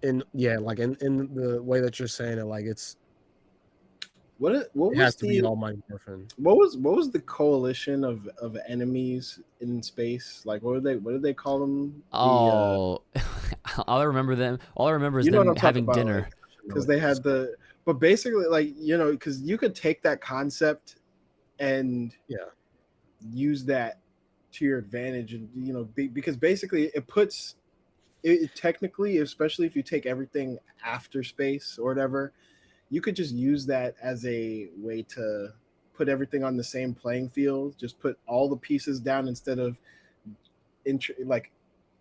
like in the way that you're saying it, like it What has was to be the all Mighty Morphin. what was the coalition of enemies in space? Like what did they call them? all I remember is You know what them I'm talking having about, dinner. like because they had but basically like because you could take that concept and Yeah. use that to your advantage, and because basically it puts it technically, especially if you take everything after space or whatever, you could just use that as a way to put everything on the same playing field. Just put all the pieces down instead of like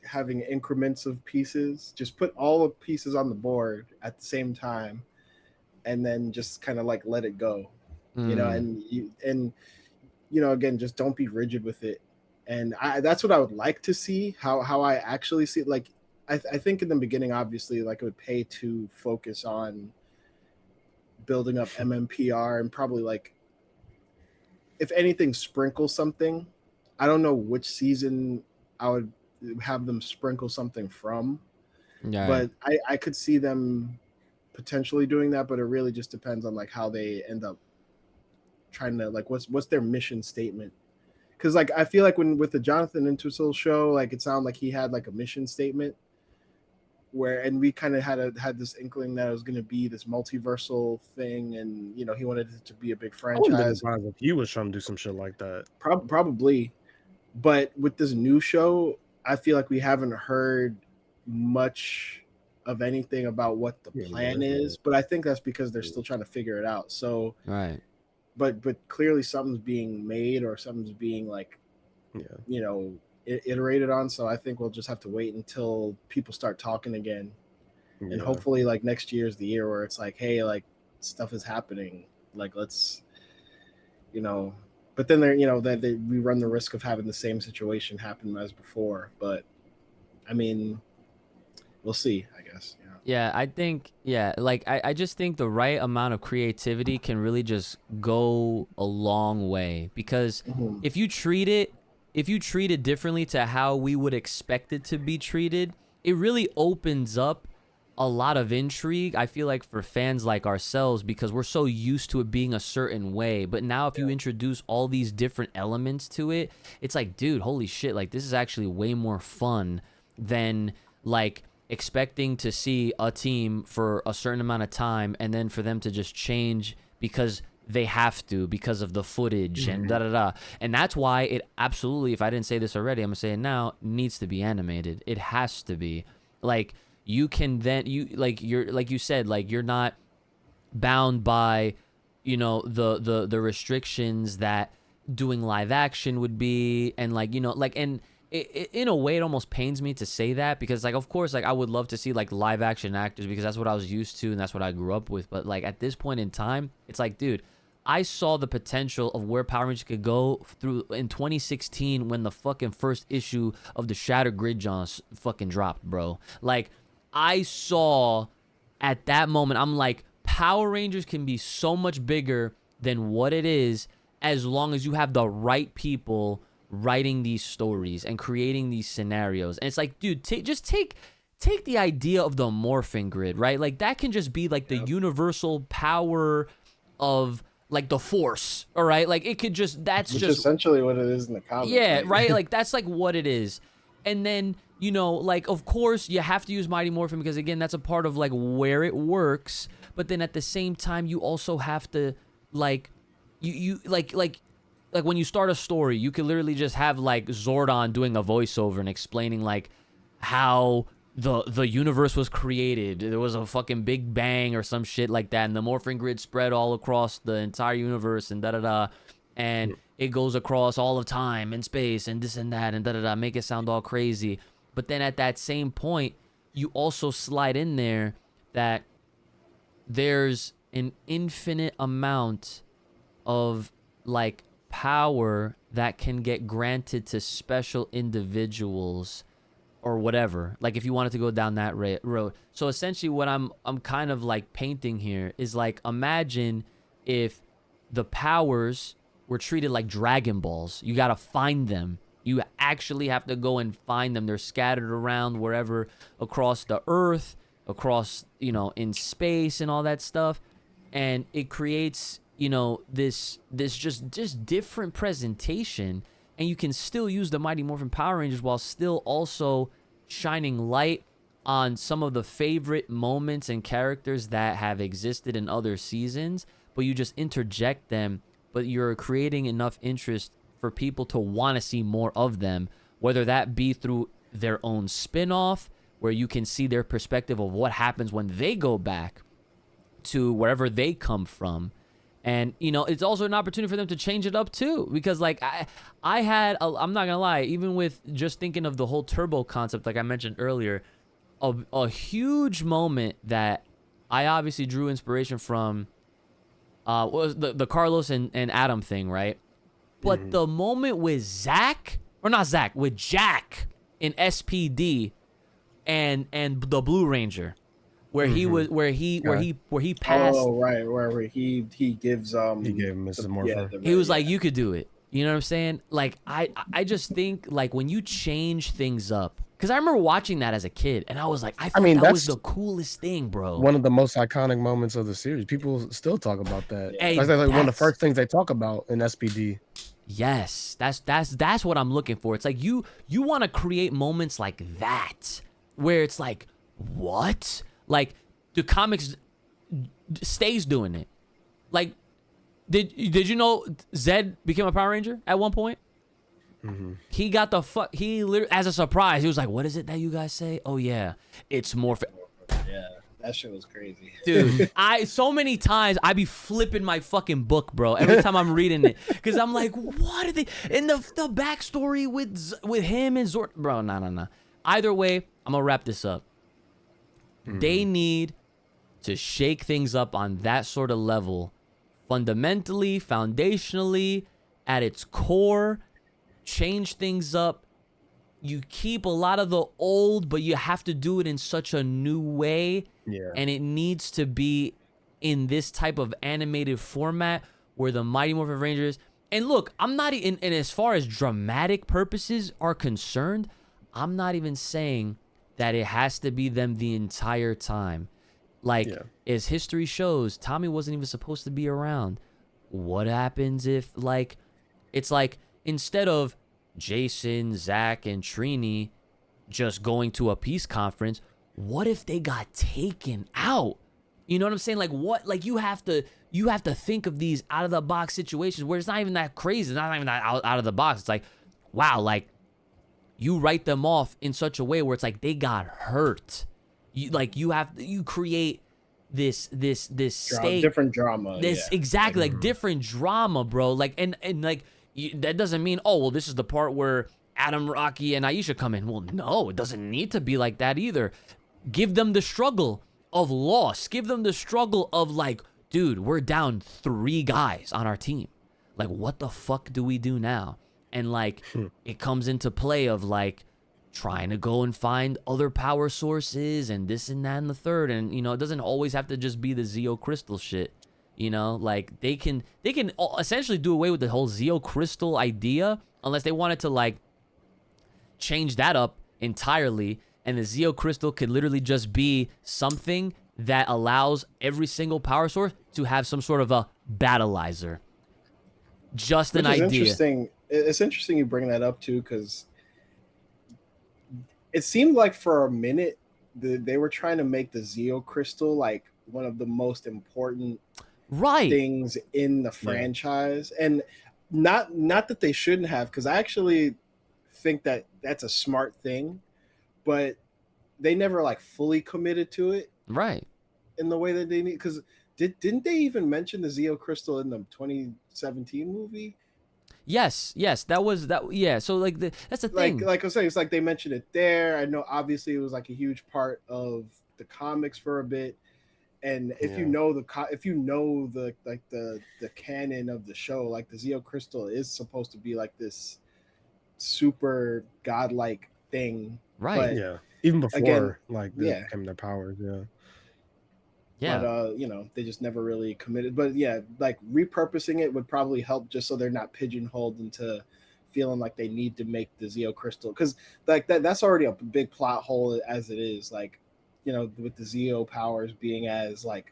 having increments of pieces. Just put all the pieces on the board at the same time, and then just kind of like let it go. Mm. And again, just don't be rigid with it. And that's what I would like to see. How I actually see it. Like I think in the beginning, obviously, like it would pay to focus on building up MMPR and probably like, if anything, sprinkle something. I don't know which season I would have them sprinkle something from, Yeah. but I could see them potentially doing that. But it really just depends on like how they end up trying to like what's their mission statement. Because like I feel like when with the Jonathan Entwistle show, like it sounded like he had like a mission statement and we kind of had this inkling that it was going to be this multiversal thing, and he wanted it to be a big I wouldn't be franchise. surprised if he was trying to do some shit like that. Probably, but with this new show, I feel like we haven't heard much of anything about what the plan is. But I think that's because they're still trying to figure it out. So, Right. but clearly something's being made or something's being like, iterated on. So I think we'll just have to wait until people start talking again, and hopefully like next year is the year where it's like, hey, like stuff is happening, like let's but then we run the risk of having the same situation happen as before. But I mean, we'll see, I guess. Yeah, I think, like, I just think the right amount of creativity can really just go a long way. Because if you treat it differently to how we would expect it to be treated, it really opens up a lot of intrigue, I feel like, for fans like ourselves, because we're so used to it being a certain way. But now if you introduce all these different elements to it, it's like, dude, holy shit, like, this is actually way more fun than, like, expecting to see a team for a certain amount of time and then for them to just change because they have to, because of the footage and da-da-da. And that's why it absolutely, if I didn't say this already, I'm gonna say it now, needs to be animated. It has to be. Like, you can then, you're, like you said, like, you're not bound by, the restrictions that doing live action would be. And like, and in a way, it almost pains me to say that, because like, of course, like, I would love to see like live action actors, because that's what I was used to and that's what I grew up with. But like, at this point in time, it's like, dude, I saw the potential of where Power Rangers could go through in 2016 when the fucking first issue of the Shattered Grid Johns fucking dropped, bro. Like, I saw at that moment, I'm like, Power Rangers can be so much bigger than what it is, as long as you have the right people writing these stories and creating these scenarios. And it's like, dude, just take the idea of the morphing grid, right? Like, that can just be like the universal power of like the Force, all right? Like, it could just, Which just essentially what it is in the comic. Yeah, right? Like, that's like what it is. And then, like, of course, you have to use Mighty Morphin because, again, that's a part of like where it works. But then at the same time, you also have to like, you like when you start a story, you could literally just have like Zordon doing a voiceover and explaining like how the universe was created. There was a fucking big bang or some shit like that, and the morphing grid spread all across the entire universe and da-da-da, and it goes across all of time and space and this and that and da-da-da, make it sound all crazy. But then at that same point, you also slide in there that there's an infinite amount of like power that can get granted to special individuals or whatever, like if you wanted to go down that road. So essentially what I'm kind of like painting here is like, imagine if the powers were treated like Dragon Balls. You got to find them. You actually have to go and find them. They're scattered around wherever across the earth, across, you know, in space and all that stuff. And it creates, you know, this just different presentation, and you can still use the Mighty Morphin Power Rangers while still also shining light on some of the favorite moments and characters that have existed in other seasons, but you just interject them, but you're creating enough interest for people to want to see more of them, whether that be through their own spin-off, where you can see their perspective of what happens when they go back to wherever they come from. And, you know, it's also an opportunity for them to change it up, too. Because, like, I had, I'm not going to lie, even with just thinking of the whole turbo concept, like I mentioned earlier, a huge moment that I obviously drew inspiration from was the Carlos and Adam thing, right? But the moment with with Jack in SPD and the Blue Ranger, where he was, where he passed. Oh, right, where he gives He gave him Mrs. Morpher. He was like, you could do it. You know what I'm saying? Like, I just think, like, when you change things up, because I remember watching that as a kid, and I was like, I thought that was the coolest thing, bro. One of the most iconic moments of the series. People still talk about that. Hey, That's like one of the first things they talk about in SPD. Yes, that's what I'm looking for. It's like you want to create moments like that, where it's like, what? Like, the comics stays doing it. Like, did you know Zed became a Power Ranger at one point? He got he literally, as a surprise, he was like, what is it that you guys say? Oh yeah, it's Morphin. Yeah, that shit was crazy. Dude, so many times I be flipping my fucking book, bro, every time I'm reading it, because I'm like, what are they, and the backstory with him and Zord, bro, no. Either way, I'm gonna wrap this up. They need to shake things up on that sort of level, fundamentally, foundationally, at its core, change things up. You keep a lot of the old, but you have to do it in such a new way. Yeah. And it needs to be in this type of animated format where the Mighty Morphin Rangers, and look, I'm not and as far as dramatic purposes are concerned, I'm not even saying that it has to be them the entire time. Like, as history shows, Tommy wasn't even supposed to be around. What happens if, like, it's like, instead of Jason, Zach, and Trini just going to a peace conference, what if they got taken out? You know what I'm saying? Like, what? Like, you have to think of these out of the box situations where it's not even that crazy. It's not even that out of the box. It's like, wow, like, you write them off in such a way where it's like they got hurt. You create this state, different drama. Exactly, like different drama, bro. Like, and like, that doesn't mean, oh, well, this is the part where Adam, Rocky, and Aisha come in. Well, no, it doesn't need to be like that either. Give them the struggle of loss. Give them the struggle of, like, dude, we're down 3 guys on our team. Like, what the fuck do we do now? And, like, it comes into play of, like, trying to go and find other power sources and this and that and the third. And, you know, it doesn't always have to just be the Zeo Crystal shit. You know, like, they can essentially do away with the whole Zeo Crystal idea unless they wanted to, like, change that up entirely. And the Zeo Crystal could literally just be something that allows every single power source to have some sort of a battleizer. Just an idea. Interesting. It's interesting you bring that up too, because it seemed like for a minute they were trying to make the Zeo Crystal like one of the most important things in the franchise, and not that they shouldn't have, because I actually think that that's a smart thing, but they never like fully committed to it in the way that they need. Because didn't they even mention the Zeo Crystal in the 2017 movie? Yes, that was that. Yeah, so like that's the thing. Like I was saying, it's like they mentioned it there. I know obviously it was like a huge part of the comics for a bit. And if you know if you know the like the canon of the show, like the Zeo Crystal is supposed to be like this super godlike thing, Right. but Yeah. Even before again, like yeah. came their powers, yeah. Yeah. But you know, they just never really committed. But yeah, like repurposing it would probably help, just so they're not pigeonholed into feeling like they need to make the Zeo Crystal, because like that's already a big plot hole as it is. Like, you know, with the Zeo powers being as like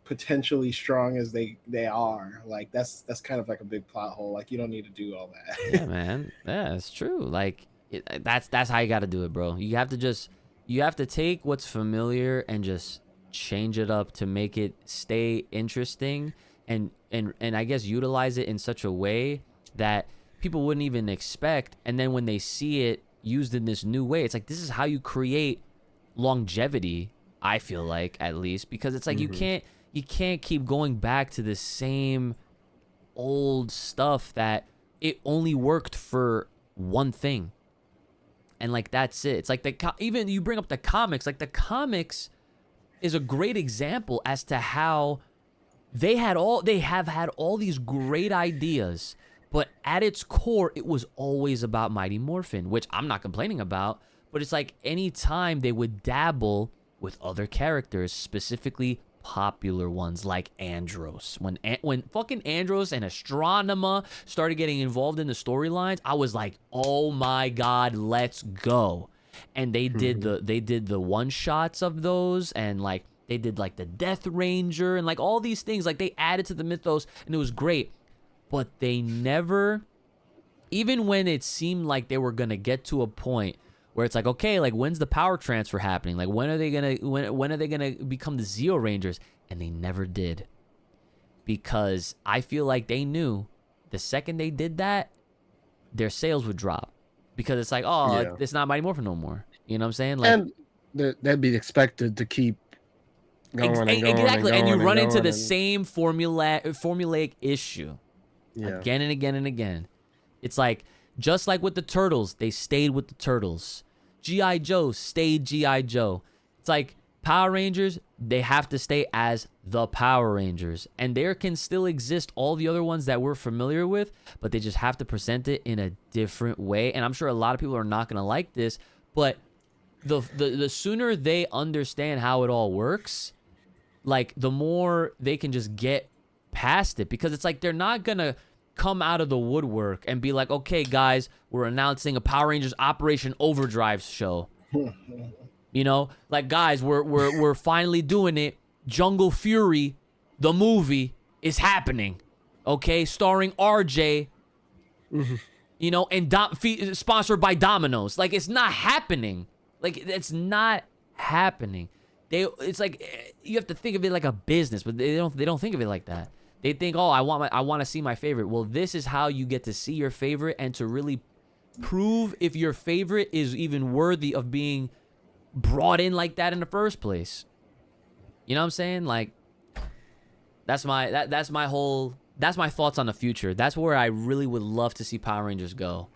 potentially strong as they are, like that's kind of like a big plot hole. Like, you don't need to do all that. Yeah, man. Yeah, it's true. Like that's how you got to do it, bro. You have to take what's familiar and just change it up to make it stay interesting, and I guess utilize it in such a way that people wouldn't even expect, and then when they see it used in this new way, it's like, this is how you create longevity, I feel like, at least, because it's like you can't keep going back to the same old stuff that it only worked for one thing, and like that's it. It's like even you bring up the comics, like the comics is a great example as to how they have had all these great ideas, but at its core it was always about Mighty Morphin, which I'm not complaining about, but it's like anytime they would dabble with other characters, specifically popular ones like Andros. When fucking Andros and Astronema started getting involved in the storylines, I was like, oh my god, let's go. And they did the one shots of those, and like they did like the Death Ranger and like all these things, like they added to the mythos, and it was great. But they never, even when it seemed like they were gonna get to a point where it's like, okay, like when's the power transfer happening? Like when are they gonna become the Zeo Rangers? And they never did, because I feel like they knew the second they did that, their sales would drop, because it's like, oh, it's not Mighty Morphin no more. You know what I'm saying? Like, and they'd be expected to keep going and going exactly, and you run into the and same formulaic issue again and again and again. It's like, just like with the Turtles, they stayed with the Turtles. G.I. Joe stayed G.I. Joe. It's like Power Rangers, they have to stay as the Power Rangers. And there can still exist all the other ones that we're familiar with, but they just have to present it in a different way. And I'm sure a lot of people are not going to like this, but the sooner they understand how it all works, like the more they can just get past it. Because it's like, they're not going to come out of the woodwork and be like, okay, guys, we're announcing a Power Rangers Operation Overdrive show. You know, like, guys, we're finally doing it. Jungle Fury, the movie, is happening. Okay, starring RJ. You know, and sponsored by Domino's. Like, it's not happening. Like, it's not happening. It's like, you have to think of it like a business, but they don't think of it like that. They think, oh, I want to see my favorite. Well, this is how you get to see your favorite and to really prove if your favorite is even worthy of being brought in like that in the first place. You know what I'm saying? Like, that's my thoughts on the future. That's where I really would love to see Power Rangers go.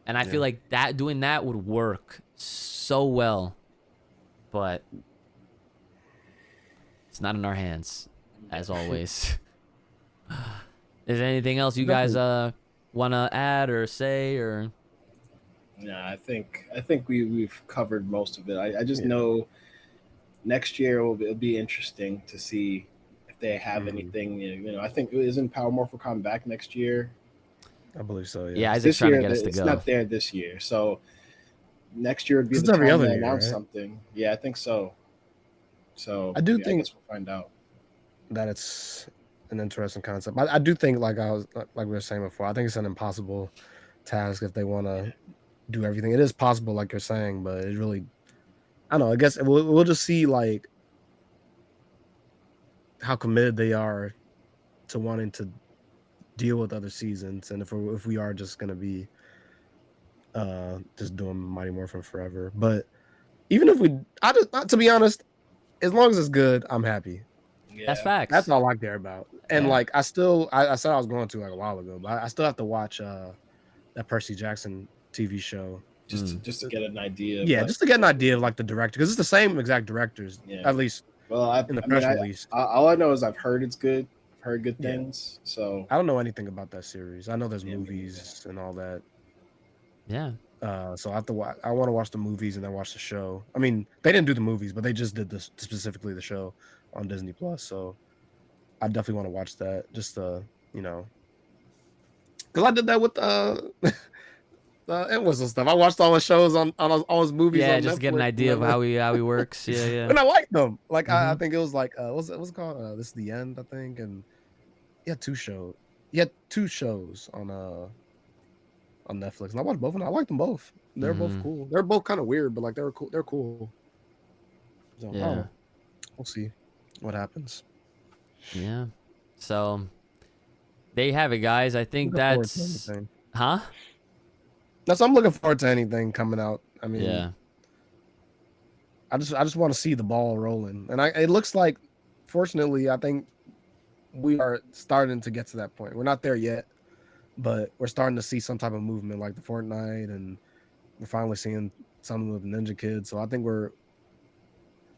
And I feel like doing that would work so well. But it's not in our hands, as always. Is there anything else you guys want to add or say, or? Yeah, I think we've covered most of it. I just know next year it'll be interesting to see if they have anything. You know, I think, isn't Power Morphicon back next year? I believe so. Yeah, Isaac's trying to get us to go. It's not there this year, so next year would be It's the time every to other year, announce right? something. Yeah, I think so. So I do I think guess we'll find out. that it's an interesting concept. I do think, like we were saying before, I think it's an impossible task if they want to do everything. It is possible, like you're saying, but it really, I don't know. I guess we'll just see like how committed they are to wanting to deal with other seasons, and if we are just gonna be just doing Mighty Morphin forever. But even if to be honest, as long as it's good, I'm happy. Yeah. That's facts. That's all I care about. And Yeah. like I still, I said I was going to like a while ago, but I still have to watch that Percy Jackson TV show. Just to get an idea. Of Yeah, like, just to get an idea of like the director, because it's the same exact directors, Yeah. at least well, in the I mean, press release. all I know is I've heard it's good. I've heard good Yeah. things. So I don't know anything about that series. I know there's Yeah, me movies and all that. Yeah. So I have to watch. I want to watch the movies and then watch the show. I mean, they didn't do the movies, but they just did this specifically the show on Disney Plus. So I definitely want to watch that. Just you know, because I did that with Endless and stuff. I watched all the shows on all his movies. Yeah, on just Netflix, get an idea of how he works. Yeah, yeah. and I liked them. Like I Mhm. think it was like what's it called? This is the End, I think. And he had two shows. He had two shows on Netflix, and I watched both of them. I liked them both. They're both cool. They're both kind of weird, but like they're cool. They're cool. So I don't Yeah. know. We'll see what happens. Yeah. So there you have it, guys. I think Looking forward to that's anything. huh? I'm looking forward to anything coming out. I mean, Yeah. I just want to see the ball rolling, and it looks like, fortunately, I think we are starting to get to that point. We're not there yet, but we're starting to see some type of movement, like the Fortnite, and we're finally seeing something with the Ninja Kids. So I think we're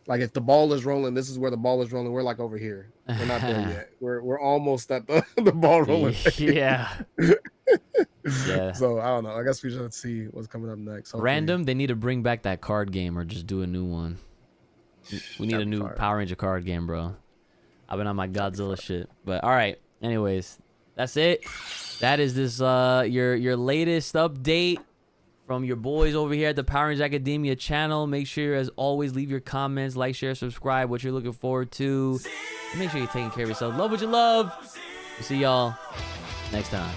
like, if the ball is rolling, this is where the ball is rolling. We're like over here. We're not there yet. We're almost at the ball rolling phase. Yeah. Yeah. So I don't know. I guess we should see what's coming up next. Hopefully. Random, they need to bring back that card game or just do a new one. We need That'd a be new fire. Power Ranger card game, bro. I've been on my Godzilla shit. But all right. Anyways, that's it. That is this your latest update from your boys over here at the Power Rangers Academia channel. Make sure, as always, leave your comments, like, share, subscribe, what you're looking forward to. And make sure you're taking care of yourself. Love what you love. We'll see y'all next time.